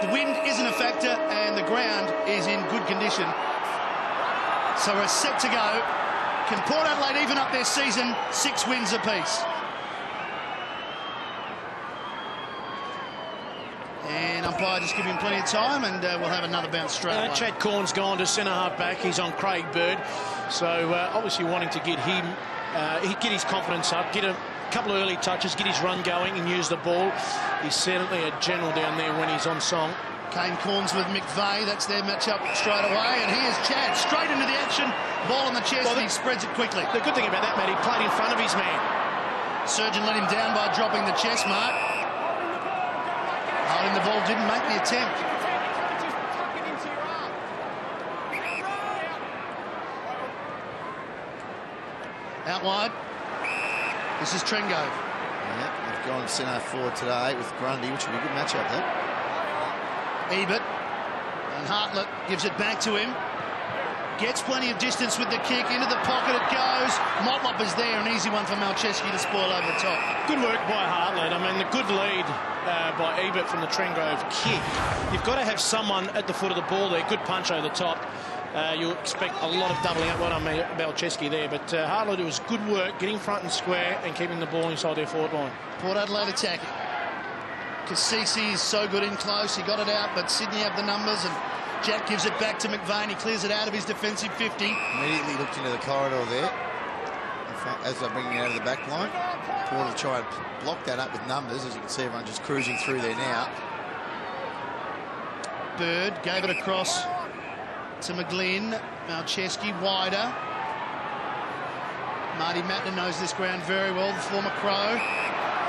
The wind isn't a factor and the ground is in good condition. So we're set to go. Can Port Adelaide even up their season? 6 wins apiece. And umpire just give him plenty of time, and we'll have another bounce straight away. Chad Corn's gone to centre-half back. He's on Craig Bird. So obviously wanting to get him, get his confidence up, get a couple of early touches, get his run going and use the ball. He's certainly a general down there when he's on song. Kane Corns with McVeigh. That's their matchup straight away. And here's Chad straight into the action. Ball on the chest, and he spreads it quickly. The good thing about that, Matt, he played in front of his man. Surgeon let him down by dropping the chest mark. Holding the ball, didn't make the attempt. Out wide. This is Trengo. Yeah, they've gone centre forward today with Grundy, which will be a good matchup there. Ebert. And Hartlett gives it back to him. Gets plenty of distance with the kick. Into the pocket it goes. Motlop is there. An easy one for Malcheski to spoil over the top. Good work by Hartlett. I mean, the good lead by Ebert from the Trengrove kick. You've got to have someone at the foot of the ball there. Good punch over the top. You'll expect a lot of doubling up. Well done, Malcheski there. But Hartlett, it was good work getting front and square and keeping the ball inside their forward line. Port Adelaide attacking. Cassisi is so good in close. He got it out, but Sydney have the numbers, and Jack gives it back to McVeigh, and he clears it out of his defensive 50. Immediately looked into the corridor there. As they're bringing it out of the back line, Port will try and block that up with numbers. As you can see, everyone just cruising through there now. Bird gave it across to McGlynn. Malcheski wider. Marty Mattner knows this ground very well, the former Crow.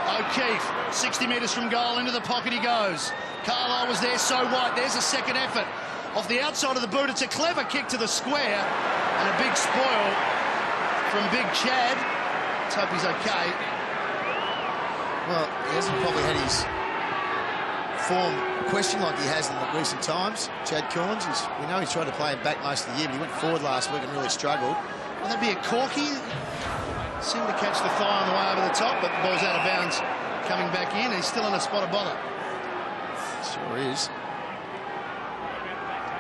O'Keefe, 60 metres from goal, into the pocket he goes. Carlisle was there, so white. There's a second effort. Off the outside of the boot, it's a clever kick to the square. And a big spoil from Big Chad. Let's hope he's okay. Well, he hasn't probably had his form questioned like he has in the recent times. Chad Corns, we know he's tried to play him back most of the year, but he went forward last week and really struggled. Will that be a corky? Seemed to catch the thigh on the way over the top, but the ball's out of bounds coming back in. He's still in a spot of bother. Sure is.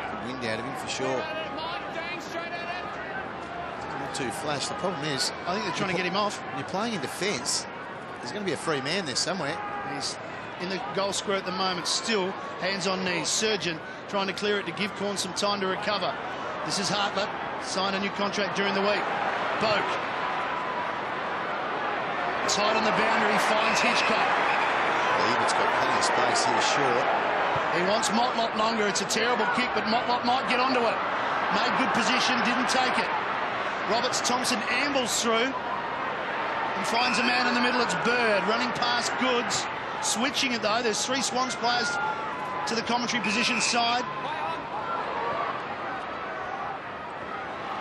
Good wind out of him for sure. Not too flash. The problem is, I think they're trying to get him off. When you're playing in defence, there's going to be a free man there somewhere. He's in the goal square at the moment, still hands on knees. Surgeon trying to clear it to give Corn some time to recover. This is Hartlett, signed a new contract during the week. Boak. Tight on the boundary, finds Hitchcock. Well, Ebert's got plenty of space here, short. He wants Motlop longer. It's a terrible kick, but Motlop might get onto it. Made good position, didn't take it. Roberts-Thompson ambles through and finds a man in the middle. It's Bird running past Goods. Switching it, though. There's 3 Swans players to the commentary position side.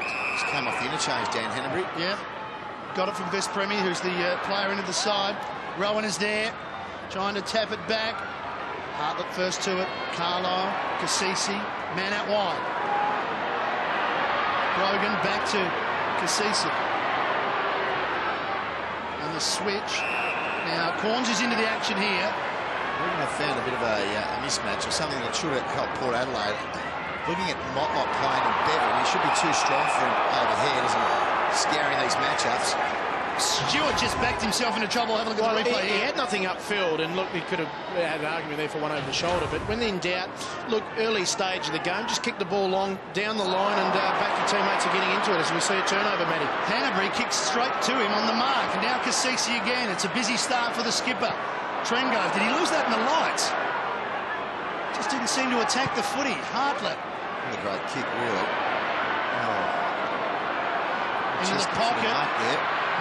Just came off the interchange, Dan Hennebury. Yeah. Got it from Vest Premier, who's the player into the side. Rowan is there, trying to tap it back. Hartlett first to it. Carlisle, Cassisi, man out wide. Brogan back to Cassisi. And the switch. Now, Corns is into the action here. Brogan have found a bit of a mismatch, or something that should have helped Port Adelaide. Looking at Motlop playing in Bevan, he should be too strong for him overhead, isn't he? Scaring these matchups. Stewart just backed himself into trouble. Have a look at the replay he here. had nothing upfield, and look, he could have had an argument there for one over the shoulder, but when in doubt, look, early stage of the game, just kick the ball long, down the line, and back your teammates are getting into it as we see a turnover, Matty. Hannebury kicks straight to him on the mark, and now Cassisi again. It's a busy start for the skipper. Trengrove, did he lose that in the lights? Just didn't seem to attack the footy. Hartlett. What a great kick, really. Into the pocket.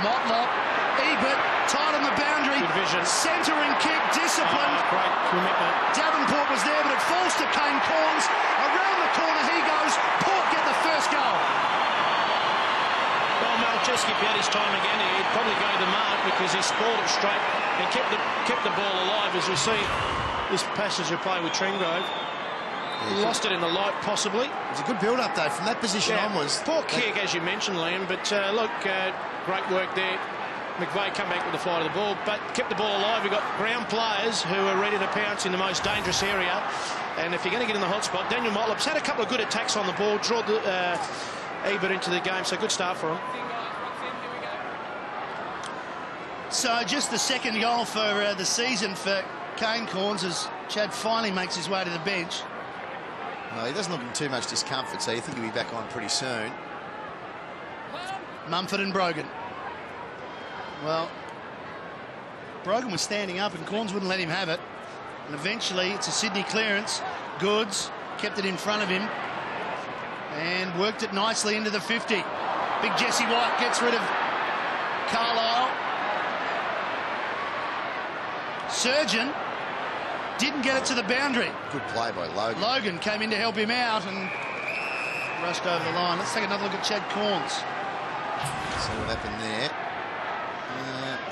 Motlop. Ebert, tight on the boundary. Good vision. Centering kick, disciplined. Great commitment. Davenport was there, but it falls to Kane Corns. Around the corner he goes. Port get the first goal. Well, Malcheski had his time again. He'd probably go to the mark because he spoiled it straight and kept the ball alive, as we see this passage of play with Trengrove. He lost it in the light, possibly. It was a good build-up, though, from that position onwards. Poor kick, as you mentioned, Liam, but look, great work there. McVeigh come back with the flight of the ball, but kept the ball alive. We've got ground players who are ready to pounce in the most dangerous area. And if you're going to get in the hot spot, Daniel Motlop's had a couple of good attacks on the ball, draw the Ebert into the game, so good start for him. So just the second goal for the season for Kane Corns as Chad finally makes his way to the bench. No, he doesn't look in too much discomfort, so you think he'll be back on pretty soon. Mumford and Brogan. Well, Brogan was standing up and Corns wouldn't let him have it. And eventually it's a Sydney clearance. Goods kept it in front of him and worked it nicely into the 50. Big Jesse White gets rid of Carlisle. Surgeon didn't get it to the boundary. Good play by Logan. Logan came in to help him out and rushed over the line. Let's take another look at Chad Corns. See what happened there.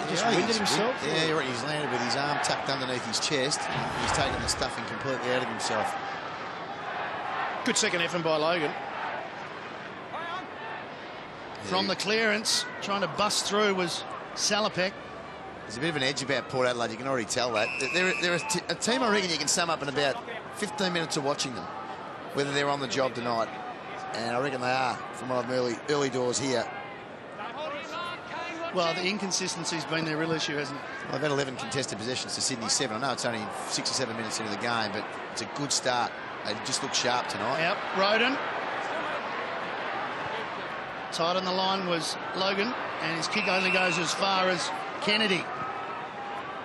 Just winded himself? Yeah, you're right. He's landed with his arm tucked underneath his chest. He's taken the stuffing completely out of himself. Good second effort by Logan. From the clearance, trying to bust through was Salopek. There's a bit of an edge about Port Adelaide, you can already tell that. They're a team I reckon you can sum up in about 15 minutes of watching them, whether they're on the job tonight. And I reckon they are, from what I've early doors here. Well, the inconsistency's been their real issue, hasn't it? Well, they've had 11 contested possessions to Sydney 7. I know it's only 6 or 7 minutes into the game, but it's a good start. They just look sharp tonight. Yep, Roden. Tight on the line was Logan, and his kick only goes as far as Kennedy.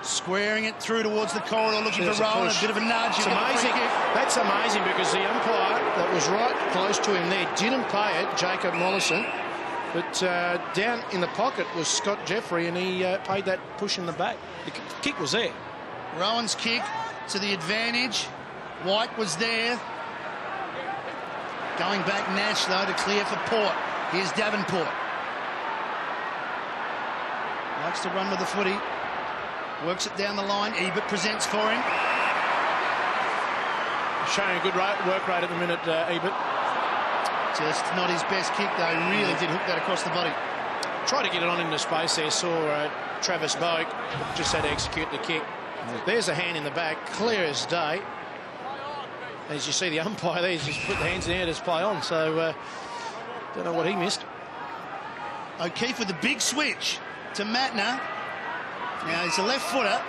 Squaring it through towards the corridor, looking for Rowan, a bit of a nudge. It's amazing. That's amazing because the umpire that was right close to him there didn't pay it, Jacob Mollison. But down in the pocket was Scott Jeffrey, and he paid that push in the back. The kick was there. Rowan's kick to the advantage. White was there. Going back, Nash, though, to clear for Port. Here's Davenport. Likes to run with the footy. Works it down the line. Ebert presents for him. Showing a good work rate at the minute, Ebert. Just not his best kick, though. Really did hook that across the body. Tried to get it on into space there. Saw Travis Boak. Just had to execute the kick. There's a hand in the back. Clear as day. As you see the umpire there, he's just put the hands in the air to play on. So, don't know what he missed. O'Keefe with the big switch to Matner. Now, he's a left footer,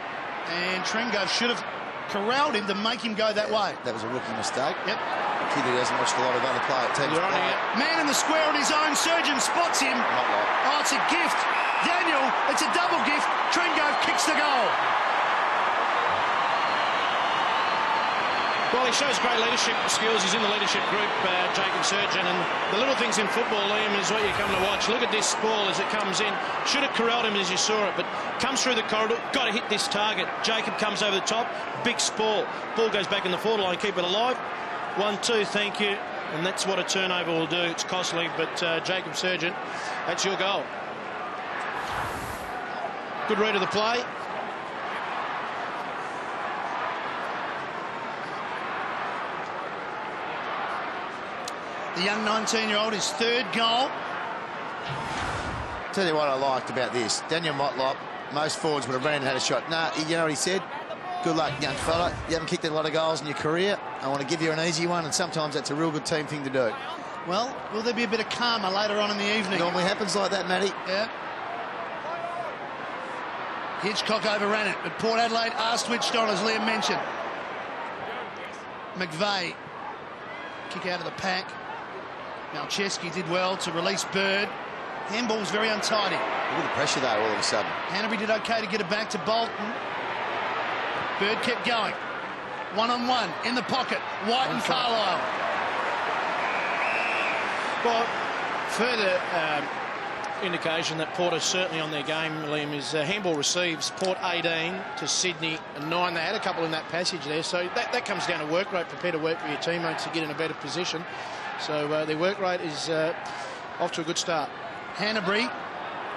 and Trengove should have corralled him to make him go that way. That was a rookie mistake. Yep. A kid who hasn't watched a lot of other teams play. Man in the square on his own. Surgeon spots him. Oh, it's a gift. Daniel, it's a double gift. Trengove kicks the goal. Well, he shows great leadership skills. He's in the leadership group, Jacob Surgeon, and the little things in football, Liam, is what you come to watch. Look at this ball as it comes in. Should have corralled him as you saw it, but comes through the corridor. Got to hit this target. Jacob comes over the top. Big sprawl. Ball goes back in the forward line. Keep it alive. 1-2, thank you. And that's what a turnover will do. It's costly, but Jacob Surgeon, that's your goal. Good read of the play. The young 19-year-old, his third goal. Tell you what I liked about this. Daniel Motlop, most forwards would have ran and had a shot. Nah, you know what he said? Good luck, young fella. You haven't kicked a lot of goals in your career. I want to give you an easy one, and sometimes that's a real good team thing to do. Well, will there be a bit of karma later on in the evening? It normally happens like that, Matty. Yeah. Hitchcock overran it, but Port Adelaide are switched on, as Liam mentioned. McVeigh, kick out of the pack. Malcheski did well to release Bird. Handball was very untidy. Look at the pressure there all of a sudden. Hanbury did okay to get it back to Bolton. Bird kept going. One-on-one in the pocket. White and Carlisle. Well, further indication that Port is certainly on their game, Liam, is handball receives. Port 18 to Sydney 9. They had a couple in that passage there, so that comes down to work rate. Prepare to work for your teammates to get in a better position. So their work rate is off to a good start. Hanbury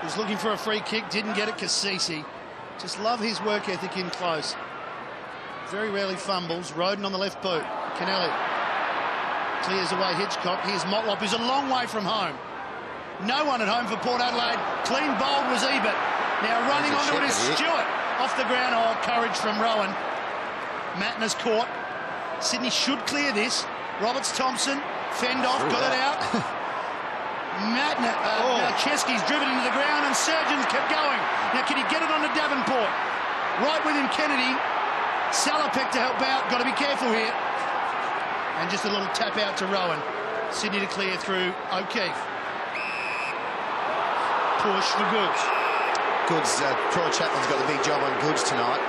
was looking for a free kick, didn't get it. Cassisi, just love his work ethic in close. Very rarely fumbles. Roden on the left boot. Kennelly clears away Hitchcock. Here's Motlop, who's a long way from home. No one at home for Port Adelaide. Clean bowled was Ebert. Now running onto it is Stewart. Off the ground. Oh, courage from Rowan. Matner's caught. Sydney should clear this. Roberts, Thompson, fend off, got it out. Chesky's driven into the ground and Surgeons kept going. Now can he get it on to Davenport? Right with him, Kennedy. Salopek to help out. Got to be careful here. And just a little tap out to Rowan. Sydney to clear through O'Keefe. Push for Goods. Goods, Troy Chapman's got the big job on Goods tonight.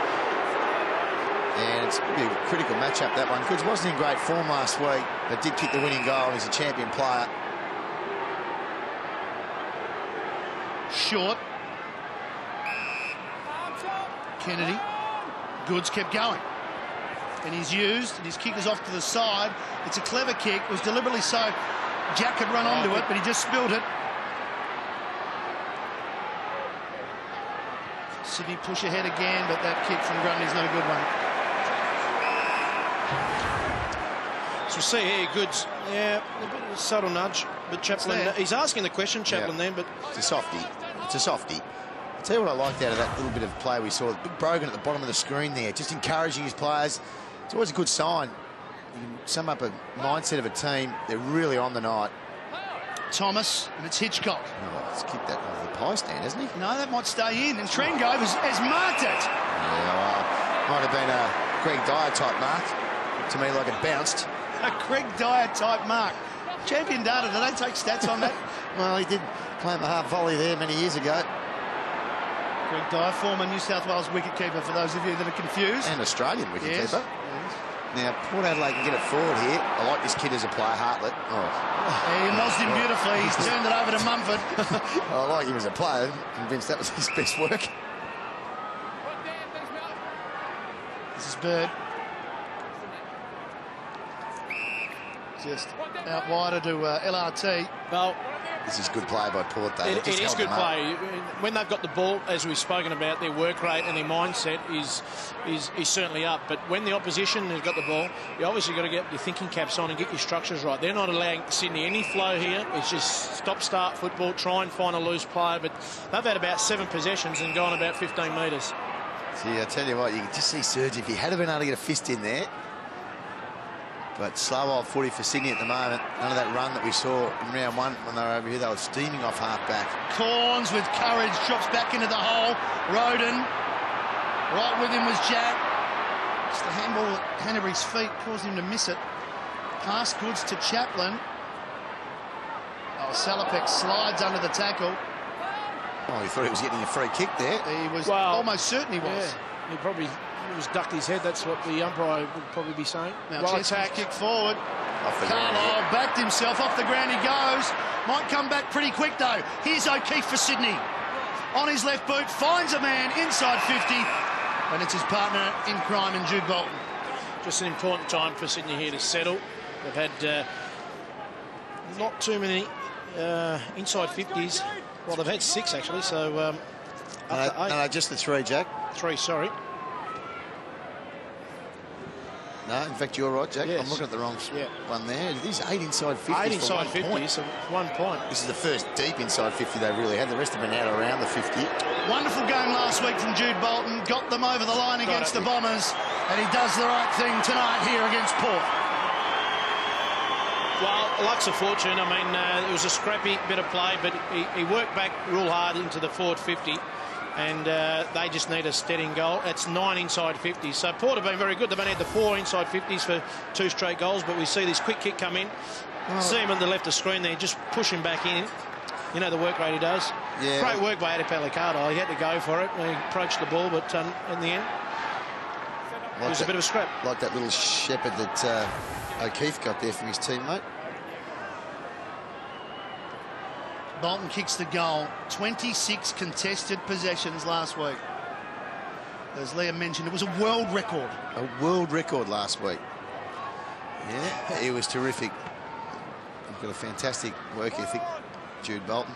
And it's going to be a critical matchup, that one. Goods wasn't in great form last week, but did kick the winning goal. He's a champion player. Short. Kennedy. Goods kept going. And he's used, and his kick is off to the side. It's a clever kick. It was deliberately so Jack could run onto it, but he just spilled it. Sydney push ahead again, but that kick from Grundy's not a good one. So we see here, Goods, yeah, a bit of a subtle nudge, but Chaplin, he's asking the question, Chaplin, then, but... It's a softie. It's a softie. I'll tell you what I liked out of that little bit of play we saw. Big Brogan at the bottom of the screen there, just encouraging his players. It's always a good sign. You can sum up a mindset of a team. They're really on the night. Thomas, and it's Hitchcock. Oh, he's kicked that over the pie stand, hasn't he? No, that might stay in. And Trengove has marked it. Yeah, well, might have been a Greg Dyer type mark. To me, like it bounced. A Greg Dyer type mark. Champion data, do they take stats on that? Well, he did claim a half volley there many years ago. Greg Dyer, former New South Wales wicketkeeper, for those of you that are confused. And Australian wicketkeeper. Yes. Now, Port Adelaide can get it forward here. I like this kid as a player, Hartlett. Oh. He mozzed him beautifully. He's turned it over to Mumford. I like him as a player. Convinced that was his best work. This is Bird. Just out wider to LRT. Well, this is good play by Port, though. It is good play. When they've got the ball, as we've spoken about, their work rate and their mindset is certainly up. But when the opposition has got the ball, you obviously got to get your thinking caps on and get your structures right. They're not allowing Sydney any flow here. It's just stop-start football, try and find a loose player. But they've had about 7 possessions and gone about 15 metres. See, I tell you what, you can just see Serge, if he had been able to get a fist in there. But slow old footy for Sydney at the moment. None of that run that we saw in round 1 when they were over here. They were steaming off half-back. Corns with courage, drops back into the hole. Roden, right with him was Jack. Just the handball at Hanbury's feet caused him to miss it. Pass Goods to Chaplin. Oh, Salopek slides under the tackle. Oh, he thought he was getting a free kick there. He was almost certain he was. Yeah, he probably was ducked his head. That's what the umpire would probably be saying. Now well attack, kick forward. Carlisle backed himself off the ground. He goes. Might come back pretty quick though. Here's O'Keefe for Sydney. On his left boot, finds a man inside 50, and it's his partner in crime in Jude Bolton. Just an important time for Sydney here to settle. They've had not too many inside 50s. Well, they've had 6 actually, so up to 8. No, just the 3, Jack. 3, sorry. No, in fact, you're right, Jack. Yes. I'm looking at the wrong one there. These 8 inside 50s. 8 inside 50, so 1 point. This is the first deep inside 50 they've really had. The rest have been out around the 50. Wonderful game last week from Jude Bolton. Got them over the line against the Bombers, and he does the right thing tonight here against Port. Well, luck's a fortune. I mean, it was a scrappy bit of play, but he worked back real hard into the forward 50. And they just need a steadying goal. That's 9 inside 50s. So Port have been very good. They've only had the 4 inside 50s for 2 straight goals, but we see this quick kick come in. See him on the left of screen there, just push him back in. You know the work rate he does. Yeah. Great work by Adelaide. He had to go for it. He approached the ball, but in the end, it was a bit of a scrap. Like that little shepherd that O'Keefe got there from his teammate. Bolton kicks the goal. 26 contested possessions last week. As Liam mentioned, it was a world record. A world record last week. Yeah, he was terrific. He's got a fantastic work ethic, Jude Bolton.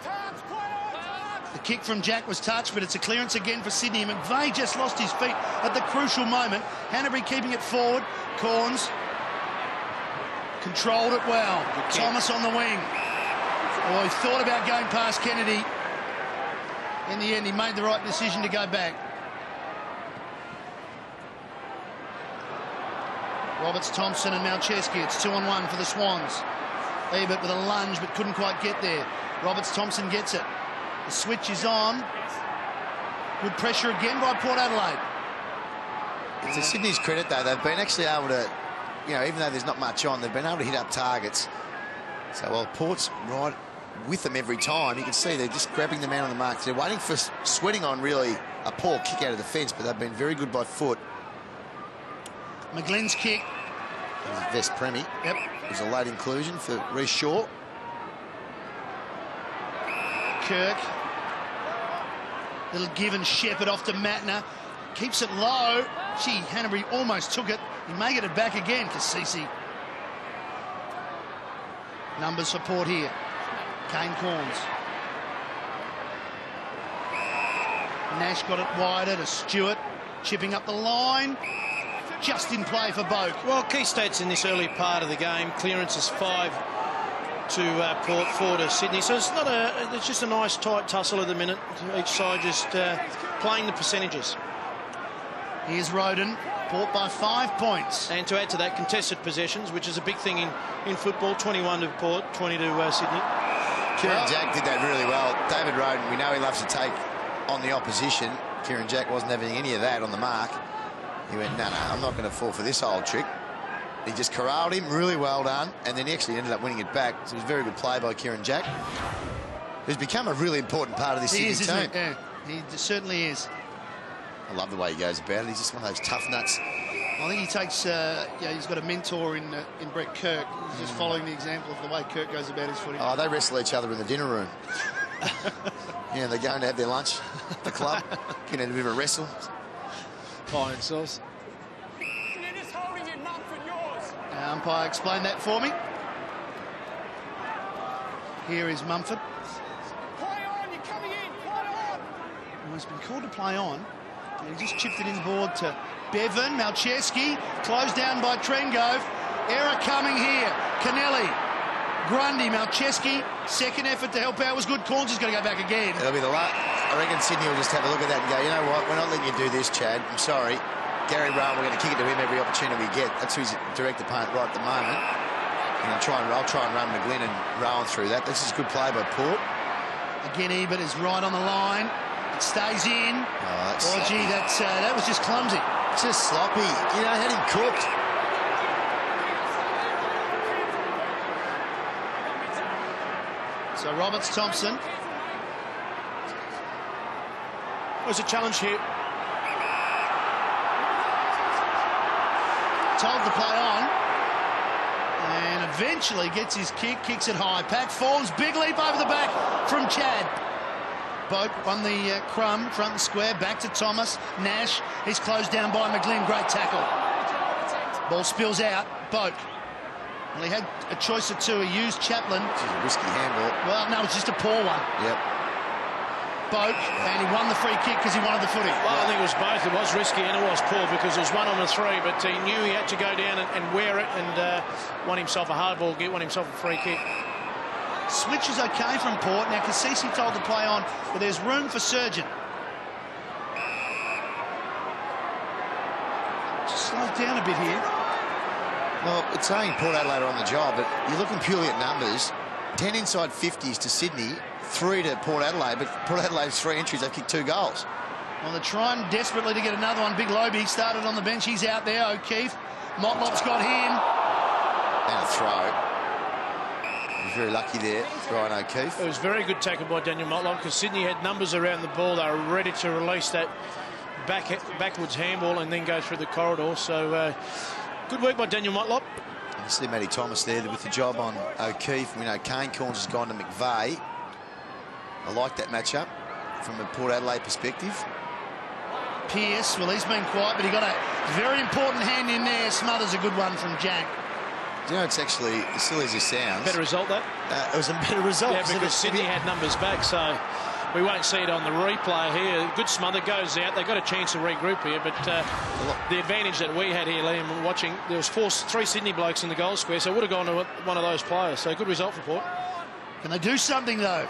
The kick from Jack was touched, but it's a clearance again for Sydney. McVeigh just lost his feet at the crucial moment. Hanbury keeping it forward. Corns controlled it well. Thomas on the wing. Oh, he thought about going past Kennedy. In the end, he made the right decision to go back. Roberts, Thompson and Malcheski. It's 2-on-1 for the Swans. Ebert with a lunge but couldn't quite get there. Roberts, Thompson gets it. The switch is on. Good pressure again by Port Adelaide. To Sydney's credit, though, they've been actually able to, even though there's not much on, they've been able to hit up targets. So while Port's right with them every time, you can see they're just grabbing the man on the mark. They're waiting for Sweating on really a poor kick out of the fence, but they've been very good by foot. McGlynn's kick. Vest Premi. Yep. It was a late inclusion for Reece Shaw. Kirk. Little give and shepherd off to Matner. Keeps it low. Gee, Hanbury almost took it. He may get it back again, Cassisi. Numbers for Port here. Kane Corns. Nash got it wider to Stewart. Chipping up the line. Just in play for Boak. Well, key stats in this early part of the game. Clearance is 5 to Port, 4 to Sydney. So it's not it's just a nice tight tussle at the minute. Each side just playing the percentages. Here's Roden. Port by 5 points. And to add to that, contested possessions, which is a big thing in football. 21 to Port, 20 to Sydney. Kieran Jack did that really well. David Roden, we know he loves to take on the opposition. Kieran Jack wasn't having any of that on the mark. He went, no, I'm not going to fall for this old trick. He just corralled him, really well done, and then he actually ended up winning it back. So it was a very good play by Kieran Jack, who's become a really important part of this Sydney team. Yeah, he certainly is. I love the way he goes about it. He's just one of those tough nuts. I think he takes, he's got a mentor in Brett Kirk. He's just following the example of the way Kirk goes about his footy. Oh, they wrestle each other in the dinner room. Yeah, they're going to have their lunch at the club, getting a bit of a wrestle. Pie and sauce. Umpire explained that for me. Here is Mumford. Play on, you're coming in, play on. Well, he's been called to play on. And he just chipped it inboard to Bevan. Malcheski closed down by Trengove. Error coming here. Kennelly, Grundy, Malcheski. Second effort to help out was good. Corns is going to go back again. It'll be the last. I reckon Sydney will just have a look at that and go, you know what, we're not letting you do this, Chad. I'm sorry. Gary Rowan, we're going to kick it to him every opportunity we get. That's who's direct opponent right at the moment. And I'll try and run McGlynn and Rowan through that. This is good play by Port. Again, Ebert is right on the line. It stays in. Oh, gee, that was just clumsy. Just sloppy. Had him cooked. So Roberts, Thompson. There's a challenge here. Told to play on. And eventually gets his kick, kicks it high. Pack forms, big leap over the back from Chad. Boak won the crumb, front and square, back to Thomas. Nash, he's closed down by McGlynn, great tackle. Ball spills out, Boak. Well, he had a choice of two. He used Chaplin. This is a risky handball. Well, no, it's just a poor one. Yep. Boak, and he won the free kick because he wanted the footy. Well, I think it was both. It was risky and it was poor because it was 1 on the 3, but he knew he had to go down and wear it and won himself a hard ball, won himself a free kick. Switch is okay from Port. Now, Cassisi told to play on, but there's room for Surgeon. Just slow down a bit here. Well, it's saying Port Adelaide are on the job, but you're looking purely at numbers. 10 inside 50s to Sydney, 3 to Port Adelaide, but Port Adelaide's 3 entries, they've kicked 2 goals. Well, they're trying desperately to get another one. Big Lobie started on the bench. He's out there, O'Keefe. Motlop's got him. And a throw. He was very lucky there, Ryan O'Keefe. It was very good tackle by Daniel Motlop because Sydney had numbers around the ball. They were ready to release that backwards handball and then go through the corridor. So good work by Daniel Motlop. You see Matty Thomas there with the job on O'Keefe. We know Kane Corns has gone to McVeigh. I like that matchup from a Port Adelaide perspective. Pearce, well, he's been quiet, but he got a very important hand in there. Smothers a good one from Jack. It's actually, as silly as it sounds... Better result, that? It was a better result. Yeah, because Sydney had numbers back, so we won't see it on the replay here. Good smother, goes out. They've got a chance to regroup here, but the advantage that we had here, Liam, watching, there was 3 Sydney blokes in the goal square, so it would have gone to one of those players. So good result for Port. Can they do something, though?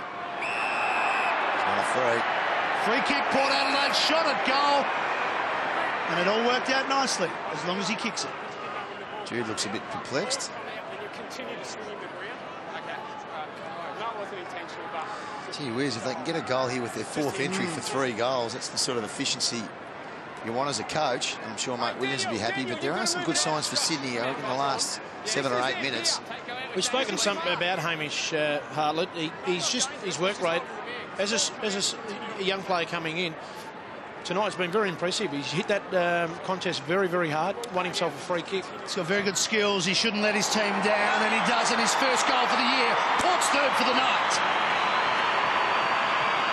Free kick, Port Adelaide, shot at goal. And it all worked out nicely, as long as he kicks it. Jude looks a bit perplexed. And you continue to swing the ground. Okay. That wasn't intentional, but... Gee whiz, if they can get a goal here with their 4th entry for 3 goals, that's the sort of efficiency you want as a coach. I'm sure Mike Williams will be happy, but there are some good signs for Sydney, I reckon, in the last 7 or 8 minutes. We've spoken something about Hamish Hartlett. His work rate as a young player coming in tonight's been very impressive. He's hit that contest very, very hard, won himself a free kick. He's got very good skills. He shouldn't let his team down, and he does. And his first goal for the year. Port's 3rd for the night.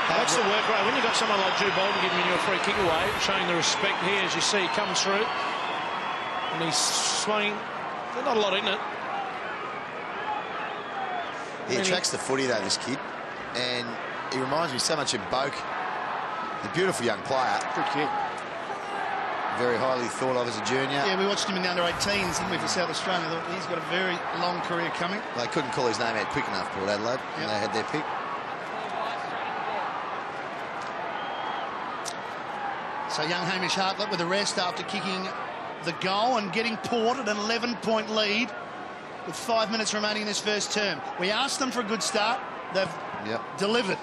That's the work rate. When you've got someone like Drew Bolton giving you a free kick away, showing the respect here, as you see, he comes through. And he's swinging. There's not a lot in it. He attracts the footy, though, this kid. And he reminds me so much of Boak, the beautiful young player. Good kid. Very highly thought of as a junior. Yeah, we watched him in the under-18s, didn't we, for South Australia. He's got a very long career coming. They couldn't call his name out quick enough, Port Adelaide, when they had their pick. So young Hamish Hartlett with a rest after kicking the goal and getting Port at an 11-point lead with 5 minutes remaining in this first term. We asked them for a good start. They've delivered.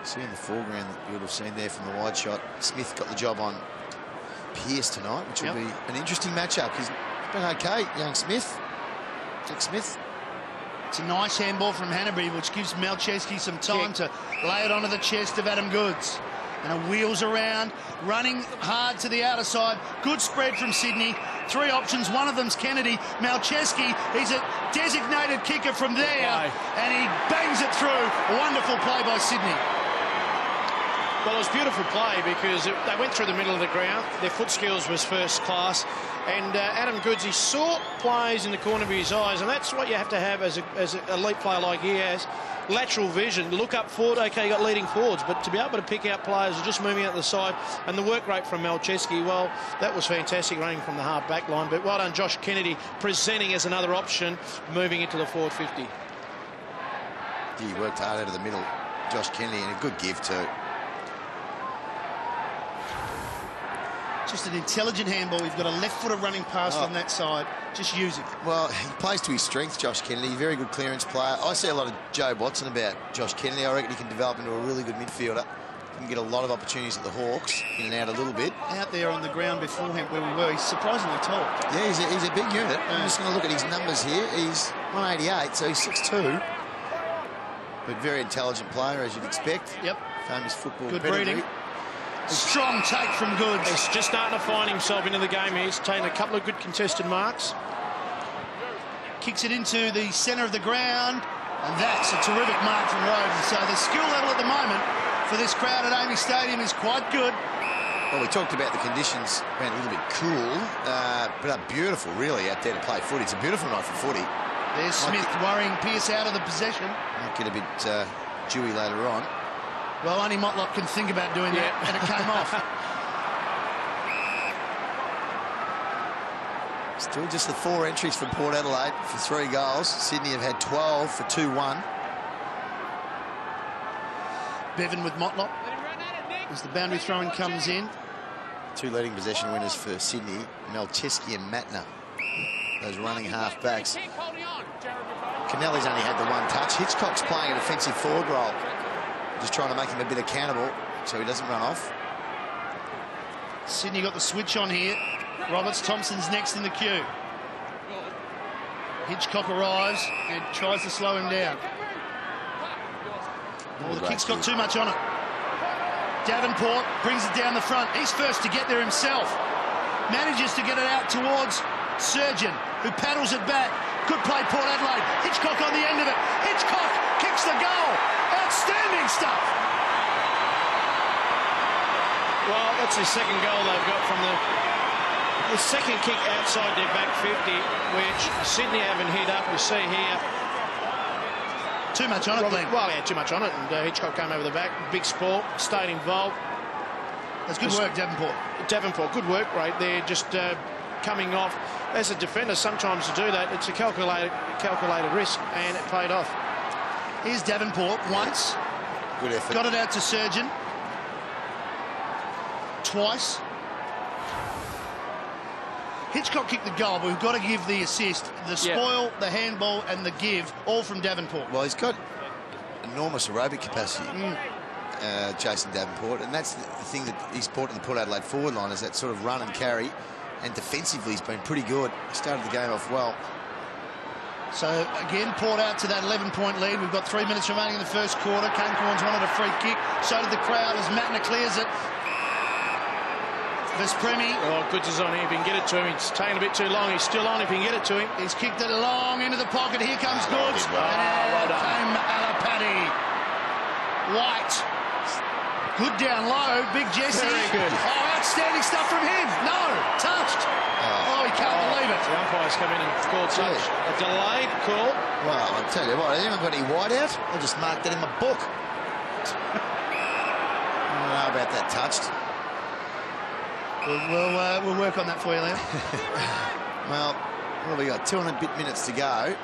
See in the foreground that you would have seen there from the wide shot, Smith got the job on Pearce tonight, which will be an interesting matchup. He's been okay, young Smith. Jack Smith. It's a nice handball from Hanbury, which gives Malcheski some time to lay it onto the chest of Adam Goods. And it wheels around, running hard to the outer side. Good spread from Sydney. 3 options, one of them's Kennedy. Malcheski, he's a designated kicker from there, and he bangs it through. A wonderful play by Sydney. Well, it was beautiful play because they went through the middle of the ground. Their foot skills was first class. And Adam Goods, he saw plays in the corner of his eyes, and that's what you have to have as an elite player like he has. Lateral vision, look up forward, OK, you got leading forwards, but to be able to pick out players who are just moving out the side, and the work rate from Malcheski, well, that was fantastic running from the half back line. But well done, Josh Kennedy, presenting as another option, moving into the forward 50. He worked hard out of the middle, Josh Kennedy, and a good give too. Just an intelligent handball. We've got a left-footer running past from that side. Just use it. Well, he plays to his strength, Josh Kennedy. Very good clearance player. I see a lot of Joe Watson about Josh Kennedy. I reckon he can develop into a really good midfielder. He can get a lot of opportunities at the Hawks, in and out a little bit. Out there on the ground beforehand where we were, he's surprisingly tall. Yeah, he's a big unit. I'm just going to look at his numbers here. He's 188, so he's 6'2". But very intelligent player, as you'd expect. Yep. Famous football good pedigree. breeding. Strong take from Goods. He's just starting to find himself into the game. He's taken a couple of good contested marks. Kicks it into the centre of the ground, and that's a terrific mark from Rhodes. So the skill level at the moment for this crowd at Amy Stadium is quite good. Well, we talked about the conditions being a little bit cool, but are beautiful, really, out there to play footy. It's a beautiful night for footy. There's Smith worrying Pearce out of the possession. Might get a bit dewy later on. Well, only Motlop can think about doing that, and it came off. Still just the 4 entries from Port Adelaide for 3 goals. Sydney have had 12 for 2-1. Bevan with Motlop as the boundary throwing comes in. 2 leading possession winners for Sydney, Malcheski and Matner. Those running half-backs. Kennelly's only had the 1 touch. Hitchcock's playing an offensive forward role. Just trying to make him a bit accountable so he doesn't run off. Sydney got the switch on here. Roberts-Thompson's next in the queue. Hitchcock arrives and tries to slow him down. Oh, the kick's got too much on it. Davenport brings it down the front. He's first to get there himself. Manages to get it out towards Surgeon, who paddles it back. Good play, Port Adelaide. Hitchcock on the end of it. Hitchcock kicks the goal. Outstanding stuff. Well, that's the second goal they've got from the second kick outside their back 50, which Sydney haven't hit up. You see here. Too much on it, Glenn. Well, yeah, too much on it, and Hitchcock came over the back. Big sport, stayed involved. That's good work, Davenport. Davenport, good work rate there, just coming off. As a defender, sometimes to do that, it's a calculated risk, and it paid off. Here's Davenport once. Good effort. Got it out to Surgeon. Twice. Hitchcock kicked the goal, but we've got to give the assist, the spoil, the handball, and the give, all from Davenport. Well, he's got enormous aerobic capacity, Jason Davenport, and that's the thing that he's brought in the Port Adelaide forward line, is that sort of run and carry, and defensively he's been pretty good. He started the game off well. So, again, Port out to that 11-point lead. We've got 3 minutes remaining in the first quarter. Kane Corns wanted a free kick. So did the crowd as Matner clears it. Vespremi. Oh, good design here. If he can get it to him. It's taking a bit too long. He's still on if he can get it to him. He's kicked it long into the pocket. Here comes Goods. Well done. Came Alapati. White. Good down low. Big Jesse. Very good. Oh, outstanding stuff from him. No. Touched. Oh, he can't believe it. The umpire's come in and called touch. A delayed call. Well, I'll tell you what, anyone got any white out? I'll just mark that in my book. I don't know about that touched. We'll work on that for you, Liam. Well, what have we got? 200 bit minutes to go.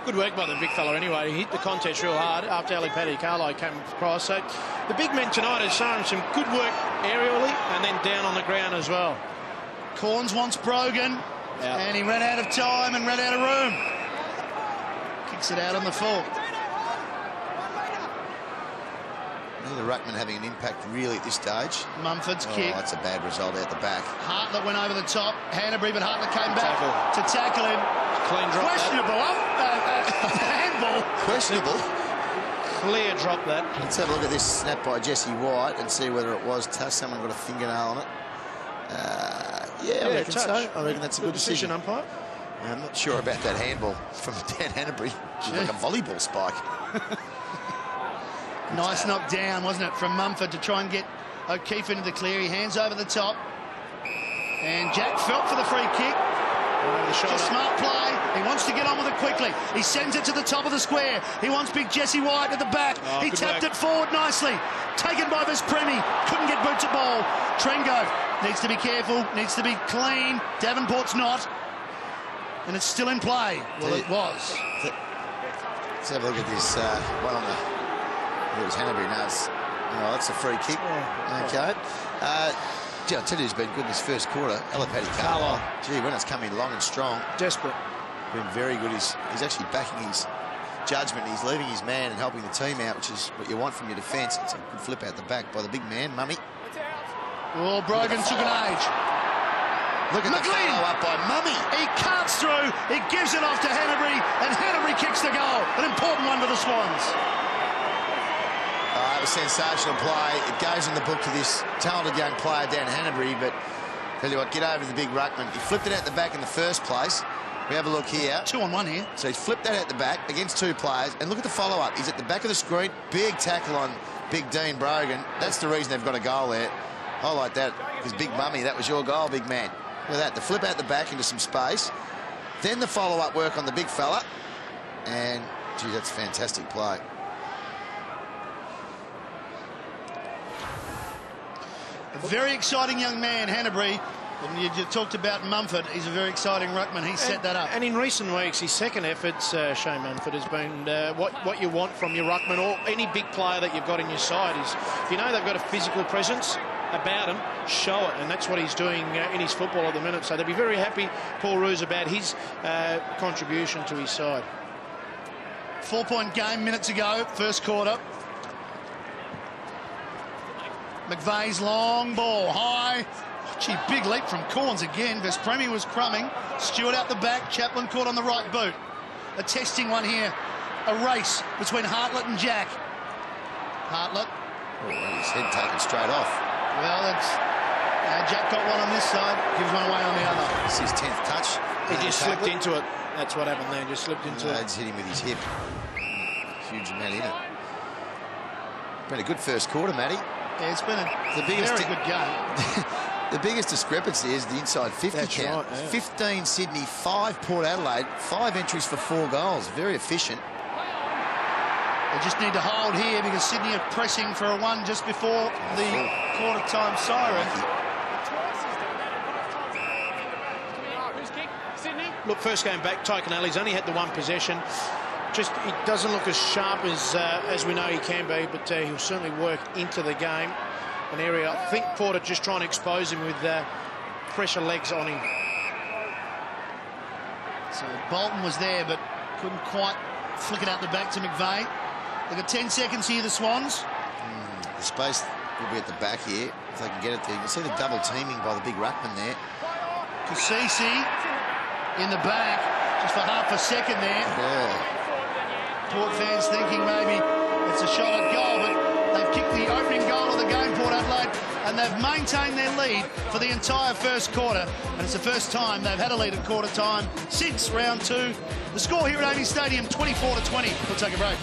Good work by the big fella anyway. He hit the contest real hard after Ali Paddy Carlo came across. So the big men tonight has shown some good work aerially and then down on the ground as well. Corns wants Brogan, and he ran out of time and ran out of room. Kicks it out on the full. The ruckman having an impact really at this stage. Mumford's kick. That's a bad result out the back. Hartlett went over the top. Hanbury, but Hartlett came back to tackle him. Clean drop. Questionable. Handball. Questionable. Clear drop that. Let's have a look at this snap by Jesse White and see whether it was touch. Someone got a fingernail on it. I reckon touch. so. I reckon that's a good decision. Umpire. I'm not sure about that handball from Dan Hanbury. Like a volleyball spike. Nice knock down, wasn't it, from Mumford to try and get O'Keefe into the clear. He hands over the top. And Jack felt for the free kick. It's a smart play. He wants to get on with it quickly. He sends it to the top of the square. He wants big Jesse White at the back. He tapped it forward nicely. Taken by Vespremi. Couldn't get boots at ball. Trengo needs to be careful, needs to be clean. Davenport's not. And it's still in play. Well, it was. Let's have a look at this one on the... It was Hanbury. No, that's a free kick. Okay. Gee, I'll tell you who's been good in this first quarter. Alapati Carlo. Gee, when it's coming long and strong. Desperate. Been very good. He's actually backing his judgment. He's leaving his man and helping the team out, which is what you want from your defence. It's a good flip out the back by the big man, Mummy. Oh, Brogan took an age. Look at the follow up by Mummy. He cuts through. He gives it off to Hanbury, and Hanbury kicks the goal. An important one for the Swans. It was sensational play. It goes in the book to this talented young player, Dan Hanbury, but tell you what, get over to the big ruckman. He flipped it out the back in the first place. We have a look here. 2-on-1 here. So he's flipped that out the back against two players, and look at the follow-up. He's at the back of the screen. Big tackle on big Dean Brogan. That's the reason they've got a goal there. I like that, because Big Mummy, that was your goal, big man. Look at that, the flip out the back into some space. Then the follow-up work on the big fella. And, gee, that's a fantastic play. A very exciting young man, Hanbury. And you just talked about Mumford. He's a very exciting ruckman. He set that up. And in recent weeks, his second efforts, Shane Mumford, has been what you want from your ruckman or any big player that you've got in your side. Is if you know they've got a physical presence about him, show it. And that's what he's doing in his football at the minute. So they'll be very happy, Paul Roos, about his contribution to his side. 4-point game minutes ago, first quarter. McVeigh's long ball, high. Gee, big leap from Corns again. Vespremi was crumbing. Stewart out the back. Chaplin caught on the right boot. A testing one here. A race between Hartlett and Jack. Hartlett. Oh, his head taken straight off. Well, that's... Jack got one on this side. Gives one away on the other. It's his 10th touch. He just slipped into it. That's what happened there. Just slipped into it. Just hit him with his hip. Huge amount in it. Been a good first quarter, Matty. Yeah, it's been a very good game. The biggest discrepancy is the inside 50 count. Right, yeah. 15 Sydney, 5 Port Adelaide, 5 entries for 4 goals. Very efficient. They just need to hold here because Sydney are pressing for a one just before the quarter-time siren. Look, first game back, Tyconelli's only had the one possession. Just, he doesn't look as sharp as we know he can be, but he'll certainly work into the game. An area, I think Port are just trying to expose him with pressure legs on him. So Bolton was there, but couldn't quite flick it out the back to McVeigh. They've got 10 seconds here, the Swans. The space will be at the back here, if they can get it there. You can see the double teaming by the big ruckman there. Kasisi in the back, just for half a second there. Yeah. Port fans thinking maybe it's a shot at goal, but they've kicked the opening goal of the game, Port Adelaide, and they've maintained their lead for the entire first quarter. And it's the first time they've had a lead at quarter time since round 2. The score here at AAMI Stadium, 24-20. We'll take a break.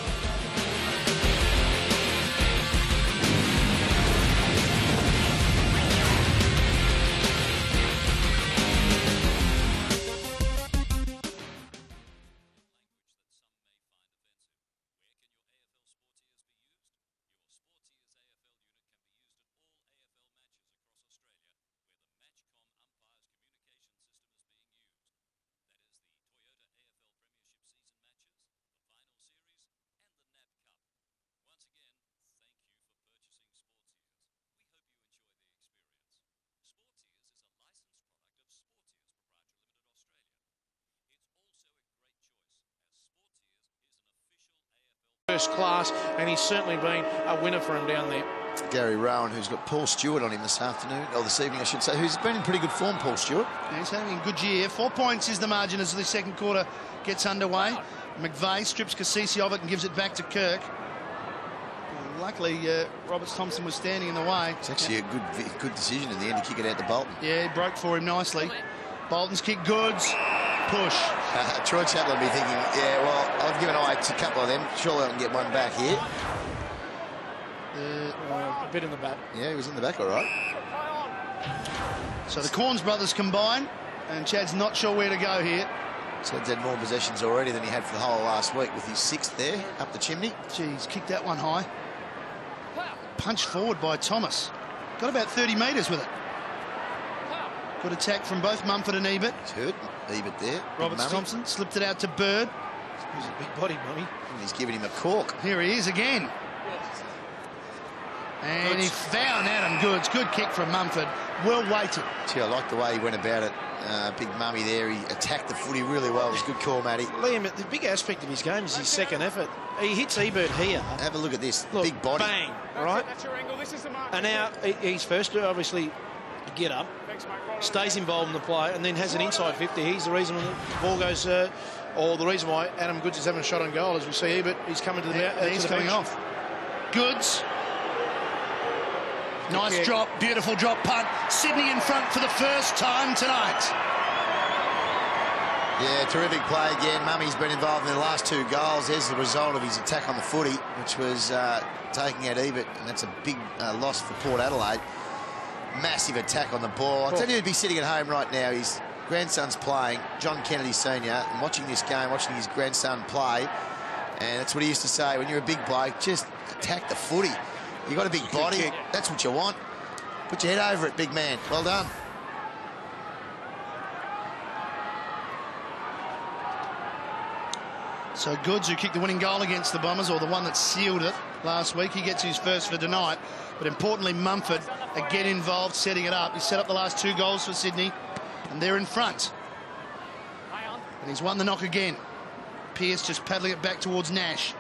First class, and he's certainly been a winner for him down there. Gary Rowan, who's got Paul Stewart on him this afternoon, or this evening, I should say, who's been in pretty good form, Paul Stewart. Yeah, he's having a good year. 4 points is the margin as the second quarter gets underway. McVeigh strips Kasisi of it and gives it back to Kirk. Luckily, Roberts-Thompson was standing in the way. It's actually a good decision in the end to kick it out to Bolton. Yeah, he broke for him nicely. Bolton's kick, Goods. Push. Troy Chapman will be thinking, yeah, well, I've given eye to a couple of them. Surely I can get one back here. A bit in the back. Yeah, he was in the back, all right. So the Corns brothers combine, and Chad's not sure where to go here. So he's had more possessions already than he had for the whole of last week with his 6th there, up the chimney. Geez, kicked that one high. Punched forward by Thomas. Got about 30 metres with it. Good attack from both Mumford and Ebert. He's hurt Ebert there. Roberts-Thompson slipped it out to Bird. He's a big body, Mummy. And he's giving him a cork. Here he is again. And he found Adam Goods. Good kick from Mumford. Well weighted. Gee, I like the way he went about it. Big Mummy there. He attacked the footy really well. It was a good call, Matty. Liam, the big aspect of his game is his second effort. He hits Ebert here. Have a look at this. Look, big body. Bang, right? That's your angle. This is the mark. And now he's first to obviously get up, stays involved in the play, and then has an inside 50. He's the reason when the ball goes, or the reason why Adam Goods is having a shot on goal. As we see Ebert, he's coming to the He's coming bench. off. Goods. Nice drop, beautiful drop punt. Sydney in front for the first time tonight. Yeah, terrific play again. Mummy's been involved in the last 2 goals. There's the result of his attack on the footy, which was taking out Ebert, and that's a big loss for Port Adelaide. Massive attack on the ball. I'll tell you, he'd be sitting at home right now. His grandson's playing, John Kennedy Sr., and watching this game, watching his grandson play. And that's what he used to say, when you're a big bloke, just attack the footy. You got a big body, that's what you want. Put your head over it, big man. Well done. So Goods, who kicked the winning goal against the Bombers, or the one that sealed it last week, he gets his first for tonight. But importantly, Mumford again involved, setting it up. He set up the last 2 goals for Sydney, and they're in front. And he's won the knock again. Pearce just paddling it back towards Nash.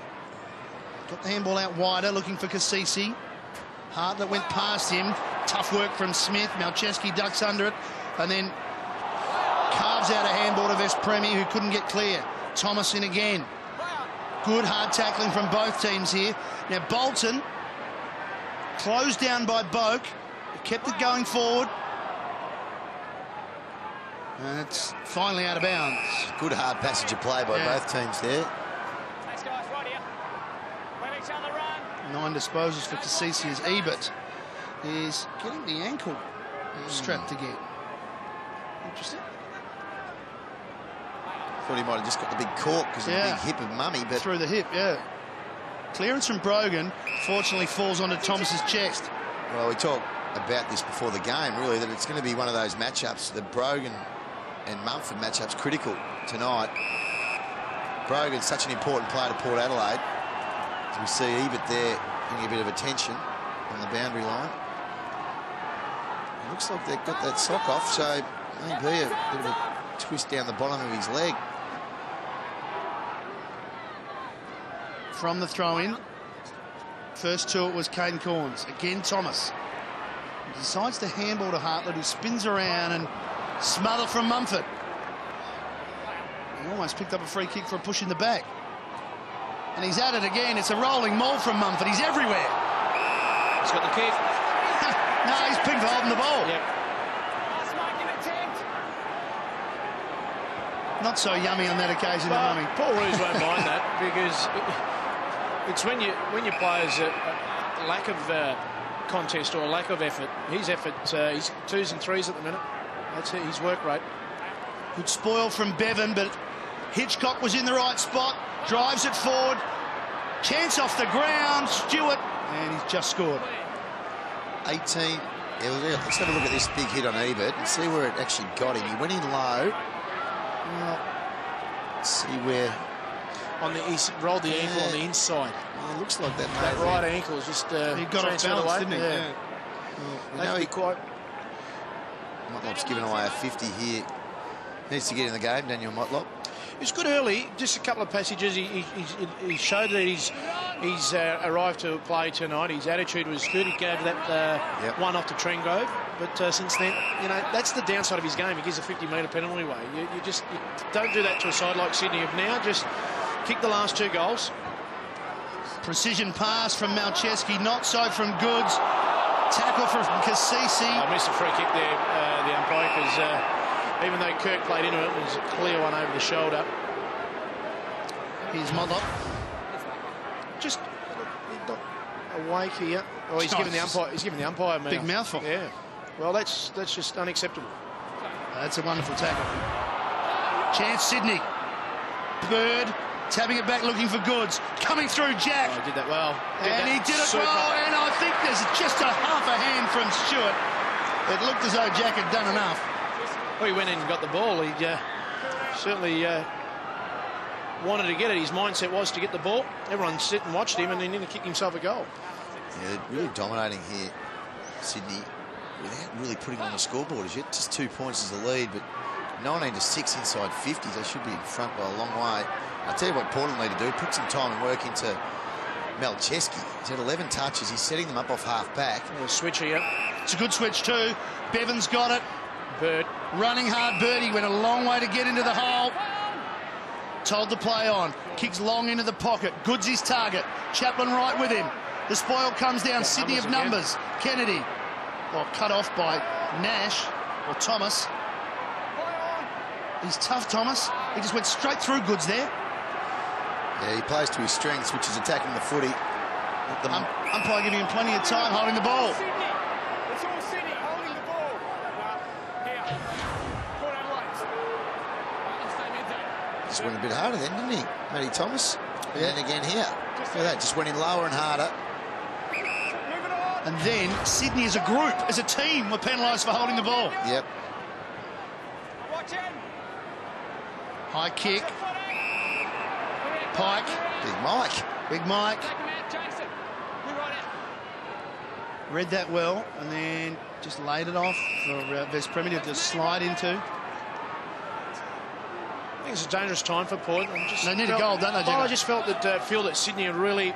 Got the handball out wider, looking for Kasisi. Hartlett went past him. Tough work from Smith. Malcheski ducks under it, and then carves out a handball to Vespremi, who couldn't get clear. Thomas in again. Good hard tackling from both teams here. Now Bolton, closed down by Boak, kept it going forward. And it's finally out of bounds. Good hard passage of play by both teams there. Thanks, guys. Right here. Let each other run. 9 disposals for Kasisi as Ebert is getting the ankle strapped again. Interesting. Thought he might have just got the big cork because of the big hip of Mummy, but through the hip, Clearance from Brogan, fortunately falls onto Thomas's chest. well, we talked about this before the game, really, that it's going to be one of those matchups. The Brogan and Mumford matchup's critical tonight. Brogan's such an important player to Port Adelaide. As we see Ebert there getting a bit of attention on the boundary line. Looks like they've got that sock off, so maybe a bit of a twist down the bottom of his leg. From the throw-in, first to it was Caden Corns. Again, Thomas. He decides to handball to Hartlett, who spins around and smother from Mumford. He almost picked up a free kick for a push in the back. And he's at it again. It's a rolling maul from Mumford. He's everywhere. He's got the kick. No, he's picked for holding the ball. Yep. Not so yummy on that occasion, Mummy. Paul Roos won't mind that, because it's when your players a lack of contest or a lack of effort. His effort, he's 2s and 3s at the minute. That's his work rate. Good spoil from Bevan, but Hitchcock was in the right spot. Drives it forward. Chance off the ground. Stewart. And he's just scored. 18. Yeah, let's have a look at this big hit on Ebert and see where it actually got him. He went in low. Well, let's see where. He rolled the ankle on the inside. Well, it looks like that. That right ankle is just. He got off balance, didn't he? Yeah. Well, That'd be quite. Motlop's given away a 50 here. Needs to get in the game, Daniel Motlop. It was good early, just a couple of passages. He showed that he's arrived to play tonight. His attitude was good. He gave that one off to Trengrove. But since then, that's the downside of his game. He gives a 50-metre penalty away. You don't do that to a side like Sydney of now. Just kick the last 2 goals. Precision pass from Malcheski, not so from Goods. Tackle from Cassisi. I missed a free kick there, the umpire, because even though Kirk played into it, it was a clear one over the shoulder. Here's Motlop. Just not awake here. Oh, he's giving the umpire. He's giving the umpire a mouth. Big mouthful. Yeah. Well, that's just unacceptable. That's a wonderful tackle. Chance Sydney. Bird tapping it back, looking for Goods. Coming through Jack. Oh, he did that well. He did it well. And I think there's just a half a hand from Stewart. It looked as though Jack had done enough. Well, he went in and got the ball. He certainly wanted to get it. His mindset was to get the ball. Everyone sit and watched him, and he nearly kicked himself a goal. Yeah, really dominating here, Sydney, without really putting on the scoreboard as yet. Just 2 points as the lead, but 19-6 inside 50s. They should be in front by a long way. I'll tell you what Portland need to do. Put some time and work into Malcheski. He's had 11 touches. He's setting them up off half-back. A switch here. It's a good switch too. Bevan's got it. Bird. Running hard, Bird. He went a long way to get into the hole. Told to play on. Kicks long into the pocket. Goods his target. Chaplin right with him. The spoil comes down. Sydney of numbers. Kennedy. Well, cut off by Nash or Thomas. He's tough, Thomas. He just went straight through Goods there. Yeah, he plays to his strengths, which is attacking the footy. Umpire giving him plenty of time holding the ball. It's all Sydney holding the ball. Here. Port Adelaide. Just went a bit harder then, didn't he, Matty Thomas? And then again here. Look at that, just went in lower and harder. And then Sydney as a group, as a team, were penalised for holding the ball. Yep. Watch in. High kick. Pike. Big Mike. Big Mike. Take him out, Jason. Move right out. Read that well and then just laid it off for West Premier to slide into. I think it's a dangerous time for Port. They need a goal, don't they, Jimmy? I just felt that Sydney are really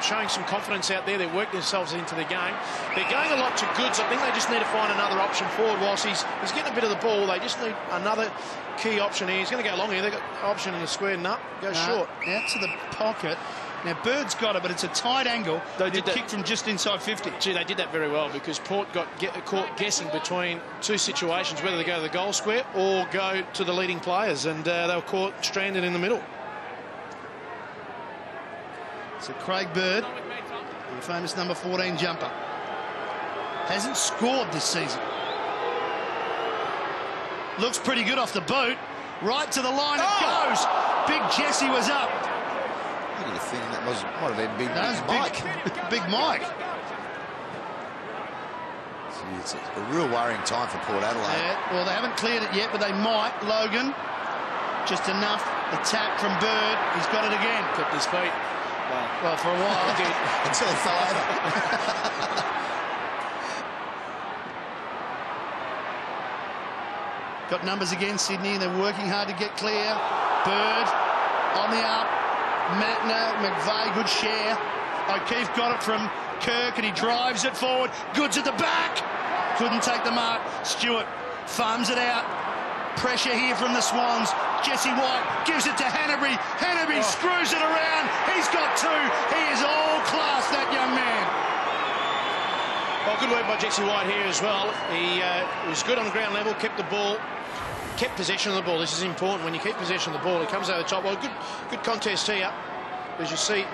showing some confidence out there. They've worked themselves into the game. They're going a lot to Goods. I think they just need to find another option forward. Whilst he's getting a bit of the ball, they just need another key option here. He's going to go long here. They've got option in the square. Goes short. Out to the pocket. Now, Bird's got it, but it's a tight angle. They did kick from just inside 50. Gee, they did that very well because Port got caught guessing between 2 situations, whether they go to the goal square or go to the leading players, and they were caught stranded in the middle. So Craig Bird, the famous number 14 jumper, hasn't scored this season. Looks pretty good off the boot. Right to the line it goes. Big Jesse was up. I get a feeling that might have been Big Mike. Big Mike. See, it's a real worrying time for Port Adelaide. Yeah, well, they haven't cleared it yet, but they might. Logan, just enough. The tap from Bird. He's got it again. Kept his feet. Well, for a while. Until he fell over. Got numbers again, Sydney. They're working hard to get clear. Bird on the up. Matner, McVeigh, good share. O'Keefe got it from Kirk and he drives it forward. Goods at the back. Couldn't take the mark. Stewart farms it out. Pressure here from the Swans. Jesse White gives it to Hanbury. Hanbury screws it around. He's got two. He is all class, that young man. Well, good work by Jesse White here as well. He was good on ground level, kept the ball, kept possession of the ball. This is important. When you keep possession of the ball, he comes over the top. Well, good contest here. As you see,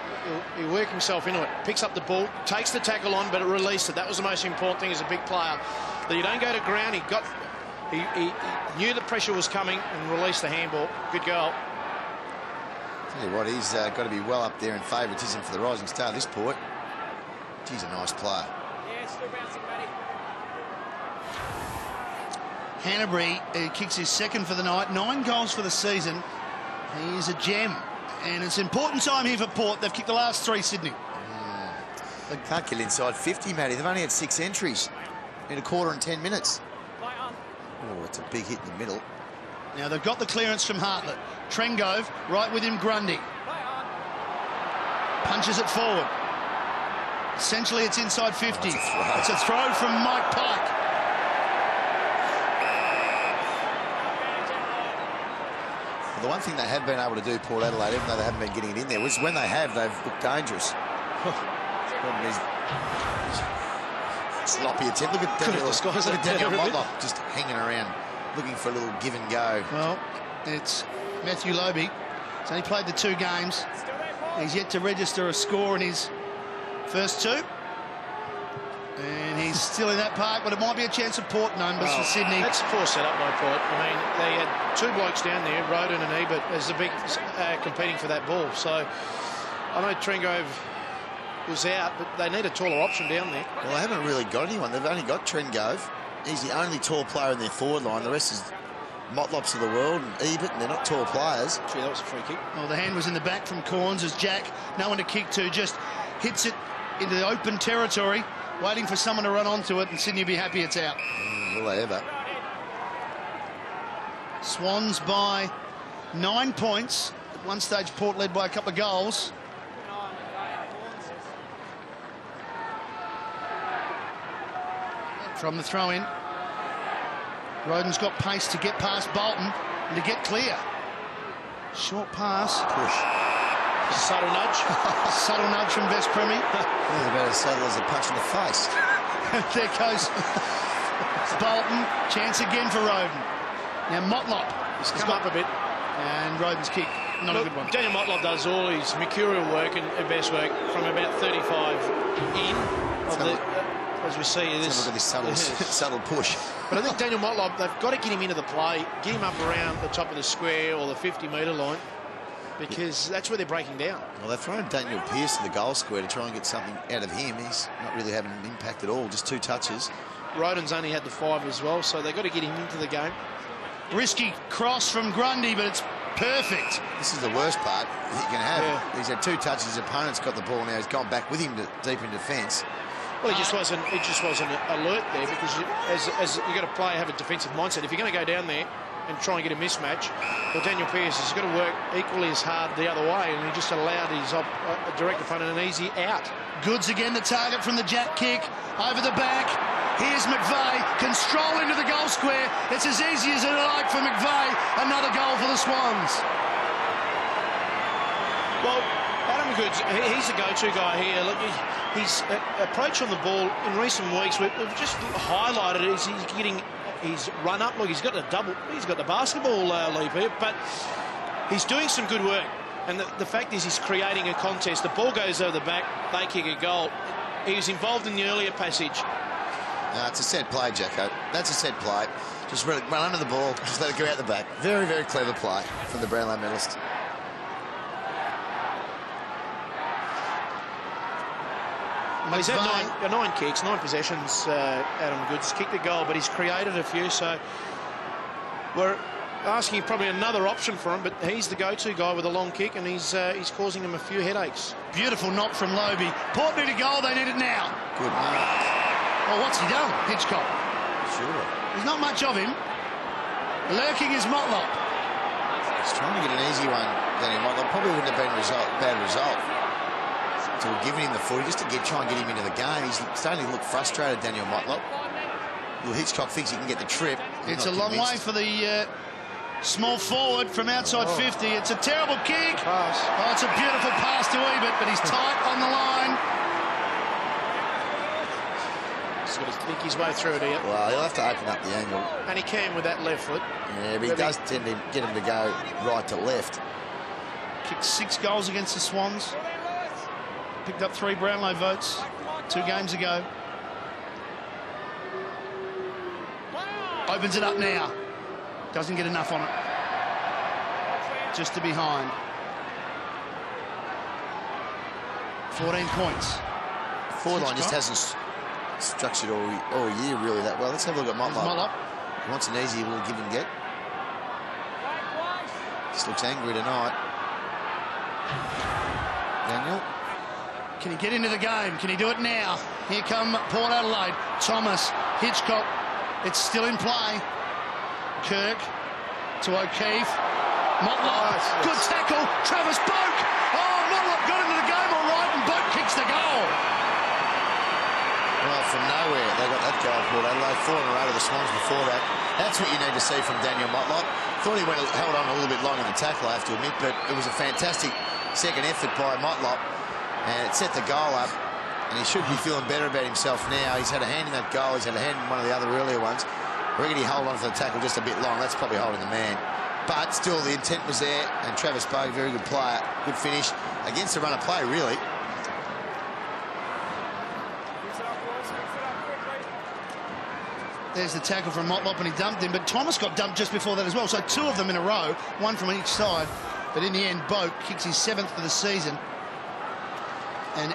he'll work himself into it. Picks up the ball, takes the tackle on, but it released it. That was the most important thing as a big player. That you don't go to ground. He knew the pressure was coming and released the handball. Good goal. Tell you what, he's got to be well up there in favouritism for the rising star, this Port. He's a nice player. Yeah, still bouncing, buddy. Hanbury kicks his second for the night. 9 goals for the season. He is a gem. And it's important time here for Port. They've kicked the last 3, Sydney. They can't get inside 50, Matty. They've only had 6 entries in a quarter and 10 minutes. Oh, it's a big hit in the middle. Now they've got the clearance from Hartlett. Trengove right with him, Grundy. Punches it forward. Essentially it's inside 50. It's a throw from Mike Pike. Well, the one thing they have been able to do, Port Adelaide, even though they haven't been getting it in there, was when they have, they've looked dangerous. Problem is, sloppy attempt. Look at Daniel Motlop just hanging around, looking for a little give and go. Well, it's Matthew Lobe. He's only played the 2 games. He's yet to register a score in his first 2. And he's still in that park, but it might be a chance of Port numbers for Sydney. That's a poor setup by Port. I mean, they had 2 blokes down there, Roden and Ebert, as the big competing for that ball. So I know Trengove was out, but they need a taller option down there. Well, they haven't really got anyone. They've only got Trengove. He's the only tall player in their forward line. The rest is Motlops of the world and Ebert, and they're not tall players. Gee, that was a free kick. Well, the hand was in the back from Corns as Jack, no one to kick to, just hits it into the open territory, waiting for someone to run onto it, and Sydney will be happy it's out. Will they ever? Swans by 9 points. At one stage, Port led by a couple of goals. From the throw-in. Roden's got pace to get past Bolton and to get clear. Short pass. Push. Subtle nudge. Subtle nudge from West Premi. About as subtle as a punch in the face. There goes Bolton. Chance again for Roden. Now Motlop. He's come up a bit. And Roden's kick. Not a good one. Daniel Motlop does all his mercurial work and best work from about 35 in. As we see, look at this subtle push. But I think Daniel Motlop, they've got to get him into the play, get him up around the top of the square or the 50-metre line, because that's where they're breaking down. Well, they've thrown Daniel Pearce to the goal square to try and get something out of him. He's not really having an impact at all, just 2 touches. Roden's only had the 5 as well, so they've got to get him into the game. Risky cross from Grundy, but it's perfect. This is the worst part he can have. Yeah. He's had 2 touches. His opponent's got the ball now. He's gone back with him deep in defence. Well, he just wasn't alert there, because as you got to play, have a defensive mindset. If you're going to go down there and try and get a mismatch, well, Daniel Pearce has got to work equally as hard the other way, and he just allowed his direct opponent an easy out. Goods again, the target from the jack kick over the back. Here's McVeigh, can stroll into the goal square. It's as easy as it like for McVeigh. Another goal for the Swans. Well, Adam Goods, he's the go-to guy here. Look, his approach on the ball in recent weeks, we've just highlighted it. He's getting his run up. Look, he's got the basketball leap here, but he's doing some good work. And the fact is, he's creating a contest. The ball goes over the back, they kick a goal. He was involved in the earlier passage. No, it's a set play, Jacko. That's a set play. Just run under the ball, just let it go out the back. Very, very clever play from the Brownlow medalist. Well, he's had 9 kicks, 9 possessions, Adam Goods. Kicked the goal, but he's created a few, so we're asking probably another option for him, but he's the go-to guy with a long kick, and he's causing him a few headaches. Beautiful knock from Lobe. Port need a goal, they need it now. Good mark. Well, what's he done, Hitchcock? Sure. There's not much of him. Lurking is Motlop. He's trying to get an easy one, Daniel Motlop. Probably wouldn't have been a bad result. So we're giving him the footy just to try and get him into the game. He's starting to look frustrated, Daniel Motlop. Will Hitchcock thinks he can get the trip. It's a long way for the small forward from outside 50. It's a terrible kick. Pass. Oh, it's a beautiful pass to Ebert, but he's tight on the line. He's got to think his way through it here. Well, he'll have to open up the angle. And he can with that left foot. Yeah, but he does tend to get him to go right to left. Kicked 6 goals against the Swans. Picked up 3 Brownlow votes 2 games ago. Opens it up now. Doesn't get enough on it. Just to behind. 14 points. Forward line just hasn't structured all year really that well. Let's have a look at Motlop. He wants an easy little give and get. Just looks angry tonight. Daniel. Can he get into the game? Can he do it now? Here come Port Adelaide. Thomas, Hitchcock. It's still in play. Kirk to O'Keefe. Motlop, good tackle. Travis Boak. Oh, Motlop got into the game all right, and Boak kicks the goal. Well, from nowhere, they got that goal, Port Adelaide. 4 in a row to the Swans before that. That's what you need to see from Daniel Motlop. Thought he held on a little bit long in the tackle, I have to admit, but it was a fantastic second effort by Motlop, and it set the goal up, and he should be feeling better about himself now. He's had a hand in that goal. He's had a hand in one of the other earlier ones. I reckon he held on for the tackle just a bit long. That's probably holding the man. But still, the intent was there, and Travis Boak, very good player. Good finish against the run of play, really. There's the tackle from Motlop, and he dumped him, but Thomas got dumped just before that as well. So 2 of them in a row, 1 from each side. But in the end, Boak kicks his 7th for the season. And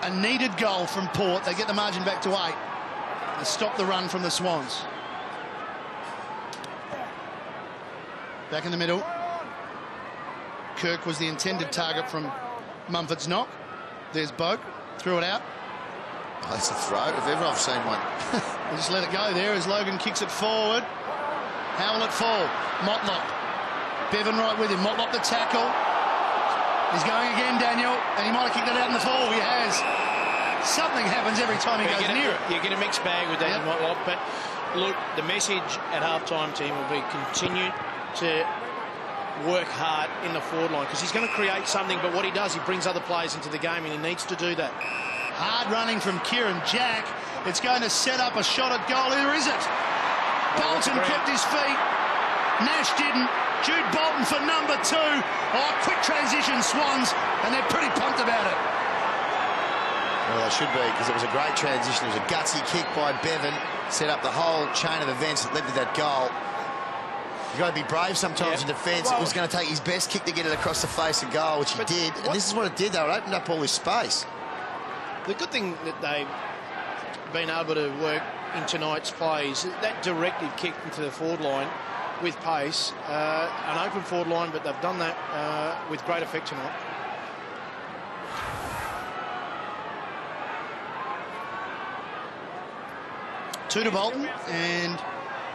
a needed goal from Port. They get the margin back to 8. They stop the run from the Swans. Back in the middle. Kirk was the intended target from Mumford's knock. There's Boak. Threw it out. Oh, that's a throw, if ever I've seen one. We'll just let it go there as Logan kicks it forward. How will it fall? Motlop. Bevan right with him. Motlop the tackle. He's going again, Daniel, and he might have kicked it out in the fall. He has. Something happens every time he goes near it. You get a mixed bag with Daniel Motlop, but look, the message at half-time team will be continue to work hard in the forward line, because he's going to create something, but what he does, he brings other players into the game, and he needs to do that. Hard running from Kieran Jack. It's going to set up a shot at goal. Who is it? Bolton kept his feet. Nash didn't. Jude Bolton for number 2. Oh, quick transition, Swans, and they're pretty pumped about it. Well, they should be, because it was a great transition. It was a gutsy kick by Bevan. Set up the whole chain of events that led to that goal. You've got to be brave sometimes in defence. Well, it was going to take his best kick to get it across the face of goal, which he did. And this is what it did, though. It opened up all this space. The good thing that they've been able to work in tonight's play is that directive kick into the forward line with pace, an open forward line, but they've done that with great effect tonight. Two to Bolton, and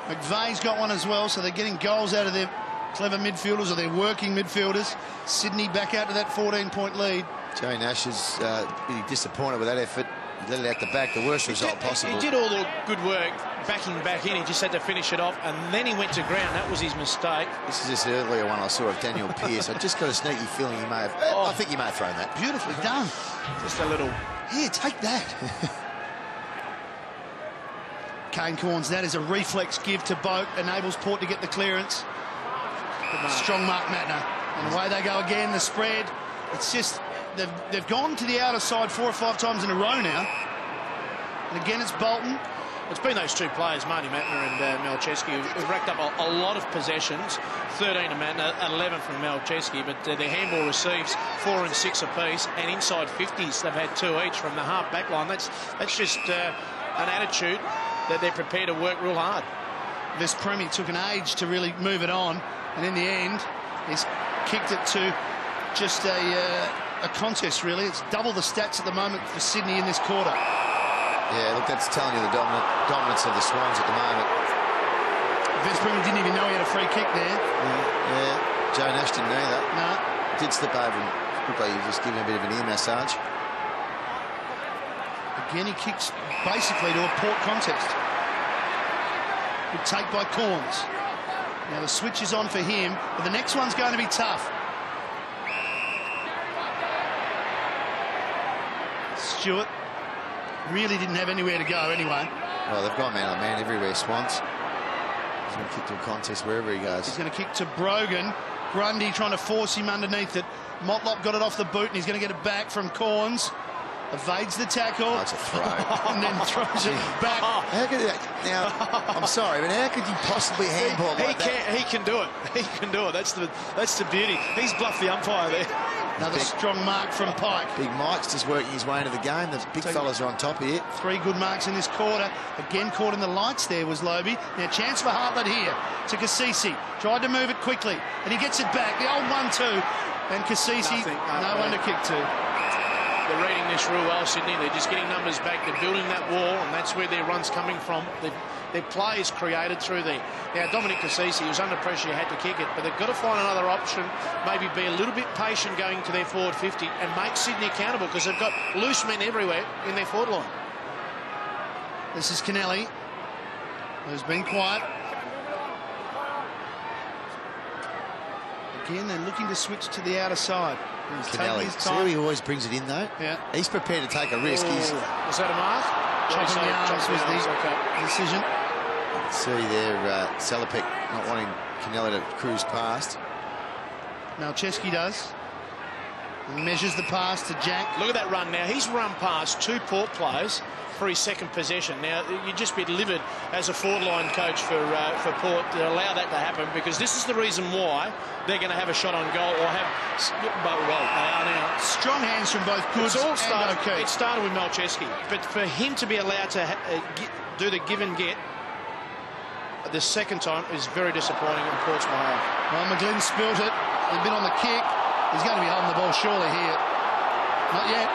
McVeigh's got one as well, so they're getting goals out of their clever midfielders, or their working midfielders. Sydney back out to that 14-point lead. Joey Nash is really disappointed with that effort. He let it out the back, the worst result possible. He did all the good work backing back in. He just had to finish it off, and then he went to ground. That was his mistake. This is just the earlier one I saw of Daniel Pearce. I just got a sneaky feeling he may have... I think he may have thrown that. Beautifully done. Just a little... Here, take that. Kane Corns, that is a reflex give to Boak, enables Port to get the clearance. Strong mark, Matner. And away they go again, the spread. It's just... They've gone to the outer side 4 or 5 times in a row now. And again, it's Bolton. It's been those two players, Marty Matner and Malcheski, who've racked up a lot of possessions. 13 to Matner, 11 from Malcheski, but their handball receives 4 and 6 apiece, and inside 50s, they've had 2 each from the half back line. That's just an attitude that they're prepared to work real hard. This Premier took an age to really move it on, and in the end, he's kicked it to just a contest, really. It's double the stats at the moment for Sydney in this quarter. Yeah, look, that's telling you the dominance of the Swans at the moment. Vesprem didn't even know he had a free kick there. Yeah, Joe Nash didn't know that. No. Did slip over and looked like he was just giving a bit of an ear massage. Again, he kicks basically to a Port context. Good take by Corns. Now the switch is on for him, but the next one's going to be tough. Stewart really didn't have anywhere to go anyway. Well, they've got man on man everywhere, Swans. He's going to kick to a contest wherever he goes. He's going to kick to Brogan. Grundy trying to force him underneath it. Motlop got it off the boot and he's going to get it back from Corns. Evades the tackle. Oh, it's a throw. And then throws it back. How could that? Now, I'm sorry, but how could you possibly handball like that? He can do it. He can do it. That's the beauty. He's bluffed the umpire there. Another strong mark from Pike. Big Mike's just working his way into the game. The big fellas are on top here. 3 good marks in this quarter. Again caught in the lights there was Lobie. Now chance for Hartlett here to Cassisi. Tried to move it quickly and he gets it back. The old 1-2 and Cassisi no one to kick to. They're reading this real well, Sydney. They're just getting numbers back. They're building that wall, and that's where their run's coming from. Their play is created through there. Now, Dominic Cassisi was under pressure, he had to kick it, but they've got to find another option, maybe be a little bit patient going to their forward 50 and make Sydney accountable because they've got loose men everywhere in their forward line. This is Kennelly, who's been quiet. Again, they're looking to switch to the outer side. Kennelly. See how he always brings it in, though? Yeah. He's prepared to take a risk. Was that a mark? Chopping the arms was the decision. See there, Salopek not wanting Kennelly to cruise past. Malcheski does. He measures the pass to Jack. Look at that run now. He's run past 2 Port players for his second possession. Now, you'd just be livid as a forward line coach for Port to allow that to happen because this is the reason why they're going to have a shot on goal or have... Well, they are now. Strong hands from both Goods and O'Keefe. It started with Malcheski, but for him to be allowed to do the give and get the second time is very disappointing in Port's behalf. Well, McGlynn spilt it. He's been on the kick. He's going to be holding the ball surely here. Not yet.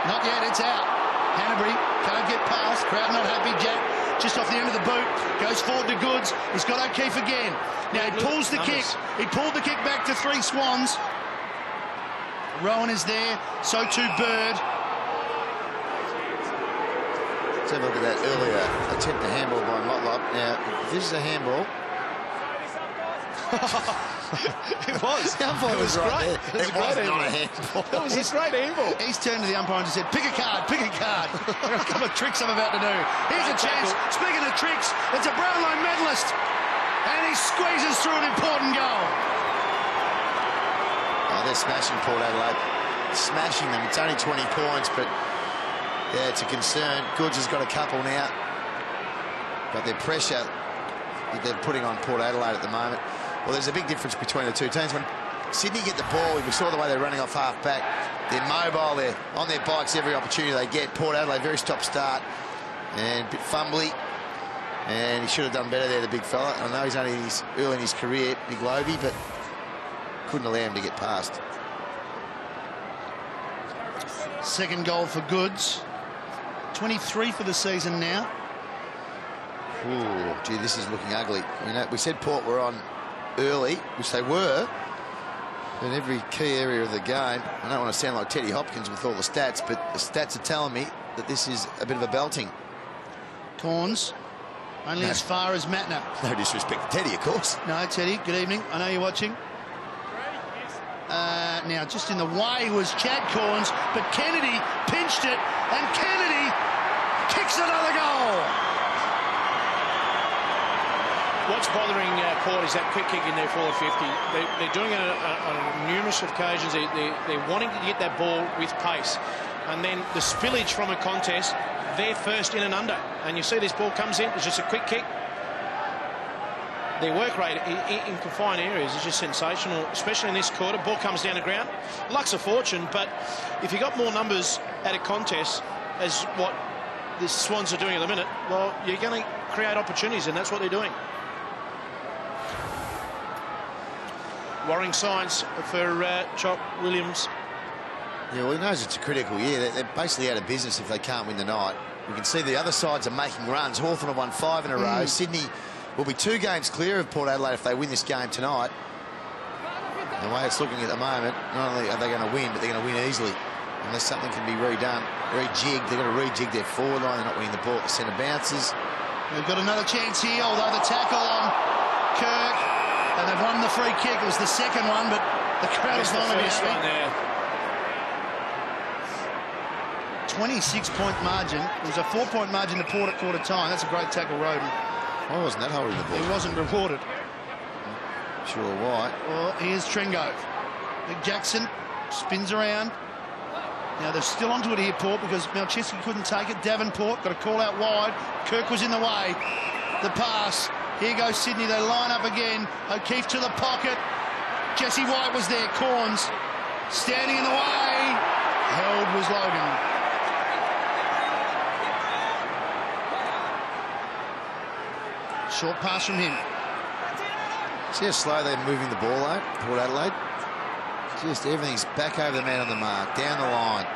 Not yet. It's out. Hanbury can't get past. Crowd not happy. Jack just off the end of the boot. Goes forward to Goods. He's got O'Keefe again. Now he pulls the kick. He pulled the kick back to 3 Swans. Rowan is there. So too Bird. Let's have a look at that earlier attempt to handball by Motlop. Now, if this is a handball... It was. The umpire was right there. It was not a handball. That was a great handball. He's turned to the umpire and just said, pick a card, pick a card. There are a couple of tricks I'm about to do. Here's a chance. Speaking of tricks, it's a Brownlow medalist. And he squeezes through an important goal. Oh, they're smashing Port Adelaide. Smashing them. It's only 20 points, but yeah, it's a concern. Goods has got a couple now. But their pressure that they're putting on Port Adelaide at the moment. Well, there's a big difference between the two teams. When Sydney get the ball, we saw the way they're running off half-back. They're mobile, they're on their bikes every opportunity they get. Port Adelaide, very stop-start and a bit fumbly. And he should have done better there, the big fella. I know he's only early in his career, big Lobie, but couldn't allow him to get past. Second goal for Goods. 23 for the season now. Ooh, gee, this is looking ugly. You know, we said Port were on early, which they were, in every key area of the game. I don't want to sound like Teddy Hopkins with all the stats, but the stats are telling me that this is a bit of a belting. Corns, only as far as Matner. No disrespect to Teddy, of course. No, Teddy, good evening. I know you're watching. Now, just in the way was Chad Corns, but Kennedy pinched it, and Kennedy kicks another goal. What's bothering Port is that quick kick in their forward 50. They're doing it on numerous occasions. They're wanting to get that ball with pace. And then the spillage from a contest, they're first in and under. And you see this ball comes in, it's just a quick kick. Their work rate in confined areas is just sensational, especially in this quarter. Ball comes down the ground. Luck's a fortune, but if you got more numbers at a contest, as what the Swans are doing at the minute, well, you're going to create opportunities, and that's what they're doing. Worrying signs for Chop Williams. Yeah, well, he knows it's a critical year. They're basically out of business if they can't win the night. We can see the other sides are making runs. Hawthorn have won 5 in a row. Sydney will be 2 games clear of Port Adelaide if they win this game tonight. The way it's looking at the moment, not only are they going to win, but they're going to win easily. Unless something can be redone, rejigged. They're going to rejig their forward line. They're not winning the ball. The centre bounces. They've got another chance here, although the tackle on Kirk, and they've won the free kick. It was the second one, but the crowd is not going to be happy. There. 26-point margin. It was a 4-point margin to Port at quarter time. That's a great tackle, Roden. Why wasn't that holding the ball? He wasn't rewarded. Sure why. Well, here's Tringo. Big Jackson spins around. Now they're still onto it here, Port, because Malcheski couldn't take it. Davenport got a call out wide. Kirk was in the way. The pass. Here goes Sydney. They line up again. O'Keefe to the pocket. Jesse White was there. Corns standing in the way. Held was Logan. Short pass from him. See how slow they're moving the ball out, Port Adelaide? Just everything's back over the man on the mark, down the line.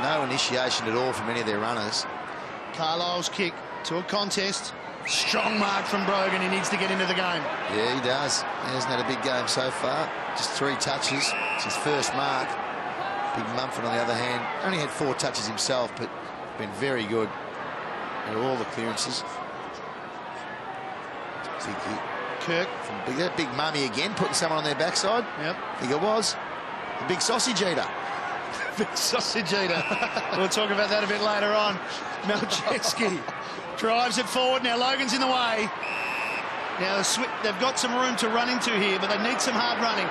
No initiation at all from any of their runners. Carlisle's kick to a contest. Strong mark from Brogan. He needs to get into the game. Yeah, he does. He hasn't had a big game so far. Just 3 touches. It's his first mark. Big Mumford, on the other hand, only had 4 touches himself, but been very good at all the clearances. Big hit. Kirk. From big mummy again, putting someone on their backside. Yep. I think it was. The big sausage eater. Big sausage eater. We'll talk about that a bit later on. Malcheski drives it forward. Now Logan's in the way. Now they've got some room to run into here, but they need some hard running.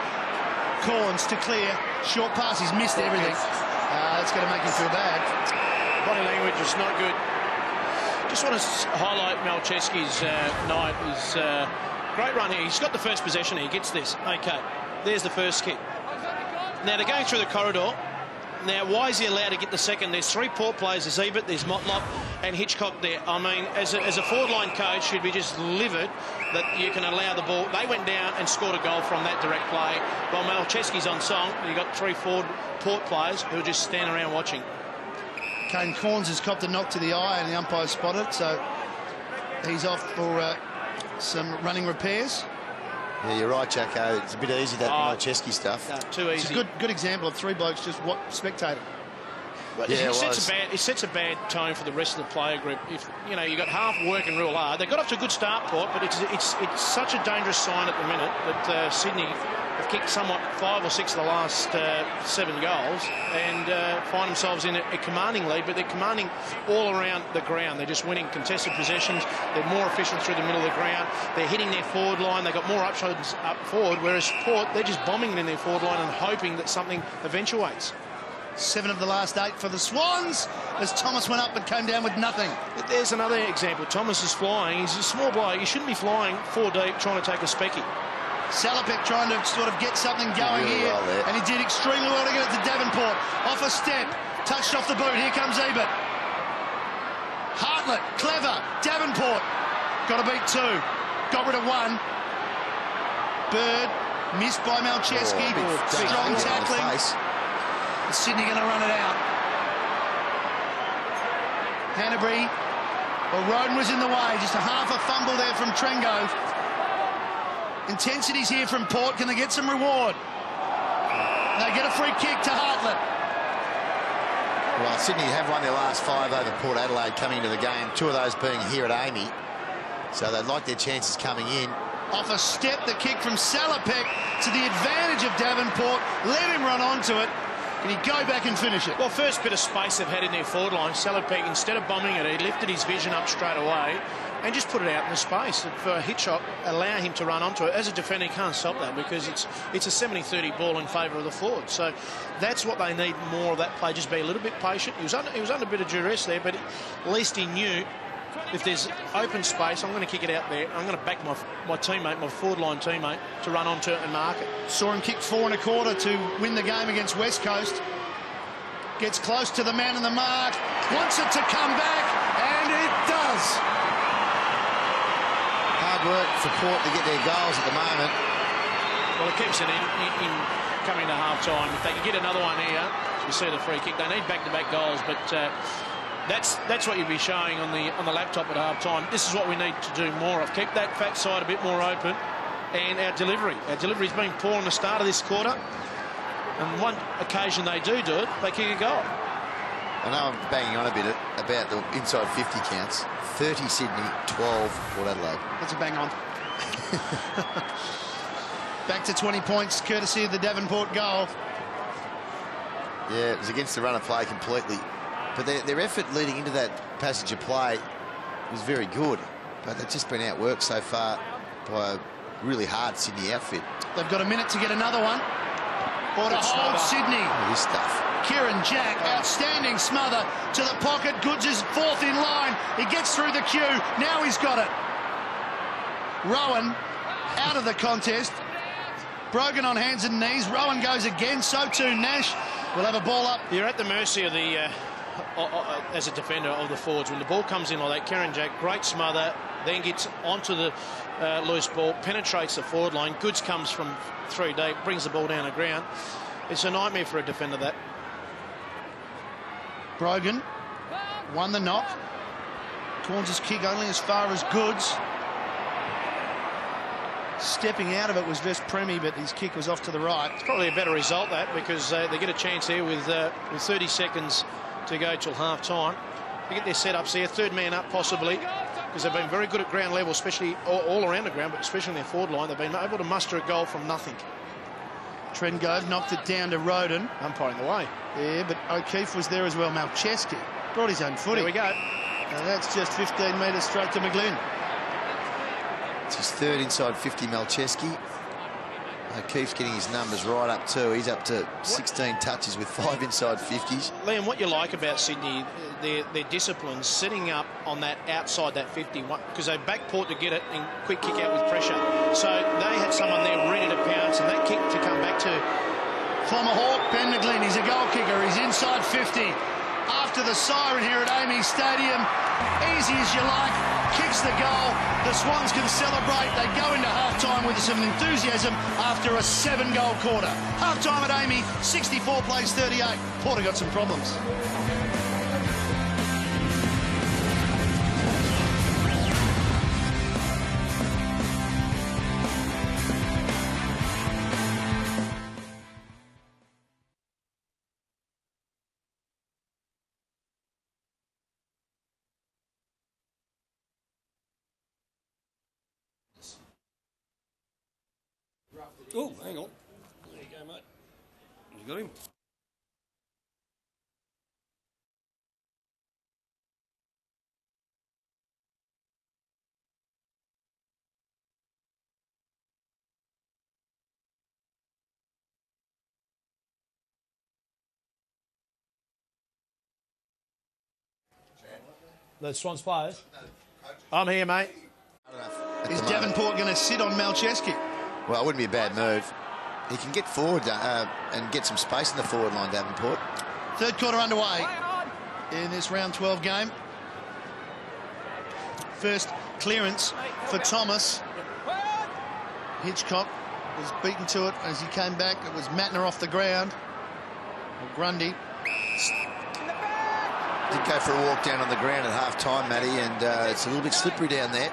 Corns to clear. Short pass. He's missed everything. That's going to make him feel bad. Body language is not good. Just want to highlight Malcheski's night. His great run here. He's got the first possession here. He gets this. Okay. There's the first kick. Now they're going through the corridor. Now, why is he allowed to get the second? There's 3 Port players. There's Ebert, there's Motlop and Hitchcock there. I mean, as a forward line coach, you'd be just livid that you can allow the ball. They went down and scored a goal from that direct play. While Malcheski's on song, you've got 3 forward Port players who are just standing around watching. Kane Corns has copped a knock to the eye and the umpire spotted, so he's off for some running repairs. Yeah, you're right, Jacko. It's a bit easy, that Malcheski stuff. No, too easy. It's a good example of 3 blokes just spectating. But yeah, it sets a bad tone for the rest of the player group. If you got half working real hard, they got off to a good start, Port, but it's such a dangerous sign at the minute that Sydney have kicked somewhat 5 or 6 of the last 7 goals and find themselves in a commanding lead, but they're commanding all around the ground. They're just winning contested possessions. They're more efficient through the middle of the ground. They're hitting their forward line. They've got more options up forward, whereas Port, they're just bombing it in their forward line and hoping that something eventuates. 7 of the last 8 for the Swans as Thomas went up but came down with nothing. There's another example. Thomas is flying. He's a small bloke. He shouldn't be flying 4 deep trying to take a specky. Salopek trying to sort of get something going really here, well, and he did extremely well to get it to Davenport. Off a step, touched off the boot. Here comes Ebert. Hartlett, clever. Davenport got to beat 2. Got rid of 1. Bird missed by Malcheski. Strong tackling. Sydney going to run it out. Hanbury. Well, Roden was in the way. Just a half a fumble there from Trengo. Intensity's here from Port. Can they get some reward? They get a free kick to Hartlett. Well, Sydney have won their last 5 over Port Adelaide coming into the game. 2 of those being here at Amy. So they'd like their chances coming in. Off a step, the kick from Salopek to the advantage of Davenport. Let him run onto it. Can he go back and finish it? Well, first bit of space they've had in their forward line, Salopek, instead of bombing it, he lifted his vision up straight away and just put it out in the space. And for Hitchcock, allow him to run onto it. As a defender, he can't stop that because it's a 70-30 ball in favour of the forward. So that's what they need more of that play. Just be a little bit patient. He was under a bit of duress there, but at least he knew if there's open space, I'm going to kick it out there. I'm going to back my teammate, my forward line teammate, to run onto it and mark it. Saw him kick 4 1/4 to win the game against West Coast. Gets close to the man on the mark. Wants it to come back, and it does. Hard work for Port to get their goals at the moment. Well, it keeps it in coming to half-time. If they can get another one here, you see the free kick. They need back-to-back goals, but That's what you'd be showing on the laptop at half time. This is what we need to do more of. Keep that fat side a bit more open, and our delivery's been poor on the start of this quarter. And one occasion they do it, they kick a goal. I know I'm banging on a bit about the inside 50 counts. 30 Sydney, 12 Port Adelaide. That's a bang on. Back to 20 points, courtesy of the Davenport goal. Yeah, it was against the run of play completely. But their effort leading into that passage of play was very good. But they've just been outworked so far by a really hard Sydney outfit. They've got a minute to get another one. Or to hold Sydney. Oh, this stuff. Kieran Jack, outstanding smother to the pocket. Goods is fourth in line. He gets through the queue. Now he's got it. Rowan out of the contest. Brogan on hands and knees. Rowan goes again. So too Nash. We'll have a ball up. You're at the mercy of the, as a defender, of the forwards. When the ball comes in like that, Kieran Jack, great smother, then gets onto the loose ball, penetrates the forward line. Goods comes from 3 deep, brings the ball down the ground. It's a nightmare for a defender, that. Brogan won the knock. Corns' kick only as far as Goods. Stepping out of it was just Premi, but his kick was off to the right. It's probably a better result, that, because they get a chance here with 30 seconds to go till half time. They get their setups here, third man up possibly, because they've been very good at ground level, especially all around the ground, but especially in their forward line. They've been able to muster a goal from nothing. Trengove knocked it down to Roden. Umpiring the way. Yeah, but O'Keefe was there as well. Malcheski brought his own footy. There we go. And that's just 15 metres straight to McGlynn. It's his third inside 50, Malcheski. O'Keefe's getting his numbers right up too. He's up to 16 touches with 5 inside 50s. Liam, what you like about Sydney, their discipline, setting up on that outside that 50, because they backport to get it and quick kick out with pressure. So they had someone there ready to pounce, and that kick to come back to. Former Hawk, Ben McGlynn, he's a goal kicker. He's inside 50. After the siren here at Amy Stadium, easy as you like, kicks the goal. The Swans can celebrate. They go into half-time with some enthusiasm after a 7-goal quarter. Half-time at Amy, 64 plays 38. Porter got some problems. Oh, hang on. There you go, mate. You got him. The Swans players. I'm here, mate. Is Davenport going to sit on Malcheski? Well, it wouldn't be a bad move. He can get forward and get some space in the forward line, Davenport. Third quarter underway in this round 12 game. First clearance for Thomas. Hitchcock was beaten to it as he came back. It was Matner off the ground. Grundy. Did go for a walk down on the ground at half-time, Matty, and it's a little bit slippery down there.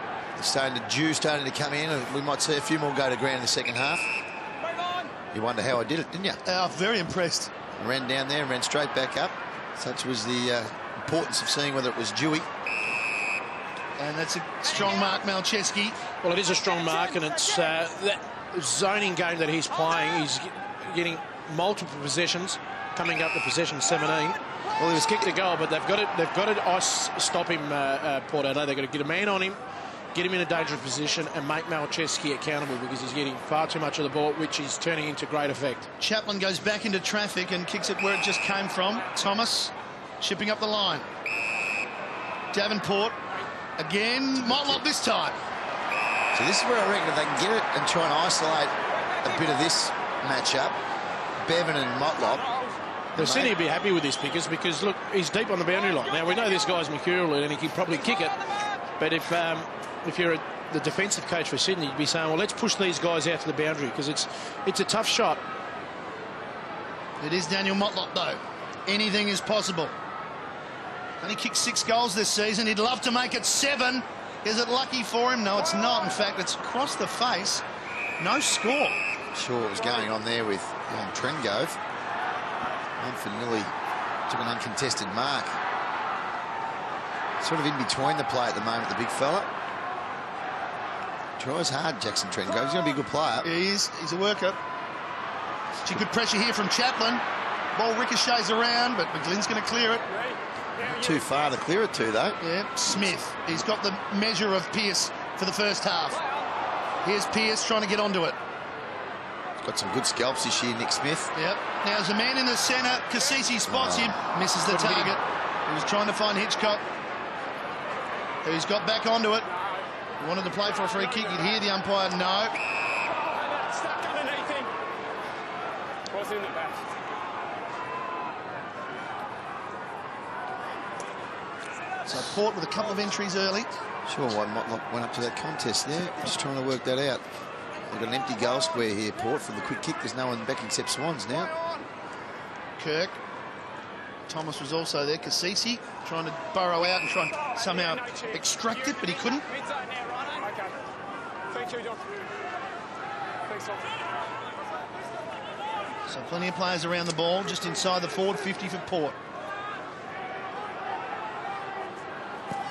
Dew starting to come in, and we might see a few more go to ground in the second half. You wonder how I did it, didn't you? Very impressed. I ran down there and ran straight back up. Such was the importance of seeing whether it was dewy. And that's a strong mark, Malcheski. Well, it is a strong mark, and it's that zoning game that he's playing. He's getting multiple possessions, coming up to possession 17. Well, he was kicked a goal, but they've got to stop him, Port Adelaide. They've got to get a man on him, get him in a dangerous position, and make Malcheski accountable, because he's getting far too much of the ball, which is turning into great effect. Chaplin goes back into traffic and kicks it where it just came from. Thomas chipping up the line. Davenport again. Motlop this time. So this is where I reckon if they can get it and try and isolate a bit of this matchup, Bevan and Motlop. The Sydney would be happy with this, because look, he's deep on the boundary line. Now, we know this guy's mercurial and he can probably kick it, but if you're the defensive coach for Sydney, you'd be saying, well, let's push these guys out to the boundary, because it's a tough shot. It is Daniel Motlop, though. Anything is possible. Only kicked 6 goals this season. He'd love to make it 7. Is it lucky for him? No, it's not. In fact, it's across the face. No score. Sure what was going on there with Trengove. Unfinilly took an uncontested mark. Sort of in between the play at the moment, the big fella. Tries hard, Jackson Trengove. He's going to be a good player. Yeah, he is. He's a worker. She good pressure here from Chaplin. Ball ricochets around, but McGlynn's going to clear it. Not too far to clear it to, though. Yeah, Smith. He's got the measure of Pearce for the first half. Here's Pearce trying to get onto it. He's got some good scalps this year, Nick Smith. Yep. Now, there's a man in the centre. Cassisi spots him, misses the target. He was trying to find Hitchcock, who's got back onto it. He wanted to play for a free kick. You'd hear the umpire, no. Stuck underneath him. Was in the back. So Port with a couple of entries early. Sure why Motlop went up to that contest there. Just trying to work that out. They've got an empty goal square here, Port, from the quick kick. There's no one back except Swans now. Kirk. Thomas was also there. Cassisi trying to burrow out and try and somehow extract it, but he couldn't. Okay. Thank you, Doc. Thanks, Doc. So plenty of players around the ball, just inside the forward 50 for Port.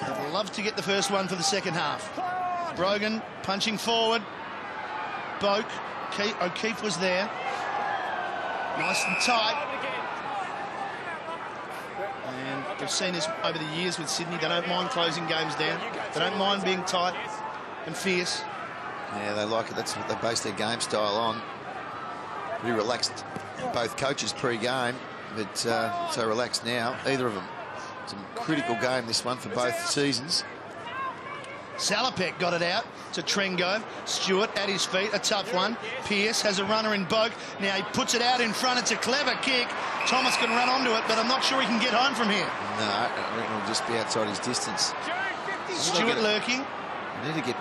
They'd love to get the first one for the second half. Brogan punching forward. Boak. O'Keefe was there. Nice and tight. And we've seen this over the years with Sydney. They don't mind closing games down. They don't mind being tight and fierce. Yeah, they like it. That's what they base their game style on. Pretty relaxed, both coaches pre-game, but so relaxed now, either of them. It's a critical game, this one, for both seasons. Salopek got it out to Trengove. Stewart at his feet, a tough one. Pearce has a runner in Boak. Now he puts it out in front. It's a clever kick. Thomas can run onto it, but I'm not sure he can get home from here. No, I reckon it'll just be outside his distance. Stewart lurking. You need to get...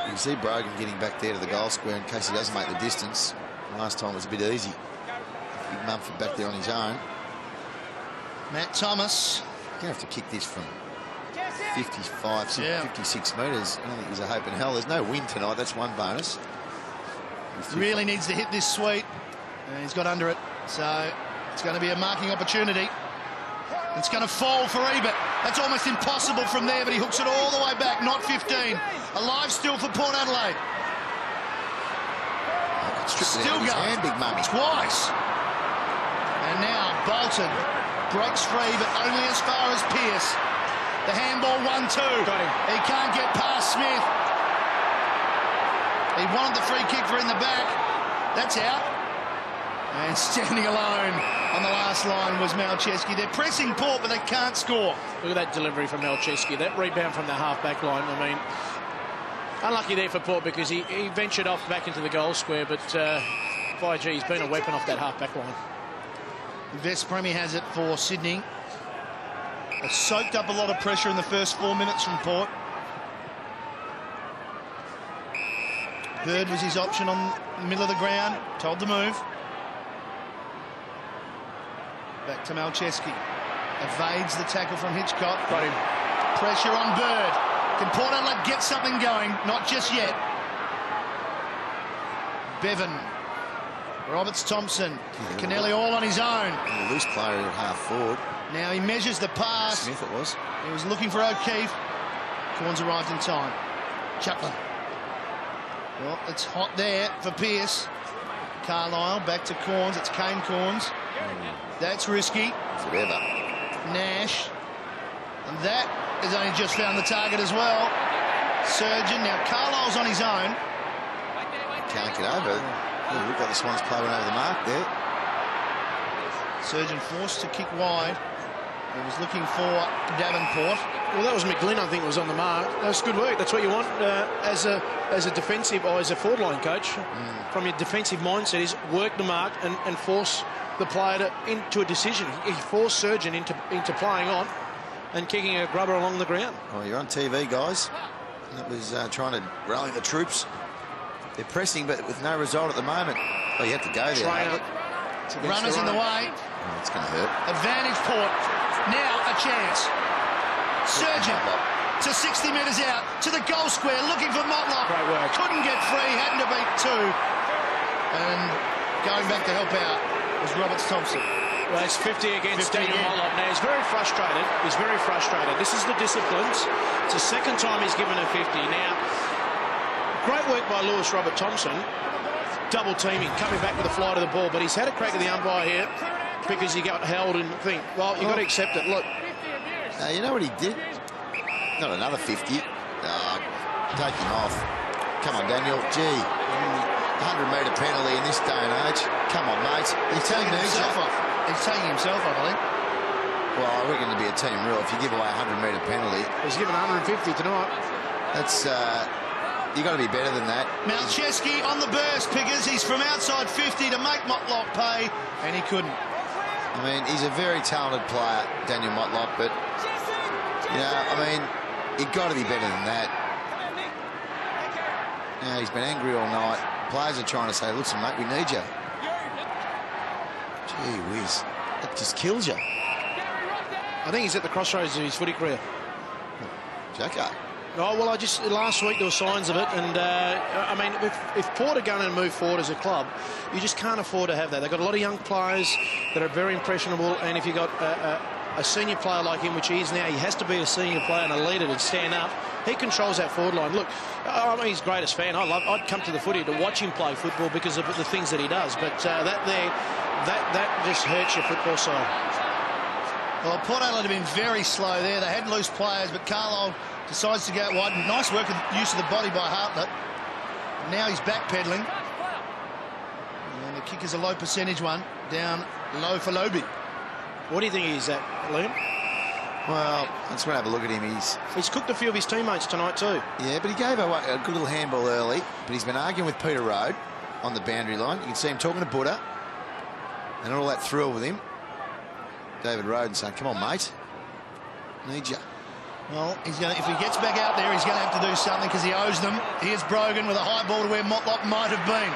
You see Brogan getting back there to the goal square in case he doesn't make the distance. Last time was a bit easy. Big Mumford back there on his own. Matt Thomas. You're going to have to kick this from 55, 56 metres. I don't think there's a hope in hell. There's no wind tonight. That's one bonus. Really needs to hit this sweep. And he's got under it. So it's going to be a marking opportunity. It's going to fall for Ebert. That's almost impossible from there, but he hooks it all the way back. Not 15. Alive still for Port Adelaide. Still going. Big Mummy. Twice. And now Bolton breaks free, but only as far as Pearce. The handball 1-2. Got him. He can't get past Smith. He wanted the free kick for in the back. That's out. And standing alone on the last line was Malcheski. They're pressing Port, but they can't score. Look at that delivery from Malcheski. That rebound from the half-back line. I mean, unlucky there for Port because he ventured off back into the goal square, but by gee, he's been a weapon off that half-back line. West Premier has it for Sydney. They soaked up a lot of pressure in the first 4 minutes from Port. Bird was his option on the middle of the ground, told to move. Back to Malcheski. Evades the tackle from Hitchcock. Got him. Pressure on Bird. Can Port Adelaide get something going? Not just yet. Bevan. Roberts Thompson. Kennelly all on his own. A loose player at half forward. Now he measures the pass. Smith it was. He was looking for O'Keefe. Corns arrived in time. Chaplin. Well, it's hot there for Pearce. Carlisle back to Corns. It's Kane Corns. That's risky. Forever. Nash. And that has only just found the target as well. Surgeon. Now Carlisle's on his own. Can't get over it. Yeah, looked like the Swans player went over the mark there. Surgeon forced to kick wide. He was looking for Davenport. Well, that was McGlynn, I think, was on the mark. That's good work. That's what you want as a defensive or as a forward line coach. From your defensive mindset is work the mark and force the player into a decision. He forced Surgeon into playing on and kicking a grubber along the ground. Oh, you're on TV, guys. That was trying to rally the troops. They're pressing, but with no result at the moment. Oh, you have to go there. Runners in the way. Oh, it's going to hurt. Advantage Port. Now a chance. Surgeon to 60 metres out, to the goal square, looking for Motlop. Great work. Couldn't get free, hadn't to beat 2. And going back to help out was Roberts-Thompson. Well, it's 50 against 50 Daniel again. Motlop. Now, he's very frustrated. He's very frustrated. This is the disciplines. It's the second time he's given a 50. Now, great work by Lewis Robert-Thompson. Double teaming, coming back with a fly to the ball, but he's had a crack at the umpire here because he got held and think, well, you've got to accept it. Look. You know what he did? Not another 50. Take him off. Come on, Daniel. Gee, 100-metre penalty in this day and age. Come on, mate. He's taking himself off. He's taking himself off, I think. Well, I reckon it'd be a team rule if you give away a 100-metre penalty. He's given 150 tonight. That's... you got to be better than that. Malcheski on the burst, Pickers. He's from outside 50 to make Motlop pay, and he couldn't. I mean, he's a very talented player, Daniel Motlop, but, you know, I mean, you've got to be better than that. You know, he's been angry all night. Players are trying to say, listen, mate, we need you. Gee whiz, that just kills you. I think he's at the crossroads of his footy career. Jacko. Oh, well, last week there were signs of it, and I mean, if Port are going to move forward as a club, you just can't afford to have that. They've got a lot of young players that are very impressionable, and if you've got a senior player like him, which he is now, he has to be a senior player and a leader to stand up. He controls that forward line. Look, I'm his greatest fan. I'd come to the footy to watch him play football because of the things that he does, but that just hurts your football side. Well, Port Adelaide have been very slow there. They had loose players, but Carlisle decides to go out wide. Nice work with use of the body by Hartlett. Now he's backpedaling. And the kick is a low percentage one. Down low for Lobe. What do you think he's at, Liam? Well, let's have a look at him. He's cooked a few of his teammates tonight too. Yeah, but he gave away a good little handball early, but he's been arguing with Peter Road on the boundary line. You can see him talking to Buddha and all that thrill with him. David Roden saying, come on, mate. Need you. Well, if he gets back out there, he's going to have to do something because he owes them. Here's Brogan with a high ball to where Motlop might have been.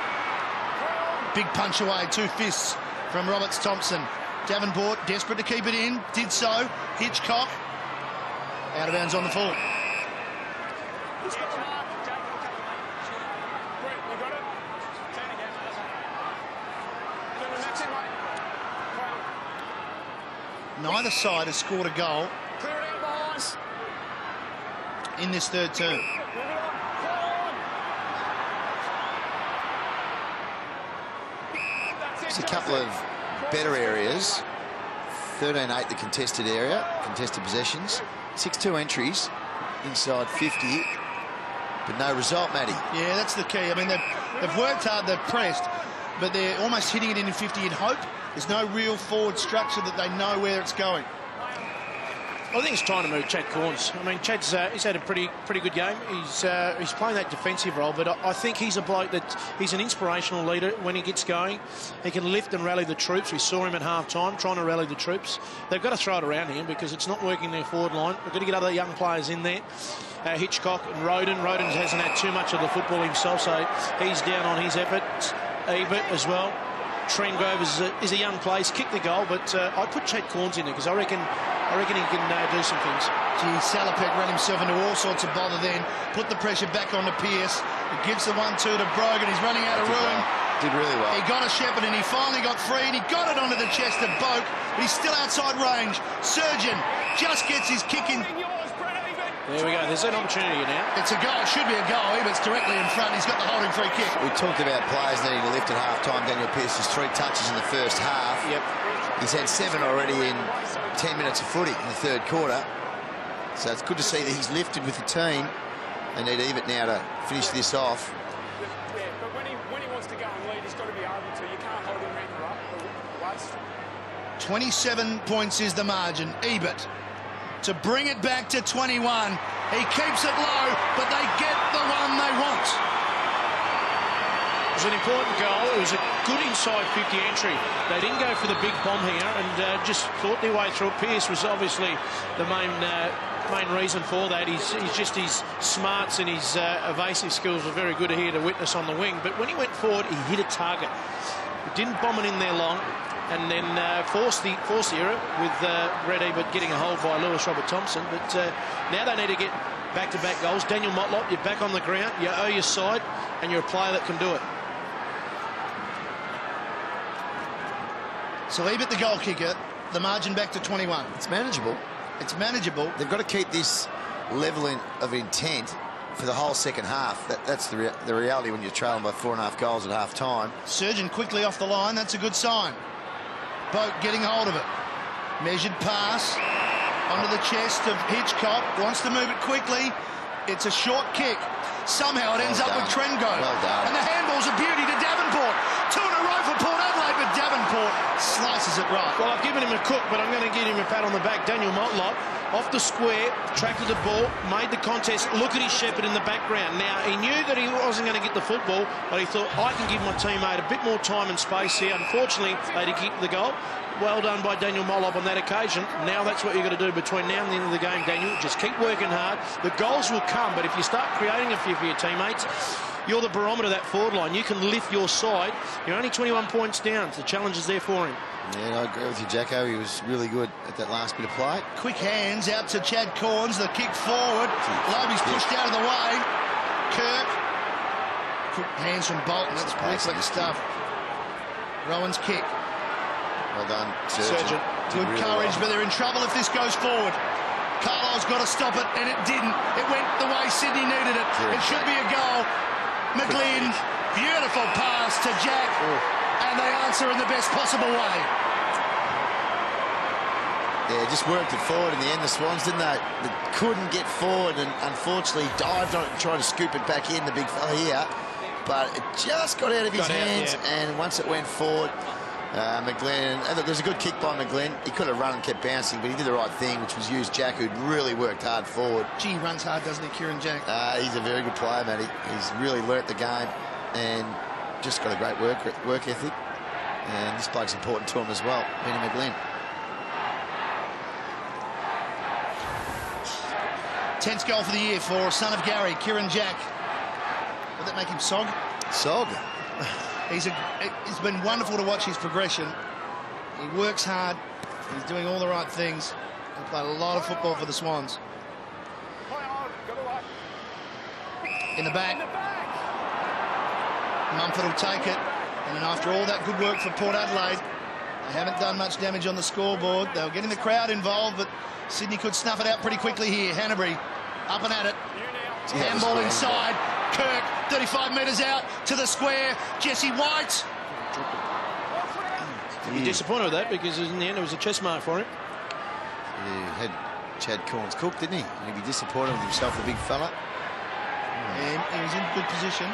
Big punch away, 2 fists from Roberts-Thompson. Davenport desperate to keep it in, did so. Hitchcock out of bounds on the full. Neither side has scored a goal in this third term. There's a couple of better areas. 13-8 the contested area, contested possessions. 6-2 entries inside 50, but no result, Matty. Yeah, that's the key. I mean, they've worked hard, they've pressed, but they're almost hitting it in 50 in hope. There's no real forward structure that they know where it's going. I think it's time to move Chad Corns. I mean, Chad's he's had a pretty good game. He's playing that defensive role, but I think he's a bloke that he's an inspirational leader when he gets going. He can lift and rally the troops. We saw him at half-time trying to rally the troops. They've got to throw it around him because it's not working their forward line. We've got to get other young players in there. Hitchcock and Roden. Roden hasn't had too much of the football himself, so he's down on his efforts. Ebert as well. Trengrove is a young place, kicked the goal, but I'd put Chad Corns in there because I reckon he can do some things. Gee, Salopek ran himself into all sorts of bother then. Put the pressure back onto Pearce. It gives the 1-2 to Brogan. He's running out of room. Did really well. He got a Shepherd and he finally got free and he got it onto the chest of Boak, but he's still outside range. Surgeon just gets his kick in. There we go. There's an opportunity here now. It's a goal. It should be a goal. It's directly in front. He's got the holding free kick. We talked about players needing to lift at half-time. Daniel Pearce has 3 touches in the first half. Yep. He's had 7 already in 10 minutes of footy in the third quarter. So it's good to see that he's lifted with the team. They need Ebert now to finish this off. Yeah, but when he wants to go and lead, he's got to be able to. You can't hold him either up. 27 points is the margin. Ebert to bring it back to 21. He keeps it low, but they get the one they want. It was an important goal. It was a good inside 50 entry. They didn't go for the big bomb here and just thought their way through it. Pearce was obviously the main reason for that. His smarts and his evasive skills were very good here to witness on the wing. But when he went forward, he hit a target. He didn't bomb it in there long. and then force the error with Red Ebert getting a hold by Lewis Robert Thompson. But now they need to get back-to-back goals. Daniel Motlop, you're back on the ground, you owe your side, and you're a player that can do it. So Ebert, the goal kicker, the margin back to 21. It's manageable. It's manageable. They've got to keep this level of intent for the whole second half. That's the reality when you're trailing by 4.5 goals at half-time. Surgeon quickly off the line. That's a good sign. Boat getting hold of it. Measured pass onto the chest of Hitchcock. Wants to move it quickly. It's a short kick. Somehow it ends up with Trengove. Well done. And the handball's a beauty to Davenport. 2 in a row for Port Adelaide, but Davenport slices it right. Well, I've given him a cook, but I'm going to give him a pat on the back. Daniel Motlop, off the square, tracted the ball, made the contest. Look at his shepherd in the background. Now, he knew that he wasn't going to get the football, but he thought, I can give my teammate a bit more time and space here. Unfortunately, they did keep the goal. Well done by Daniel Motlop on that occasion. Now that's what you've got to do between now and the end of the game, Daniel. Just keep working hard. The goals will come, but if you start creating a few for your teammates, you're the barometer of that forward line. You can lift your side. You're only 21 points down. The challenge is there for him. Yeah, I agree with you, Jacko. He was really good at that last bit of play. Quick hands out to Chad Corns. The kick forward. Loby's pushed out of the way. Kirk. Quick hands from Bolton. That's reflex stuff. Rowan's kick. Well done, Surgeon. Good really courage, well. but they're in trouble if this goes forward. Carlisle's got to stop it, and it didn't. It went the way Sydney needed it. It should be a goal. McGlynn, beautiful pass to Jack, and they answer in the best possible way. Yeah, just worked it forward in the end, the Swans, didn't they? They couldn't get forward, and unfortunately dived on it and tried to scoop it back in, the big fella here. But it just got out of his hands, and once it went forward, McGlynn, and look, there's a good kick by McGlynn. He could have run and kept bouncing, but he did the right thing, which was use Jack, who'd really worked hard forward. Gee, he runs hard, doesn't he, Kieran Jack? He's a very good player, Matty. He's really learnt the game and just got a great work ethic. And this bloke's important to him as well, Benny McGlynn. 10th goal for the year for son of Gary, Kieran Jack. Would that make him Sog? Sog. It's been wonderful to watch his progression. He works hard. He's doing all the right things. He played a lot of football for the Swans. In the back. Mumford will take it. And then after all that good work for Port Adelaide, they haven't done much damage on the scoreboard. They were getting the crowd involved, but Sydney could snuff it out pretty quickly here. Hanbury up and at it. Handball inside. Kirk, 35 metres out to the square. Jesse White. You're disappointed with that because in the end it was a chest mark for him. Yeah, he had Chad Corns cooked, didn't he? He'd be disappointed with himself, the big fella. And he was in good position.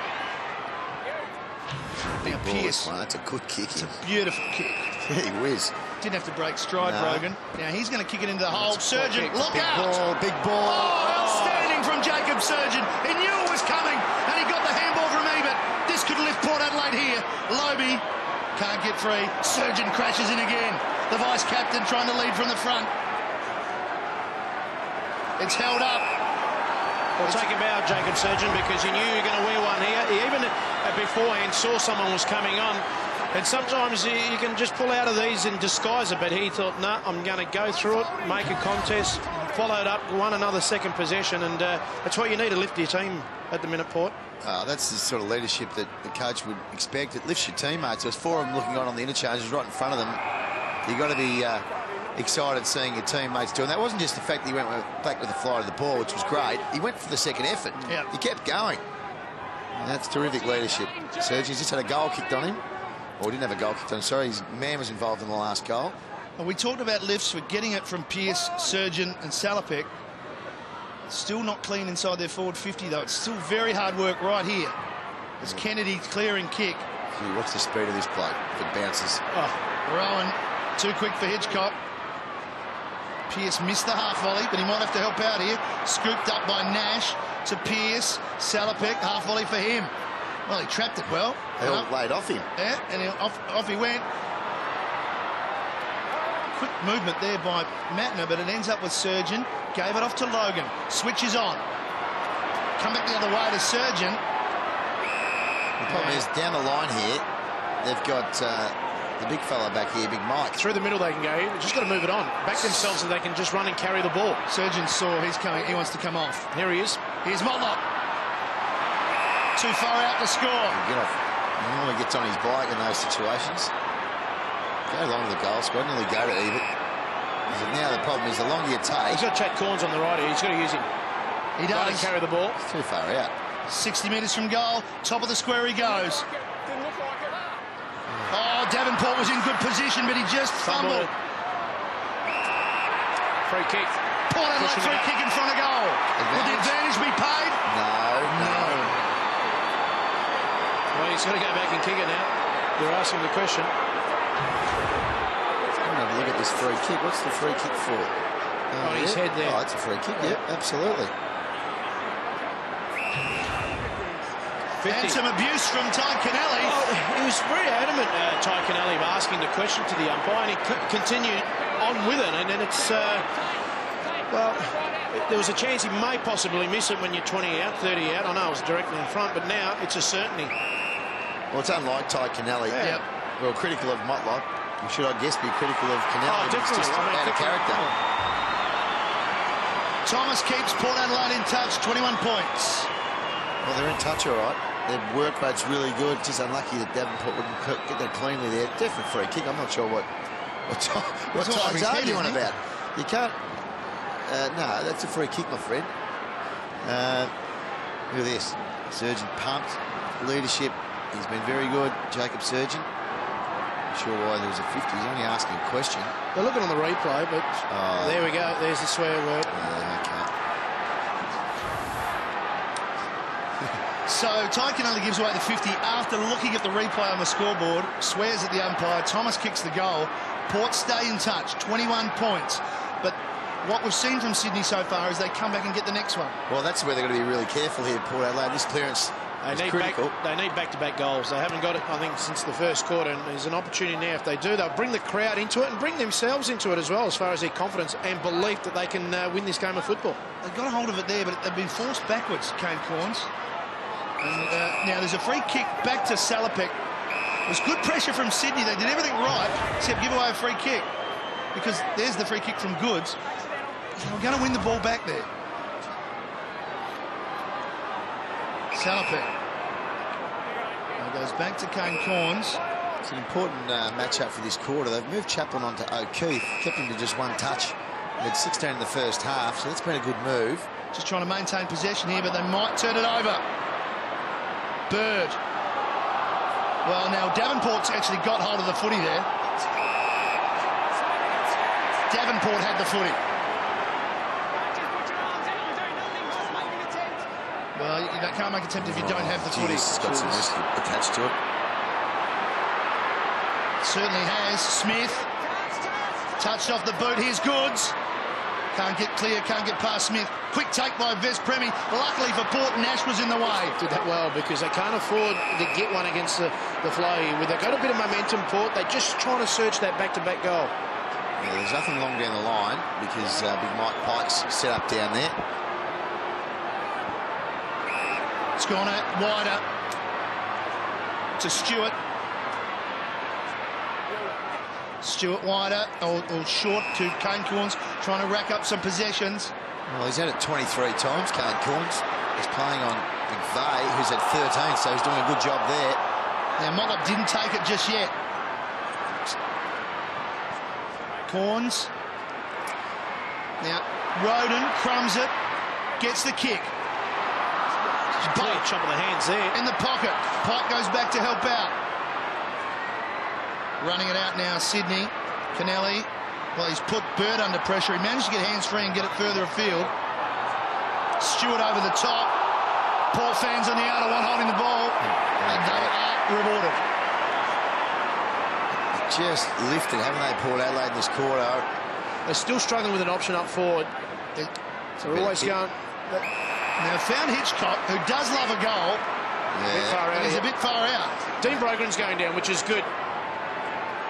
Now Pearce. That's a good kick. It's a beautiful kick. He whiz. Didn't have to break stride, Brogan. Now he's going to kick it into the hole. Surgeon, look big out! Ball, big ball. Oh, outstanding from Jacob Surgeon. He knew it was coming, and he got the handball from Ebert. This could lift Port Adelaide here. Loby can't get free. Surgeon crashes in again. The vice-captain trying to lead from the front. It's held up. Well, take a bow, Jacob Surgeon, because he knew you were going to wear one here. He even beforehand saw someone was coming on. And sometimes you can just pull out of these and disguise it, but he thought, no, I'm going to go through it, make a contest, followed up, won another second possession, and that's what you need to lift your team at the minute, Port. That's the sort of leadership that the coach would expect. It lifts your teammates. There's 4 of them looking on the interchanges right in front of them. You've got to be excited seeing your teammates doing that. It wasn't just the fact that he went back with the flight of the ball, which was great. He went for the second effort. Yep. He kept going. And that's terrific leadership. Sergi's just had a goal kicked on him. Or didn't have a goal kicked on. Sorry, his man was involved in the last goal. Well, we talked about lifts for getting it from Pearce, Surgeon and Salopek. Still not clean inside their forward 50, though. It's still very hard work right here. As Kennedy clearing kick. Gee, what's the speed of this bloke if it bounces? Oh, Rowan, too quick for Hitchcock. Pearce missed the half volley, but he might have to help out here. Scooped up by Nash to Pearce. Salopek, half volley for him. Well, he trapped it well. They all laid off him. Yeah, and off he went. Quick movement there by Matner, but it ends up with Surgeon. Gave it off to Logan. Switches on. Come back the other way to Surgeon. The problem is, down the line here, they've got the big fella back here, Big Mike. Through the middle they can go. They've just got to move it on. Back themselves so they can just run and carry the ball. Surgeon saw he's coming. He wants to come off. Here he is. Here's Motlop. Too far out to score. Get off. He normally gets on his bike in those situations. Go along to the goal squad, nearly go to Ebert. Now the problem is the longer you take... He's got Chad Corns on the right here. He's got to use him. He does. Run and carry the ball. It's too far out. 60 metres from goal. Top of the square he goes. Oh, Davenport was in good position, but he just fumbled. Free kick. Port Adelaide free kick in front of goal. Will the advantage be paid? No. Well, he's got to go back and kick it now. You're asking the question. Have a look at this free kick. What's the free kick for? On his head there. Oh, it's a free kick. Yep, absolutely. 50. And some abuse from Ty Kennelly. Oh, he was very adamant, Ty Kennelly, asking the question to the umpire, and he continued on with it. And then it's, well, there was a chance he may possibly miss it when you're 20 out, 30 out. I know it was directly in front, but now it's a certainty. Well, it's unlike Ty Kennelly. Yeah. Yep. Well, critical of Motlop. You should, I guess, be critical of Kennelly. Oh, definitely. It's just out of character. Thomas keeps Port Adelaide in touch, 21 points. Well, they're in touch all right. Their work rate's really good. Just unlucky that Davenport wouldn't get that cleanly there. Definitely free kick. I'm not sure what Ty's arguing about. You can't... no, that's a free kick, my friend. Look at this. Surgeon pumped. Leadership. He's been very good. Jacob Surgeon. Not sure why there was a 50. He's only asking a question. They're looking on the replay, but there we go. There's the swear word. Okay. So Ty Kennelly gives away the 50 after looking at the replay on the scoreboard, swears at the umpire. Thomas kicks the goal. Port stay in touch, 21 points. But what we've seen from Sydney so far is they come back and get the next one. Well, that's where they've got to be really careful here, Port Adelaide. This clearance is critical. They need back-to-back goals. They haven't got it, I think, since the first quarter. And there's an opportunity now. If they do, they'll bring the crowd into it and bring themselves into it as well, as far as their confidence and belief that they can win this game of football. They got a hold of it there, but they've been forced backwards, Kane Corns. And now there's a free kick back to Salopek. It was good pressure from Sydney. They did everything right, except give away a free kick. Because there's the free kick from Goods. They were going to win the ball back there. Salopek. Now goes back to Kane Corns. It's an important matchup for this quarter. They've moved Chaplin onto O'Keefe, kept him to just one touch. They had 16 in the first half, so that's been a good move. Just trying to maintain possession here, but they might turn it over. Bird. Well, now Davenport's actually got hold of the footy there. Davenport had the footy. Well, you can't make attempt if you don't have the footy. It's got some risk attached to it. Certainly has. Smith touched off the boot. Here's Goods. Can't get clear, can't get past Smith. Quick take by Vespremi. Luckily for Port, Nash was in the way. Did that well because they can't afford to get one against the flow here. They've got a bit of momentum, Port. They're just trying to search that back-to-back goal. Yeah, there's nothing long down the line because Big Mike Pike's set up down there. It's gone out wider to Stewart. Stewart wider or short to Kane Corns, trying to rack up some possessions. Well, he's had it 23 times, Kane Corns. He's playing on McVeigh, who's had 13, so he's doing a good job there. Now, Motlop didn't take it just yet. Corns. Now, Roden crumbs it, gets the kick. Clear chop of the hands there. In the pocket. Pike goes back to help out. Running it out now, Sydney. Kennelly. Well, he's put Bird under pressure. He managed to get hands free and get it further afield. Stewart over the top. Port fans on the outer one holding the ball. And they are rewarded. Just lifted, haven't they, Port Adelaide, this quarter? They're still struggling with an option up forward. So we're always going... Now, found Hitchcock, who does love a goal. Yeah. A bit far out. He's a bit far out. Dean Brogren's going down, which is good.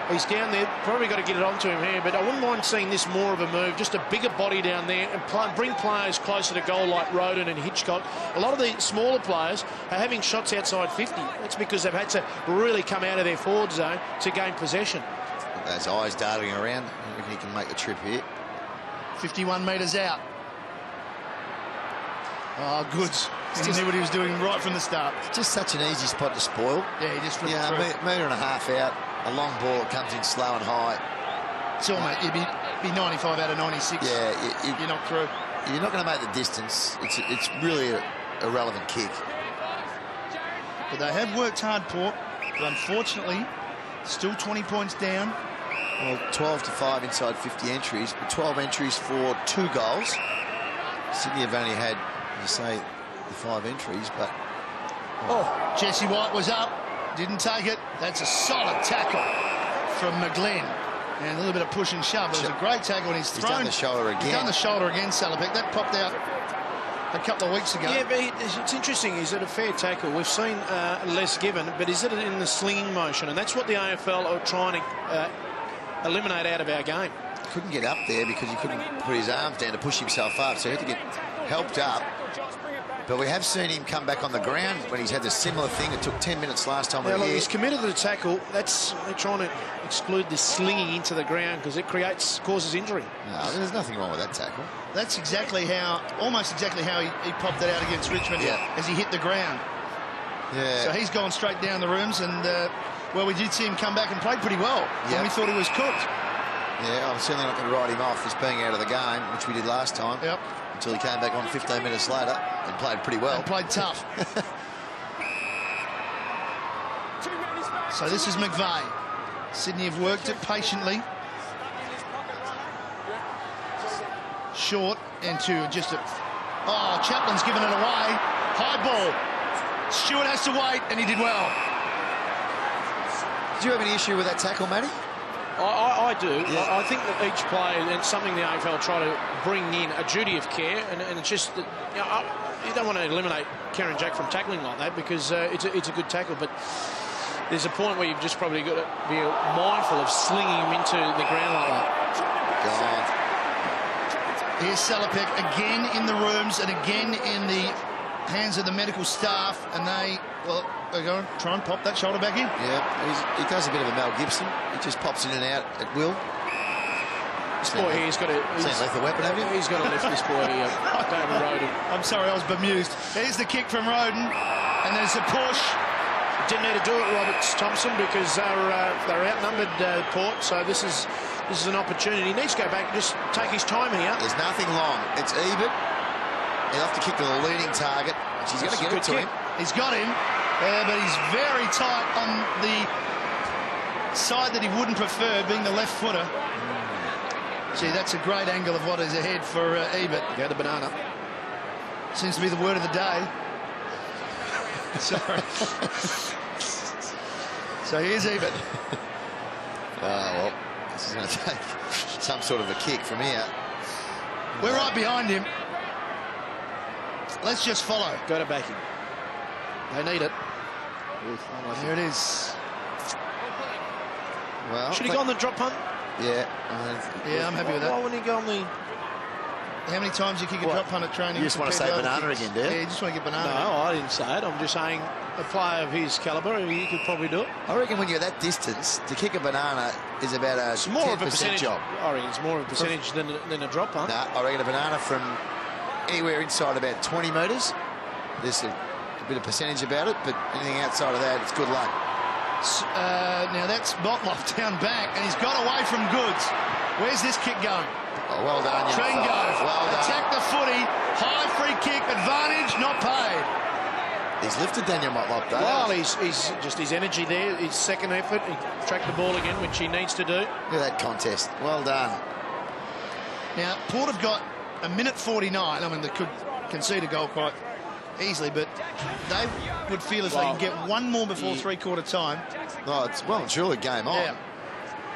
He's down there, probably got to get it onto him here, but I wouldn't mind seeing this more of a move, just a bigger body down there and bring players closer to goal like Roden and Hitchcock. A lot of the smaller players are having shots outside 50. That's because they've had to really come out of their forward zone to gain possession. Those eyes darting around. I reckon he can make the trip here. 51 metres out. Oh, Goods. He knew what he was doing right from the start. It's just such an easy spot to spoil. Yeah, he just flipped Yeah, through. metre and a half out. A long ball comes in slow and high. It's almost, you'd be 95 out of 96. Yeah, you're not through. You're not going to make the distance. It's really a relevant kick. But they have worked hard, Port. But unfortunately, still 20 points down. Well, 12-5 inside 50 entries, but 12 entries for 2 goals. Sydney have only had, you say, the 5 entries, but... Oh, Jesse White was up, didn't take it. That's a solid tackle from McGlenn. And a little bit of push and shove. It was a great tackle, and he's done the shoulder again. He's done the shoulder again, Salopek. That popped out a couple of weeks ago. Yeah, but it's interesting. Is it a fair tackle? We've seen less given, but is it in the slinging motion? And that's what the AFL are trying to eliminate out of our game. Couldn't get up there because he couldn't put his arms down to push himself up, so he had to get helped up. But we have seen him come back on the ground when he's had the similar thing. It took 10 minutes last time we were here. He's committed to the tackle. They're trying to exclude this slinging into the ground because it causes injury. No, there's nothing wrong with that tackle. That's almost exactly how he popped it out against Richmond as he hit the ground. Yeah. So he's gone straight down the rooms, and well, we did see him come back and play pretty well. Yep. And we thought he was cooked. Yeah, I'm certainly not going to write him off as being out of the game, which we did last time. Yep. Until he came back on 15 minutes later and played pretty well. And played tough. So this is McVeigh. Sydney have worked it patiently. Short into just a... Oh, Chaplin's given it away. High ball. Stewart has to wait, and he did well. Do you have any issue with that tackle, Matty? I do. Yeah. I think that each player, and it's something the AFL try to bring in a duty of care, and it's just that, you don't want to eliminate Karen Jack from tackling like that because it's a good tackle, but there's a point where you've just probably got to be mindful of slinging him into the ground like that. God. Here's Salopek again in the rooms and again in the hands of the medical staff, and they're going to try and pop that shoulder back in. Yeah, he does a bit of a Mel Gibson. He just pops in and out at will. This boy here, he's got to... lethal weapon, have you? He's got to lift this boy here, David Roden. I'm sorry, I was bemused. Here's the kick from Roden, and there's a push. Didn't need to do it, Roberts-Thompson, because they're outnumbered, Port, so this is an opportunity. He needs to go back and just take his time here. There's nothing long. It's Ebert. He'll have to kick to the leading target. She's going to get it to him. He's got him, but he's very tight on the side that he wouldn't prefer, being the left footer. Gee, that's a great angle of what is ahead for Ebert. Go to banana. Seems to be the word of the day. Sorry. So here's Ebert. Well, this is going to take some sort of a kick from here. We're right behind him. Let's just follow. Go to backing. They need it. There it is. Well, should he go on the drop punt? Yeah. Yeah, I'm happy with that. Why wouldn't he go on the... How many times you kick a drop punt at training? You just want to say banana again, do you? Yeah, you just want to get banana. No, I didn't say it. I'm just saying a player of his calibre, he could probably do it. I reckon when you're that distance, to kick a banana is about a 10% job. I reckon it's more of a percentage than a drop punt. No, I reckon a banana from anywhere inside about 20 metres. There's a bit of percentage about it, but anything outside of that, it's good luck. Now that's Motlop down back, and he's got away from Goods. Where's this kick going? Oh, well done, young Trengo. fella. Well done. Attack the footy. High free kick. Advantage not paid. He's lifted Daniel Motlop, though. Well, he's just his energy there, his second effort. He tracked the ball again, which he needs to do. Look at that contest. Well done. Now, Port have got a minute 49. I mean, they could concede a goal quite easily, but they would feel if they can get one more before three-quarter time. Oh, it's well and truly game on. Yeah.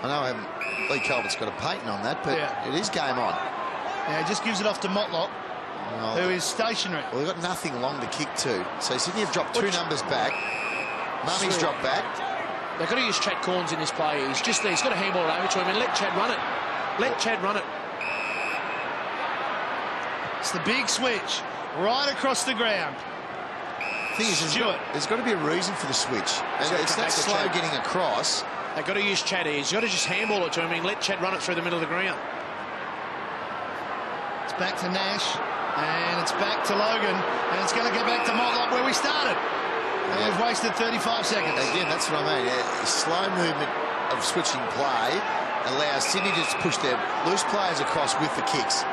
I know Lee Culvert's got a patent on that, but it is game on. Now, he just gives it off to Motlop, who is stationary. Well, they've got nothing long to kick to. So Sydney have dropped two numbers back. Mummy's dropped back. They've got to use Chad Corns in this play. He's just there. He's got to handball it over to him and let Chad run it. Let Chad run it. It's the big switch right across the ground. The thing is, there's got to be a reason for the switch. And it's that slow getting across. They've got to use Chad here. He's got to just handball it to him and let Chad run it through the middle of the ground. It's back to Nash, and it's back to Logan, and it's going to get back to Motlop where we started. And they've wasted 35 seconds. Again, that's what I mean. A slow movement of switching play allows Sydney to just push their loose players across with the kicks.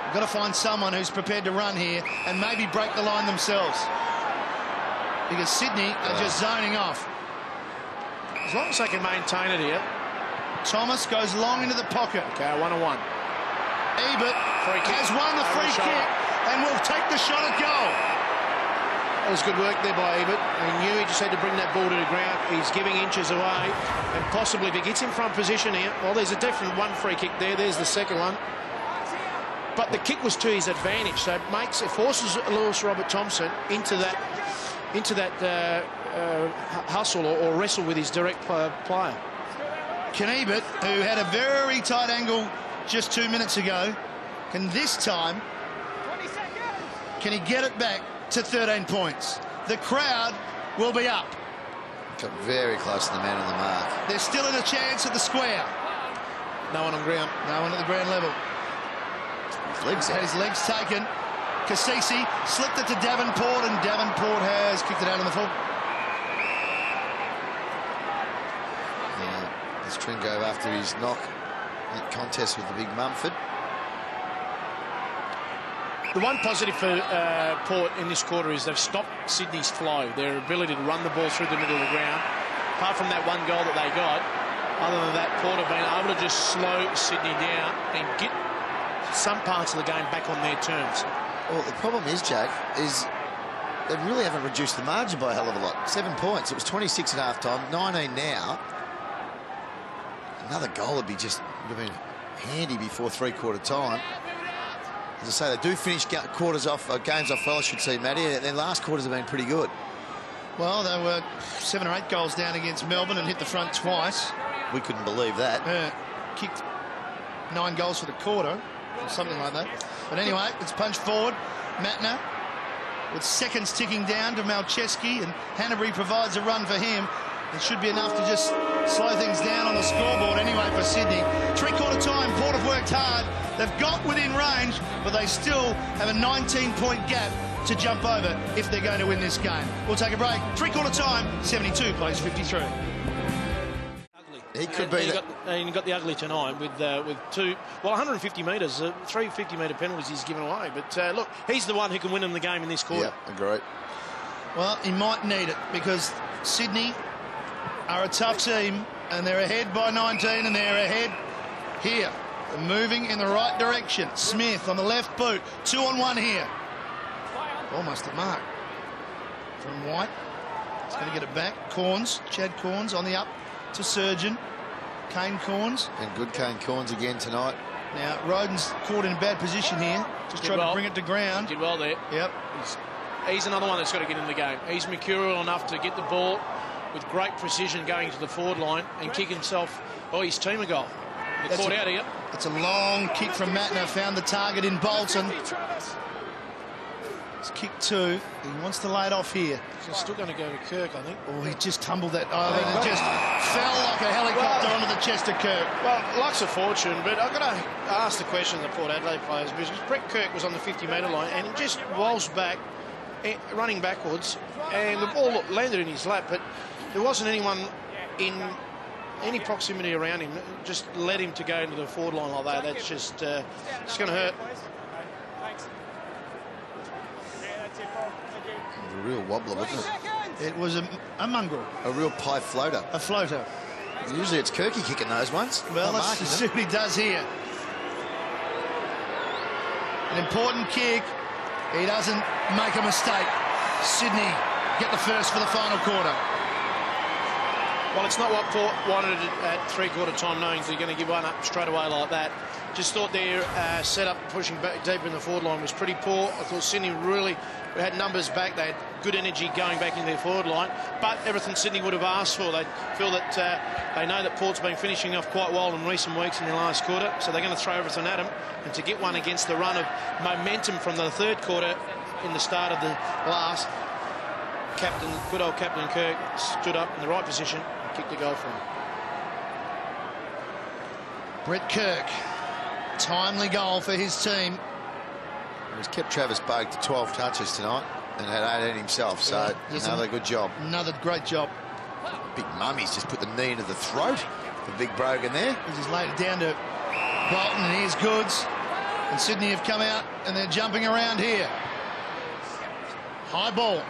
We've got to find someone who's prepared to run here and maybe break the line themselves, because Sydney are just zoning off. As long as they can maintain it here. Thomas goes long into the pocket. Okay, 1-on-1. Ebert has won the free kick and will take the shot at goal. That was good work there by Ebert. He knew he just had to bring that ball to the ground. He's giving inches away, and possibly if he gets in front position here, well, there's a definite one free kick there. There's the second one. But the kick was to his advantage, so it forces Lewis Robert Thompson into that hustle or wrestle with his direct player. Can Ebert, who had a very tight angle just 2 minutes ago, can this time, can he get it back to 13 points? The crowd will be up. Got very close to the man on the mark. There's still a chance at the square. No one on ground. No one at the ground level. His legs Had out. his legs taken. Cassisi slipped it to Davenport, and Davenport has kicked it out on the full. This Tringrove after his knock in contest with the big Mumford. The one positive for Port in this quarter is they've stopped Sydney's flow, their ability to run the ball through the middle of the ground. Apart from that one goal that they got, other than that, Port have been able to just slow Sydney down and get some parts of the game back on their terms. Well, the problem is, Jack, is they really haven't reduced the margin by a hell of a lot. 7 points. It was 26 at half-time, 19 now. Another goal would have been handy before three-quarter time. As I say, they do finish games off well, I should say, Matty. Their last quarters have been pretty good. Well, they were 7 or 8 goals down against Melbourne and hit the front twice. We couldn't believe that. Kicked 9 goals for the quarter, or something like that. But anyway, it's punched forward. Matner with seconds ticking down to Malcheski, and Hanbury provides a run for him. It should be enough to just slow things down on the scoreboard anyway for Sydney. Three-quarter time, Port have worked hard. They've got within range, but they still have a 19-point gap to jump over if they're going to win this game. We'll take a break. Three-quarter time, 72 plays 53. He could be. He got the ugly tonight with 150 metres, 3 50-metre penalties he's given away. But look, he's the one who can win them the game in this quarter. Yeah, agree. Well, he might need it, because Sydney are a tough team, and they're ahead by 19, and they're ahead here. They're moving in the right direction. Smith on the left boot, 2-on-1 here. Almost a mark from White. He's going to get it back. Corns, Chad Corns on the up to Surgeon. Kane Corns. And good Kane Corns again tonight. Now, Roden's caught in a bad position here. Just trying to bring it to ground. Did well there. Yep. He's another one that's got to get in the game. He's mercurial enough to get the ball with great precision going to the forward line and kick himself or his team a goal. They're caught out here. It's a long kick from Matner. Found the target in Bolton. It's kick 2. He wants to lay it off here. He's still going to go to Kirk, I think. Oh, he just tumbled that. Oh, it just fell like a helicopter onto the chest of Kirk. Well, luck's a fortune, but I've got to ask the question of the Port Adelaide players, because Brett Kirk was on the 50-metre line and he just rolls back, running backwards, and the ball landed in his lap, but there wasn't anyone in any proximity around him. Just led him to go into the forward line like that. That's just it's going to hurt. A real wobbler, wasn't it? It was a mongrel. A real pie floater. A floater. Usually it's Kirky kicking those ones. Well, let's see what he does here. An important kick. He doesn't make a mistake. Sydney get the first for the final quarter. Well, it's not what Port wanted at three-quarter time, knowing they're going to give one up straight away like that. Just thought their setup, pushing back deeper in the forward line, was pretty poor. I thought Sydney really had numbers back. They had good energy going back in their forward line, but everything Sydney would have asked for. They feel that they know that Port's been finishing off quite well in recent weeks in their last quarter, so they're going to throw everything at them. And to get one against the run of momentum from the third quarter in the start of the last, good old Captain Kirk stood up in the right position and kicked the goal for him. Brett Kirk, timely goal for his team. He's kept Travis Boak to 12 touches tonight and had 18 himself, so another good job. Another great job. Big Mummy's just put the knee into the throat for Big Brogan there. He's just laid it down to Bolton, and here's Goods. And Sydney have come out and they're jumping around here. High ball.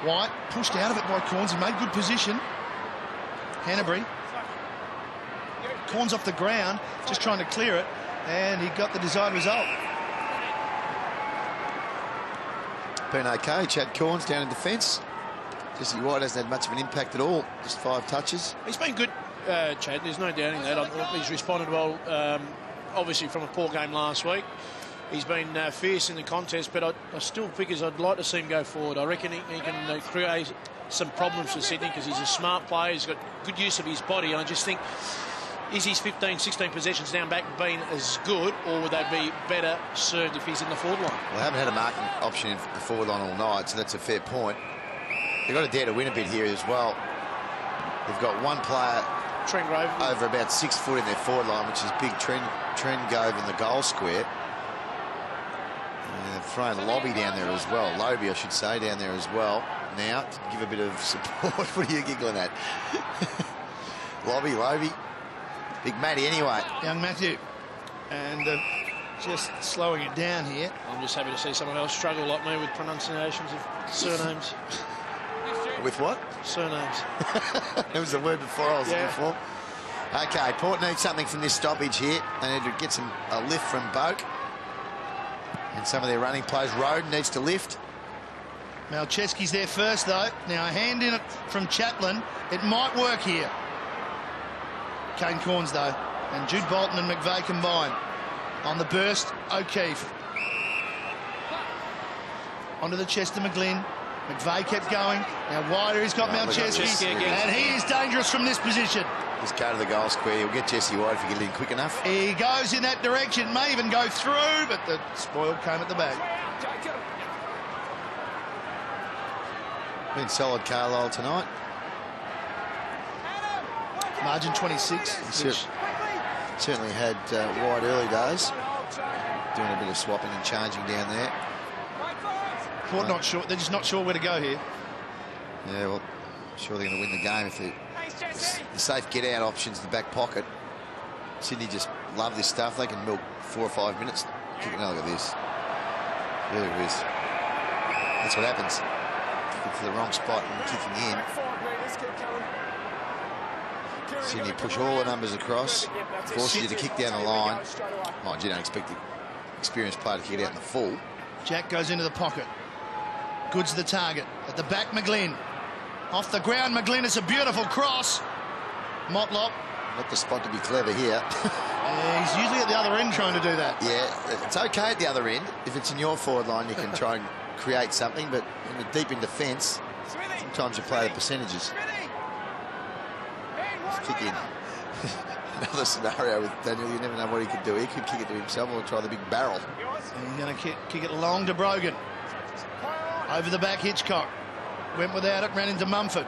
White pushed out of it by Corns. He made good position. Hanbury. Corns off the ground, just trying to clear it, and he got the desired result. Been okay. Chad Corns down in defence. Jesse White hasn't had much of an impact at all. Just 5 touches. He's been good, Chad. There's no doubting that. I thought he's responded well, obviously from a poor game last week. He's been fierce in the contest, but I still think I'd like to see him go forward. I reckon he can create some problems for Sydney because he's a smart player. He's got good use of his body, and I just think, is his 15, 16 possessions down back been as good, or would they be better served if he's in the forward line? Well, they haven't had a marking option in the forward line all night, so that's a fair point. They've got to dare to win a bit here as well. They've got one player, Trent Grove, over about 6 foot in their forward line, which is big Trent Grove in the goal square. And they've thrown Lobby down there as well. Lobby, I should say, down there as well. Now, to give a bit of support. What are you giggling at? Lobby. Big Matty anyway. Young Matthew. And just slowing it down here. I'm just happy to see someone else struggle like me with pronunciations of surnames. With what? Surnames. That was the word before I was looking for. OK, Port needs something from this stoppage here. They need to get a lift from Boak. And some of their running plays. Roden needs to lift. Malcheski's there first, though. Now, a hand in it from Chaplin. It might work here. Kane Corns, though. And Jude Bolton and McVeigh combine. On the burst, O'Keefe. Onto the chest of McGlynn. McVeigh kept going. Now wider, he's got Malcheski. And he is dangerous from this position. Just go to the goal square. He'll get Jesse White if he gets in quick enough. He goes in that direction. May even go through, but the spoil came at the back. Been solid Carlisle tonight. Margin 26. Certainly had White early days. Doing a bit of swapping and changing down there. Port not sure. They're just not sure where to go here. Yeah, well, I'm sure they're going to win the game if the safe get-out options in the back pocket. Sydney just love this stuff. They can milk 4 or 5 minutes. Kick another. Look at this. There it is. That's what happens. Kick to the wrong spot and kicking in. Sydney push all the numbers across, forces you to kick down the line. Mind you, don't expect the experienced player to kick it out in the full. Jack goes into the pocket. Goods the target. At the back, McGlynn. Off the ground, McGlynn. It's a beautiful cross. Motlop. Not the spot to be clever here. He's usually at the other end trying to do that. Yeah, it's okay at the other end. If it's in your forward line, you can try and create something, but when you're deep in defence, sometimes you play the percentages. Kick in. Another scenario with Daniel, you never know what he could do. He could kick it to himself or try the big barrel. And he's going to kick it long to Brogan. Over the back, Hitchcock. Went without it, ran into Mumford.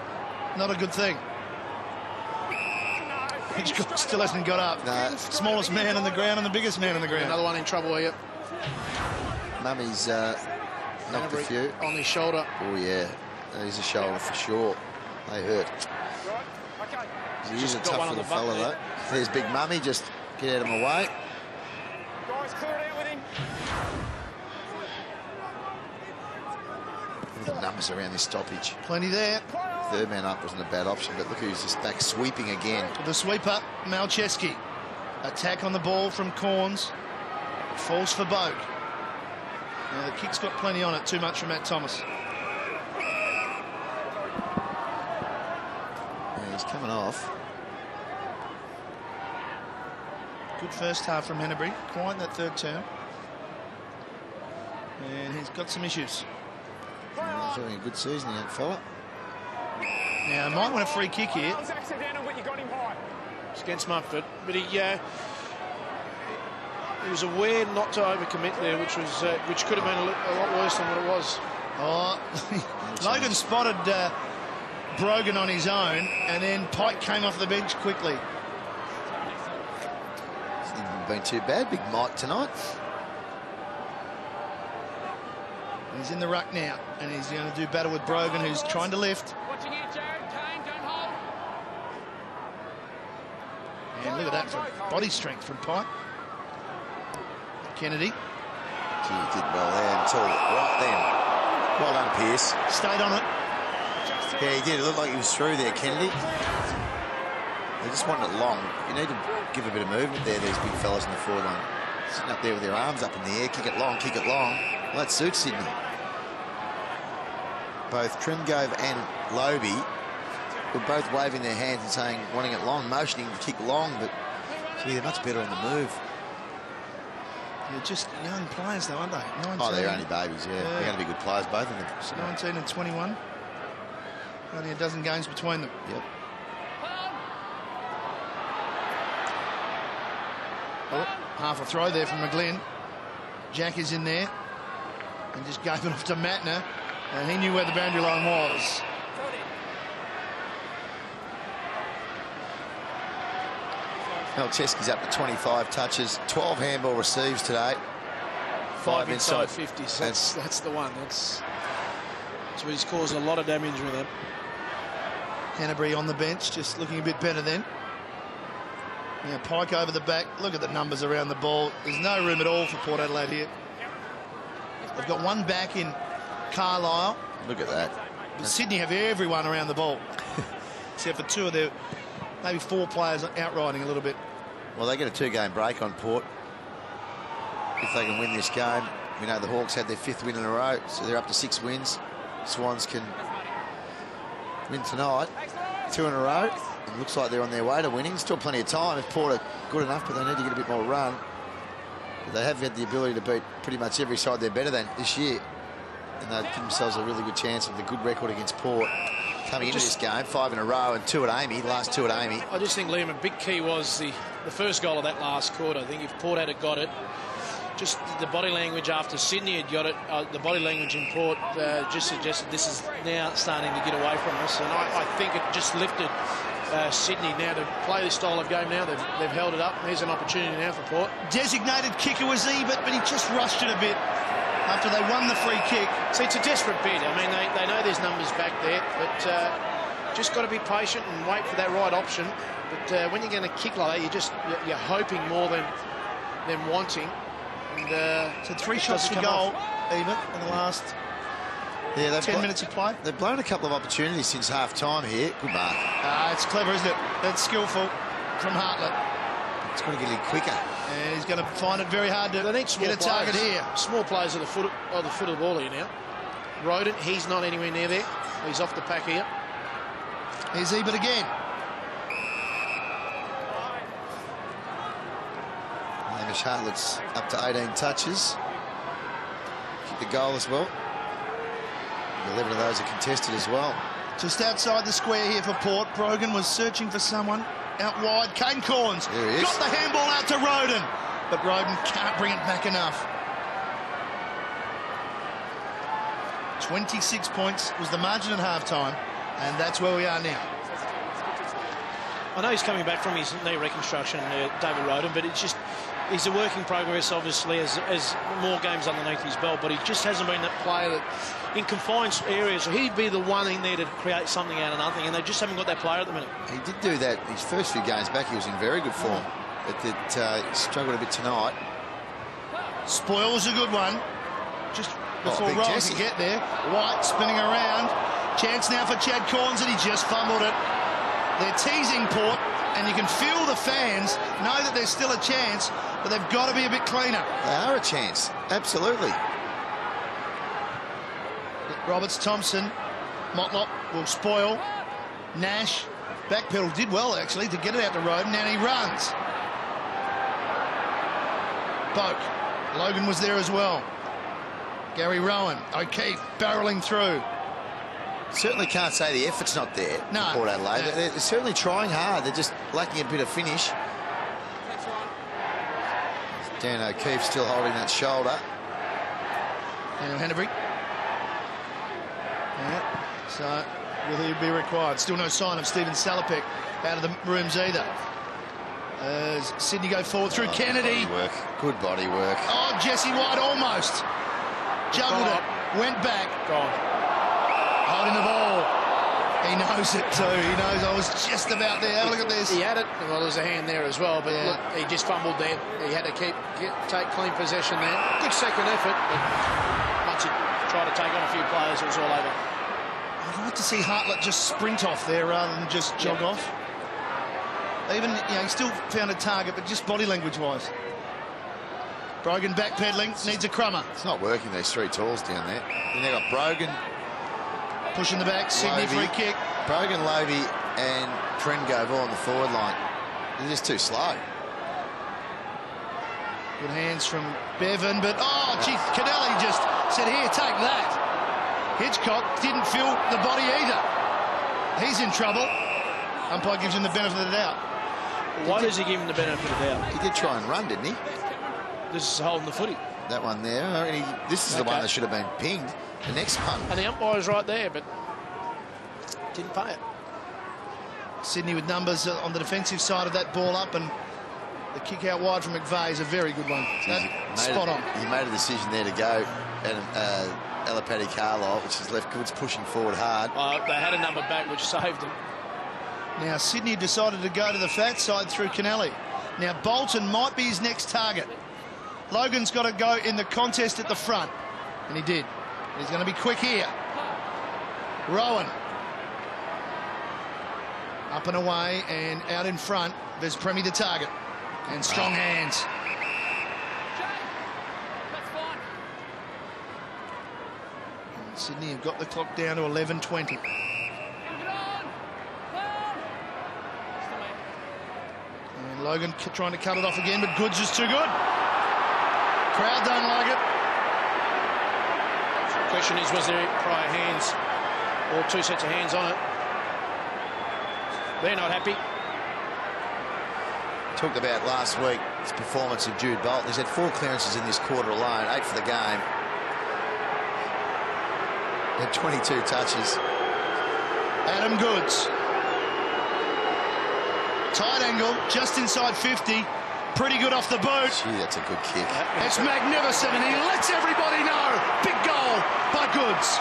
Not a good thing. Hitchcock still hasn't got up. No. Smallest man on the ground and the biggest man on the ground. Another one in trouble here. Mummy's knocked a few. On his shoulder. Oh, yeah. He's a shoulder for sure. They hurt. He is a tough little fella, though. There's Big Mummy. Just get out of my way. Guys, clear it out with him. Look at the numbers around this stoppage. Plenty there. Third man up wasn't a bad option, but look who's just back sweeping again. The sweeper, Malcheski. Attack on the ball from Corns. Falls for Boak. Now the kick's got plenty on it. Too much from Matt Thomas. Yeah, he's coming off. Good first half from Henneberry. Quiet that third term. And he's got some issues. He's having a good season, young fella. Now, might want a free kick here. That was accidental, but you got him high. It's against Mumford, but he was aware not to overcommit there, which could have been a lot worse than what it was. Oh, Logan spotted Brogan on his own, and then Pike came off the bench quickly. Hasn't been too bad, big Mike tonight. He's in the ruck now, and he's going to do battle with Brogan, who's trying to lift. Watching out, Jared. Kane, don't hold. And look at that for body strength from Pike. Kennedy. Gee, he did well there until right then. Well done, Pearce. Stayed on it. Yeah, he did. It looked like he was through there, Kennedy. They just wanted it long. You need to give a bit of movement there, these big fellas in the forward line. Sitting up there with their arms up in the air, kick it long, kick it long. Well, that suits Sydney. Both Trimgove and Lobey were both waving their hands and saying, wanting it long, motioning to kick long, but gee, they're much better on the move. They're just young players, though, aren't they? 19. Oh, they're only babies, yeah. They're going to be good players, both of them. 19 and 21. Only a dozen games between them. Yep. Oh, half a throw there from McGlynn. Jack is in there and just gave it off to Matner, and he knew where the boundary line was. Melcheski's up to 25 touches, 12 handball receives today. 5 inside 50, so that's the one. That's where he's caused a lot of damage with him. Henneberry on the bench, just looking a bit better then. Now Pike over the back. Look at the numbers around the ball. There's no room at all for Port Adelaide here. They've got one back in Carlisle. Look at that. But Sydney have everyone around the ball, except for two of their, maybe four players outriding a little bit. Well, they get a 2-game break on Port. If they can win this game, we know the Hawks had their 5th win in a row, so they're up to 6 wins. Swans can win tonight, 2 in a row. It looks like they're on their way to winning. Still plenty of time if Port are good enough, but they need to get a bit more run. But they have had the ability to beat pretty much every side they're better than this year. And they've given themselves a really good chance of the good record against Port coming into this game. 5 in a row and 2 at Amy, the last 2 at Amy. I just think, Liam, a big key was the first goal of that last quarter. I think if Port had got it, just the body language after Sydney had got it, the body language in Port just suggested this is now starting to get away from us. And I think it just lifted Sydney now to play this style of game now. They've held it up. Here's an opportunity now for Port. Designated kicker was Ebert, but he just rushed it a bit after they won the free kick. See, it's a desperate bid. I mean, they know there's numbers back there, but just got to be patient and wait for that right option. But when you're going to kick like that, you're hoping more than wanting. And so 3 shots to goal, Ebert, in the last 10 minutes of play. They've blown a couple of opportunities since half-time here. Good mark. It's clever, isn't it? That's skillful from Hartlett. It's going to get a little quicker. And he's going to find it very hard to get a target here. Small players at the foot of the ball here now. Roden, he's not anywhere near there. He's off the pack here. Here's Ebert again. Hamish Hartlett's up to 18 touches. Kicked the goal as well. 11 of those are contested as well. Just outside the square here for Port. Brogan was searching for someone out wide. Kane Corns there he is. Got the handball out to Roden, but Roden can't bring it back enough. 26 points was the margin at half-time, and that's where we are now. I know he's coming back from his knee reconstruction, David Roden, but it's just he's a work in progress, obviously, as more games underneath his belt, but he just hasn't been that player that in confined areas, so he'd be the one in there to create something out of nothing, and they just haven't got that player at the minute. He did do that his first few games back. He was in very good form, but he struggled a bit tonight. Spoil was a good one. Just before Rowan could get there. White spinning around. Chance now for Chad Corns, and he just fumbled it. They're teasing Port, and you can feel the fans know that there's still a chance, but they've got to be a bit cleaner. They are a chance, absolutely. Roberts, Thompson, Motlop will spoil. Nash Backpedal did well, actually, to get it out the road, and now he runs. Boak. Logan was there as well. Gary Rowan. O'Keefe barrelling through. Certainly can't say the effort's not there. No. Port Adelaide. No. They're certainly trying hard. They're just lacking a bit of finish. Dan O'Keefe still holding that shoulder. Daniel Hennebury. Yeah. So will he be required? Still no sign of Stephen Salopek out of the rooms either. As Sydney go forward through Kennedy. Body work. Good body work. Oh, Jesse White almost juggled it. Went back. Gone. Holding the ball. He knows it too. He knows I was just about there. Have a look at this. He had it. Well, there's a hand there as well, but Yeah. look, he just fumbled there. He had to take clean possession there. Good second effort, but once he tried to take on a few players, it was all over. I'd like to see Hartlett just sprint off there rather than just jog off. Even, he still found a target, but just body language-wise. Brogan backpedaling, needs a crummer. It's not working, these three talls down there. Then they've got Brogan, Pushing the back, Sydney Lovey. free kick. Brogan, Lovey and Trengove all on the forward line. They're just too slow. Good hands from Bevan, but gee, Kennelly just said, here, take that. Hitchcock didn't feel the body either. He's in trouble. Umpire gives him the benefit of the doubt. Why does he give him the benefit of the doubt? He did try and run, didn't he? This is holding the footy. That one there. This is the one that should have been pinged. The next one. And the umpire's right there, but didn't pay it. Sydney with numbers on the defensive side of that ball up, and the kick out wide from McVeigh is a very good one. Spot on. He made a decision there to go, and Elapati Carlisle, which has left Goods pushing forward hard. They had a number back, which saved them. Now Sydney decided to go to the fat side through Kennelly. Now Bolton might be his next target. Logan's got to go in the contest at the front, and he did. He's going to be quick here. Rowan. Up and away and out in front. There's Premi the target. And strong hands. And Sydney have got the clock down to 11:20. And Logan trying to cut it off again, but Goods is too good. Crowd don't like it. The question is, was there prior hands or two sets of hands on it? They're not happy. Talked about last week his performance of Jude Bolton. He's had 4 clearances in this quarter alone, 8 for the game. Had 22 touches. Adam Goods. Tight angle, just inside 50. Pretty good off the boot. Gee, that's a good kick. It's magnificent, and he lets everybody know. Big goal by Goods.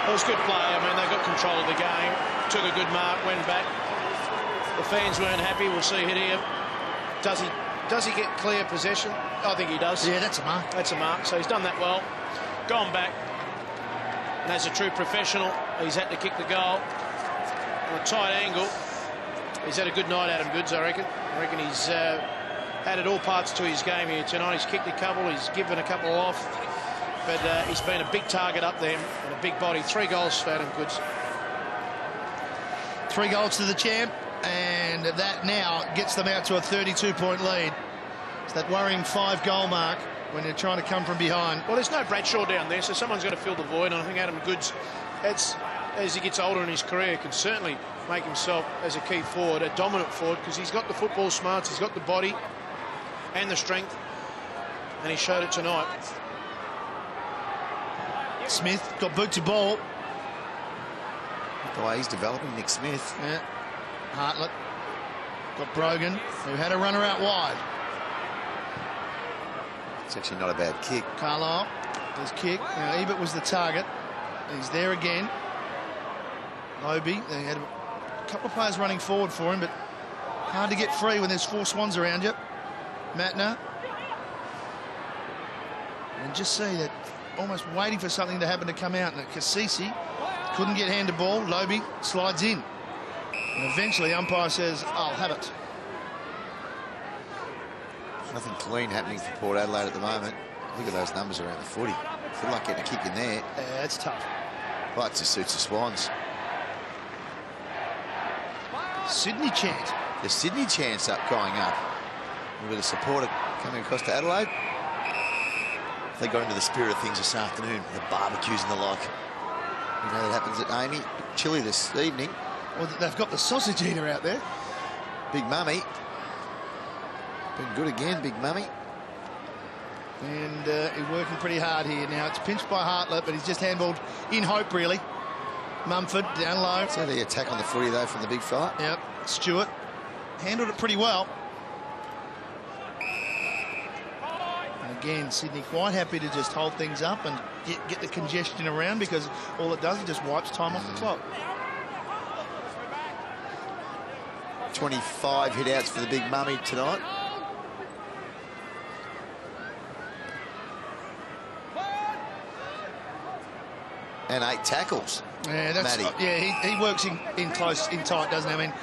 It was good play. I mean, they got control of the game. Took a good mark, went back. The fans weren't happy. We'll see it here. Does he get clear possession? I think he does. Yeah, that's a mark. That's a mark. So he's done that well. Gone back. And as a true professional, he's had to kick the goal. On a tight angle. He's had a good night, Adam Goods, I reckon. I reckon he's added all parts to his game here tonight. He's kicked a couple, he's given a couple off. But he's been a big target up there and a big body. 3 goals for Adam Goods. 3 goals to the champ, and that now gets them out to a 32-point lead. It's that worrying 5-goal mark when they're trying to come from behind. Well, there's no Bradshaw down there, so someone's got to fill the void, and I think Adam Goods, as he gets older in his career, can certainly make himself as a key forward, a dominant forward, because he's got the football smarts, he's got the body and the strength, and he showed it tonight. Smith got boot to ball. The way he's developing, Nick Smith. Yeah. Hartlett got Brogan, who had a runner out wide. It's actually not a bad kick. Carlisle does kick. Now Ebert was the target. He's there again. Obi, they had a couple of players running forward for him, but hard to get free when there's 4 Swans around you. Matner. And just see that, almost waiting for something to happen to come out. And Cassisi couldn't get hand to ball. Lobe slides in. And eventually umpire says, I'll have it. Nothing clean happening for Port Adelaide at the moment. Look at those numbers around the footy. Good luck getting a kick in there. Yeah, it's tough. But it just suits the Swans. Sydney chant. The Sydney chant's going up. A bit of supporter coming across to Adelaide. They got into the spirit of things this afternoon, the barbecues and the like. You know that happens at Amy. Chilly this evening. Well, they've got the sausage eater out there. Big Mummy. Been good again, Big Mummy. And he's working pretty hard here now. It's pinched by Hartlett, but he's just handballed in hope, really. Mumford down low. So the attack on the footy, though, from the big fella. Yep, Stewart handled it pretty well. And again, Sydney quite happy to just hold things up and get the congestion around, because all it does is just wipes time off the clock. 25 hit-outs for the Big Mummy tonight. And 8 tackles. Yeah, that's he works in close, in tight, doesn't he? I mean,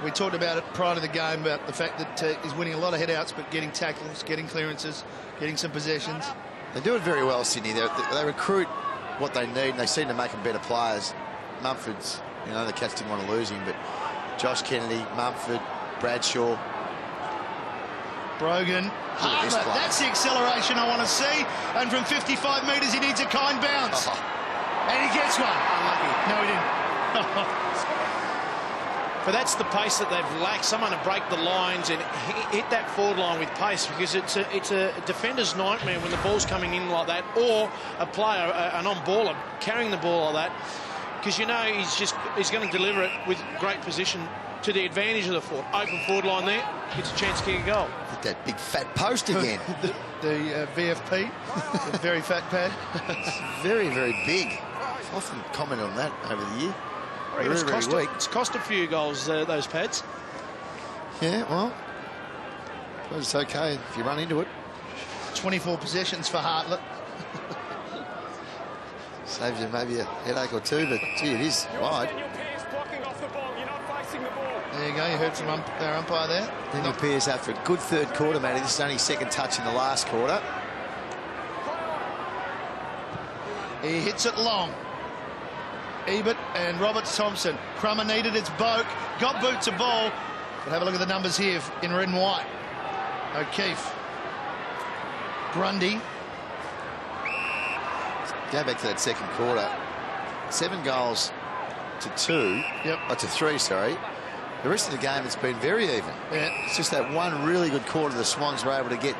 we talked about it prior to the game about the fact that he's winning a lot of headouts, but getting tackles, getting clearances, getting some possessions. They do it very well, Sydney. They recruit what they need, and they seem to make them better players. Mumford's, you know, the Cats didn't want to lose him, but Josh Kennedy, Mumford, Bradshaw, Brogan. Hartlett, that's the acceleration I want to see. And from 55 metres, he needs a kind bounce. And he gets one. Unlucky. No, he didn't. But that's the pace that they've lacked. Someone to break the lines and hit that forward line with pace, because it's a defender's nightmare when the ball's coming in like that, or a player, an on-baller, carrying the ball like that, because you know he's going to deliver it with great position to the advantage of the forward. Open forward line there, gets a chance to kick a goal. Hit that big fat post again. the VFP, the very fat pad. It's very, very big. I've often commented on that over the year. It's cost a few goals, those pads. Yeah, well, I suppose it's okay if you run into it. 24 possessions for Hartlett. Saves you maybe a headache or two, but gee, it is wide. There you go, you heard from their umpire there. Daniel Pearce after a good third quarter, Matty. This is only second touch in the last quarter. He hits it long. Ebert and Roberts Thompson. Crummer needed its Boak. Got boot to ball. But have a look at the numbers here in red and white. O'Keefe. Grundy. Go back to that second quarter. 7 goals to 2. Yep. To 3, sorry. The rest of the game, it's been very even. Yeah. It's just that one really good quarter the Swans were able to get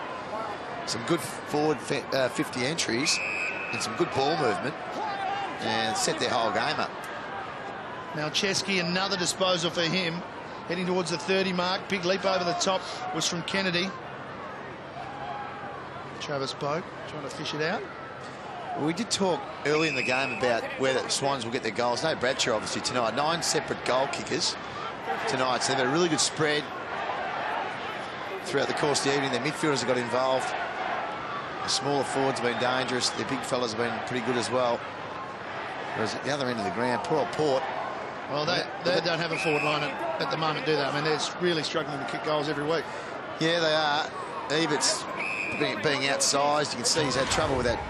some good forward 50 entries and some good ball movement and set their whole game up. Now Chesky, another disposal for him. Heading towards the 30 mark. Big leap over the top was from Kennedy. Travis Boak trying to fish it out. We did talk early in the game about where the Swans will get their goals. No Bradshaw, obviously, tonight. 9 separate goal kickers tonight. So they've had a really good spread throughout the course of the evening. Their midfielders have got involved. The smaller forwards have been dangerous. Their big fellas have been pretty good as well. Whereas at the other end of the ground, poor old Port. Well, they don't have a forward line at the moment, do they? I mean, they're really struggling to kick goals every week. Yeah, they are. Ebert's being outsized. You can see he's had trouble with that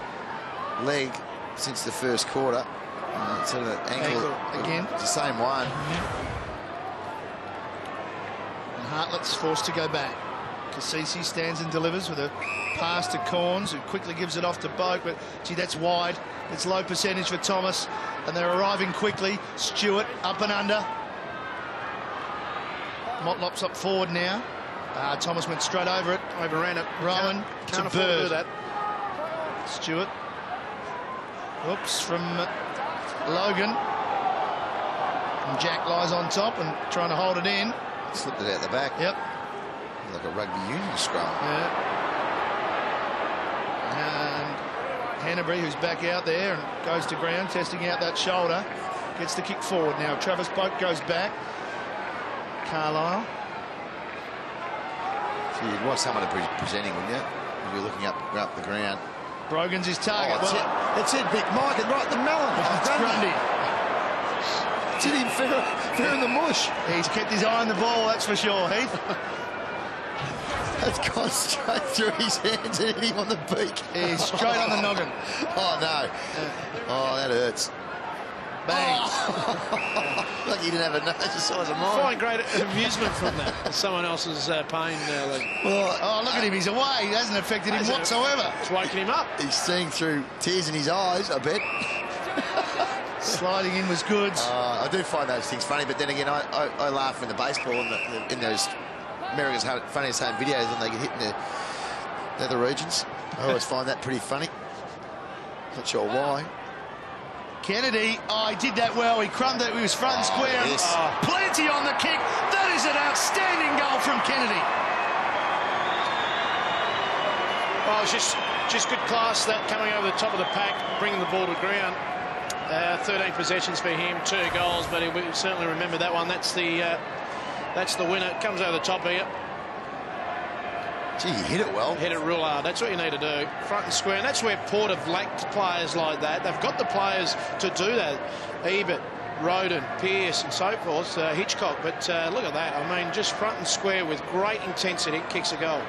leg since the first quarter. Sort of that ankle again. It's the same one. And Hartlett's forced to go back. Cassisi stands and delivers with a pass to Corns, who quickly gives it off to Boak, but gee, that's wide. It's low percentage for Thomas, and they're arriving quickly. Stewart up and under. Motlop's up forward now. Thomas went straight over it. Overran it. Rowan to Bird. Bird. Do that. Stewart. Oops, from Logan. And Jack lies on top and trying to hold it in. Slipped it out the back. Yep. Like a rugby union scrum. Yeah. And Hanbury, who's back out there and goes to ground, testing out that shoulder, gets the kick forward now. Travis Boak goes back. Carlisle. So you'd want someone to be presenting, wouldn't you? If you're looking up the ground. Brogan's his target. Oh, that's it, Vic. Mike, and right at the melon. It's Grundy. It's hit him fair in the mush. He's kept his eye on the ball, that's for sure, Heath. That's gone straight through his hands and hit him on the beak. He's straight on the noggin. Oh, no. Oh, that hurts. Bang. Like he didn't have a nose the size of mine. Find great amusement from that. Someone else's pain. Well, Oh, look at him. He's away. It hasn't affected him whatsoever. It's waking him up. he's seeing through tears in his eyes, I bet. Sliding in was good. I do find those things funny, but then again, I laugh when the baseball in those America's Funniest Home videos when they get hit in the nether regions. I always find that pretty funny. Not sure why. Kennedy, he did that well. He crumbed it. He was front and square. Yes. Plenty on the kick. That is an outstanding goal from Kennedy. Well, it's just good class, that coming over the top of the pack, bringing the ball to ground. 13 possessions for him, 2 goals, but he'll certainly remember that one. That's the winner. Comes over the top here. Gee, you hit it well. Hit it real hard. That's what you need to do. Front and square. And that's where Port have lacked players like that. They've got the players to do that. Ebert, Roden, Pearce and so forth, Hitchcock. But look at that. I mean, just front and square with great intensity, kicks a goal.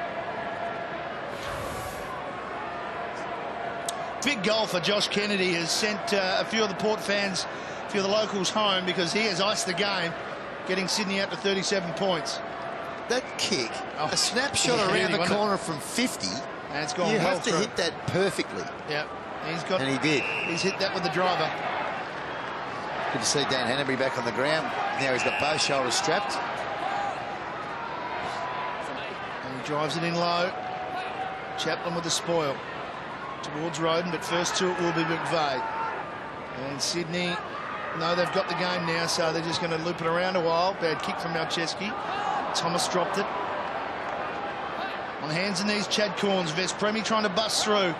Big goal for Josh Kennedy has sent a few of the Port fans, a few of the locals home, because he has iced the game, getting Sydney out to 37 points. That kick, a snapshot around the corner from 50, and it's gone. You well have to through. hit that perfectly. Yeah, he's got. And he did. He's hit that with the driver. Good to see Dan Hanbury back on the ground. Now he's got both shoulders strapped. And he drives it in low. Chaplin with the spoil towards Roden, but first to it will be McVeigh. And Sydney, no, they've got the game now, so they're just going to loop it around a while. Bad kick from Malcheski. Thomas dropped it. On hands and knees, Chad Corns. Vespremi trying to bust through.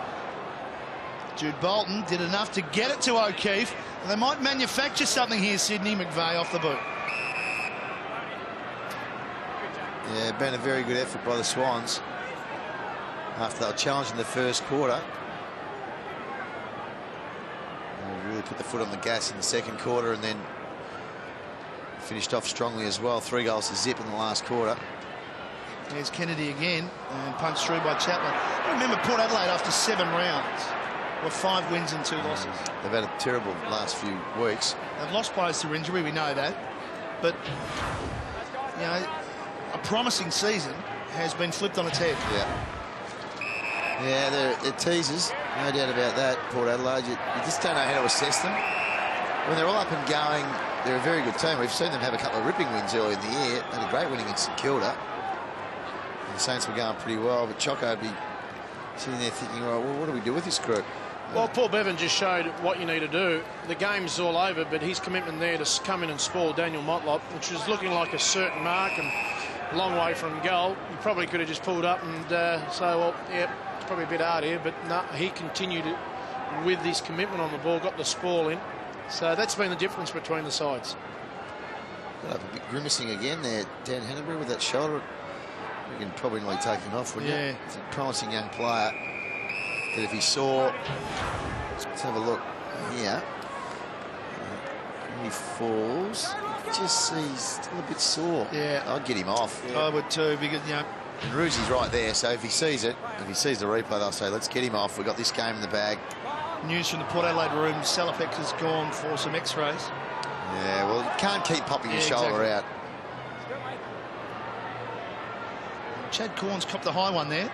Jude Bolton did enough to get it to O'Keefe. And they might manufacture something here, Sydney. McVeigh off the boot. Yeah, been a very good effort by the Swans after they were challenged in the first quarter. They really put the foot on the gas in the second quarter and then finished off strongly as well. 3 goals to zip in the last quarter. There's Kennedy again and punched through by Chaplin. I remember Port Adelaide after 7 rounds were 5 wins and 2 losses. They've had a terrible last few weeks. They've lost players through injury, we know that. But, you know, a promising season has been flipped on its head. Yeah, they're teasers, no doubt about that, Port Adelaide. You just don't know how to assess them. When they're all up and going, they're a very good team. We've seen them have a couple of ripping wins early in the year. They had a great win against St Kilda. And the Saints were going pretty well, but Choco would be sitting there thinking, well, what do we do with this group? Well, Paul Bevan just showed what you need to do. The game's all over, but his commitment there to come in and spoil Daniel Motlop, which was looking like a certain mark and a long way from goal. You probably could have just pulled up and say, well, yeah, it's probably a bit hard here, but no, he continued with his commitment on the ball, got the spoil in. So that's been the difference between the sides. Got up a bit grimacing again there, Dan Hanbury, with that shoulder. You can probably nearly take him off, wouldn't you? He's a promising young player. That if he saw, let's have a look here. When he falls, you just see he's still a bit sore. Yeah, I'd get him off. Yeah. I would too, because, you know, and Ruzzi's right there, so if he sees it, if he sees the replay, they'll say, let's get him off. We've got this game in the bag. News from the Port Adelaide room, Salapex has gone for some x-rays. Yeah, well, you can't keep popping your shoulder out. Chad Corns copped the high one there.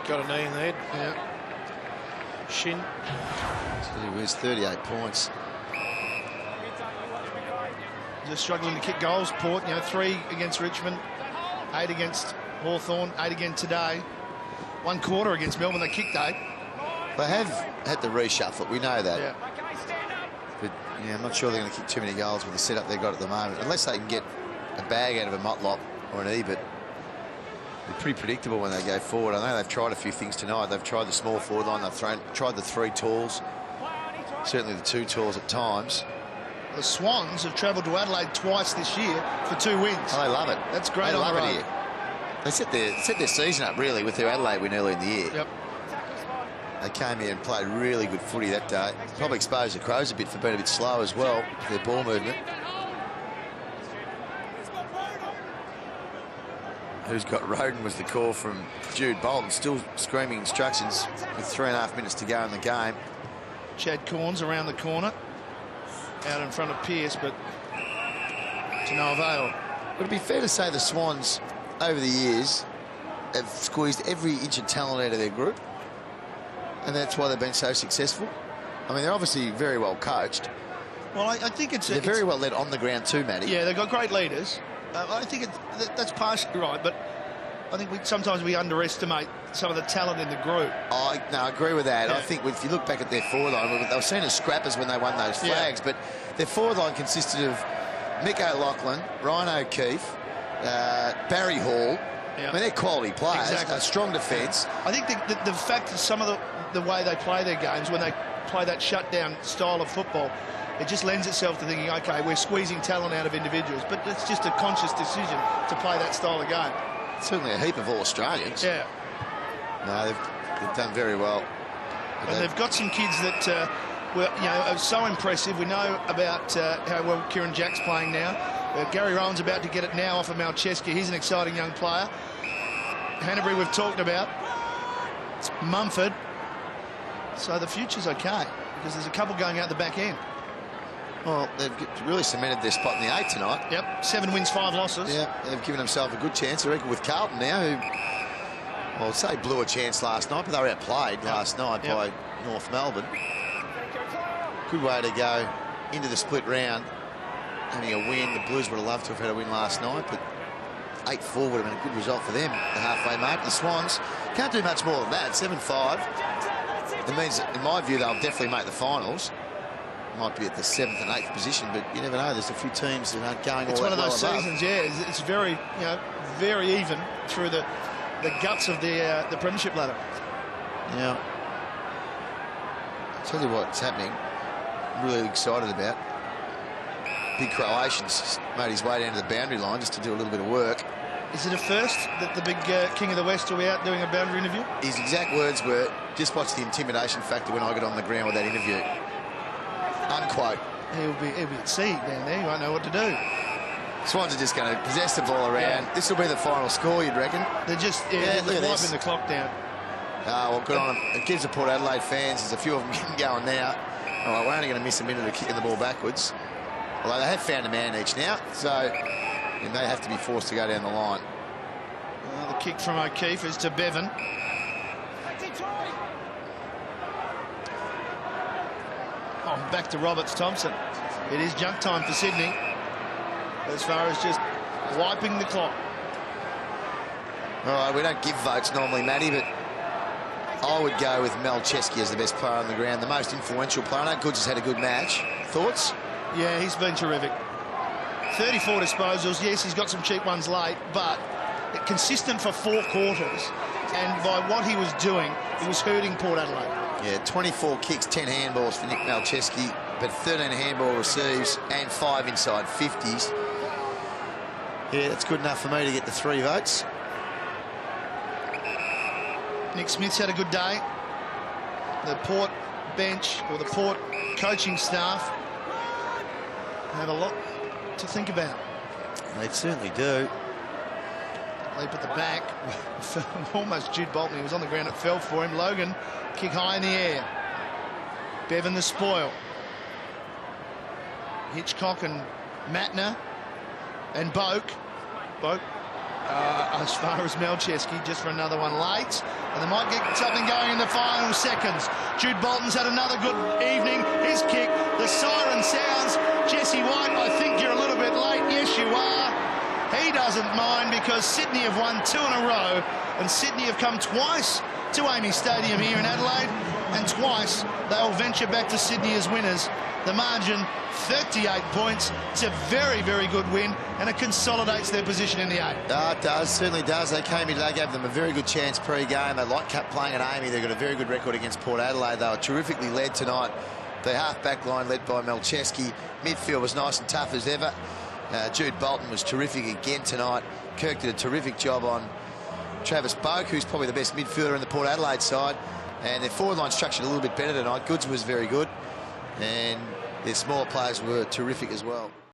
Got a knee in the head. Yeah. Shin. So he wins 38 points. Just struggling to kick goals, Port. You know, 3 against Richmond, 8 against Hawthorn, 8 again today. 1 quarter against Melbourne, they kicked 8. They have had to reshuffle it, we know that. Yeah. But yeah, I'm not sure they're going to kick too many goals with the setup they've got at the moment. Unless they can get a bag out of a Motlop or an Ebert. They're pretty predictable when they go forward. I know they've tried a few things tonight. They've tried the small forward line. They've tried the 3 talls. Certainly the 2 talls at times. The Swans have travelled to Adelaide twice this year for 2 wins. Oh, they love it. That's great. They on love the it road. here. They set their season up really with their Adelaide win early in the year. Yep. They came here and played really good footy that day. Probably exposed the Crows a bit for being a bit slow as well, their ball movement. Who's got Roden was the call from Jude Bolton, still screaming instructions with 3.5 minutes to go in the game. Chad Corns around the corner, out in front of Pearce, but to no avail. Would it be fair to say the Swans, over the years, have squeezed every inch of talent out of their group? And that's why they've been so successful? I mean, they're obviously very well coached. Well, I think they're very well led on the ground too, Matty. Yeah, they've got great leaders. I think that's partially right, but I think sometimes we underestimate some of the talent in the group. I agree with that. Yeah. I think if you look back at their forward line, they were seen as scrappers when they won those flags, but their forward line consisted of Mick O'Loughlin, Ryan O'Keefe, Barry Hall. I mean, they're quality players, a strong defence. I think the fact that some of the way they play their games, when they play that shutdown style of football, it just lends itself to thinking, OK, we're squeezing talent out of individuals, but it's just a conscious decision to play that style of game. Certainly a heap of All-Australians. Yeah. No, they've done very well. And they've got some kids that are so impressive. We know about how well Kieran Jack's playing now. Gary Rowan's about to get it now off of Malcheski. He's an exciting young player. Hanbury we've talked about. Mumford. So the future's OK, because there's a couple going out the back end. Well, they've really cemented their spot in the 8 tonight. Yep, 7 wins, 5 losses. Yeah, they've given themselves a good chance. They're equal with Carlton now, who, well, I'd say blew a chance last night, but they were outplayed last night by North Melbourne. Good way to go into the split round. Having a win. The Blues would have loved to have had a win last night, but 8-4 would have been a good result for them, the halfway mark. The Swans can't do much more than that. 7-5. It means, in my view, they'll definitely make the finals. Might be at the 7th and 8th position, but you never know. There's a few teams that aren't going all that well above. It's one of those seasons, yeah. It's very, very even through the guts of the premiership ladder. Yeah. I'll tell you what's happening. I'm really excited about. Big Croatian's made his way down to the boundary line just to do a little bit of work. Is it a first that the big King of the West will be out doing a boundary interview? His exact words were, just watch the intimidation factor when I get on the ground with that interview. Unquote. He'll be at sea down there. He won't know what to do. Swans are just going to possess the ball around. Yeah. This will be the final score, you'd reckon? They're just wiping the clock down. Well, good on them. It gives the Port Adelaide fans, there's a few of them getting going now. All right, we're only going to miss a minute of kicking the ball backwards. Although they have found a man each now, so they may have to be forced to go down the line. The kick from O'Keefe is to Bevan. Back to Roberts Thompson. It is junk time for Sydney, as far as just wiping the clock. All right, we don't give votes normally, Matty, but I would go with Malcheski as the best player on the ground, the most influential player. I know Goods has had a good match. Thoughts? Yeah, he's been terrific. 34 disposals. Yes, he's got some cheap ones late, but consistent for 4 quarters. And by what he was doing, he was hurting Port Adelaide. Yeah, 24 kicks, 10 handballs for Nick Malcheski, but 13 handball receives and 5 inside 50s. Yeah, that's good enough for me to get the 3 votes. Nick Smith's had a good day. The Port bench, or the Port coaching staff, have a lot to think about. They certainly do. Leap at the back. Almost Jude Bolton. He was on the ground. It fell for him. Logan, kick high in the air. Bevan the spoil. Hitchcock and Matner and Boak. As far as Malcheski, just for another one late. And they might get something going in the final seconds. Jude Bolton's had another good evening. His kick, the siren sounds. Jesse White, I think you're a little bit late. Yes, you are. He doesn't mind, because Sydney have won 2 in a row, and Sydney have come twice to Amy Stadium here in Adelaide, and twice they'll venture back to Sydney as winners. The margin, 38 points. It's a very, very good win, and it consolidates their position in the 8. It does, certainly does. They came in today, gave them a very good chance pre-game. They like playing at Amy. They've got a very good record against Port Adelaide. They were terrifically led tonight. The half-back line led by Malcheski. Midfield was nice and tough as ever. Jude Bolton was terrific again tonight. Kirk did a terrific job on Travis Boak, who's probably the best midfielder in the Port Adelaide side. And their forward line structured a little bit better tonight. Goods was very good. And their smaller players were terrific as well.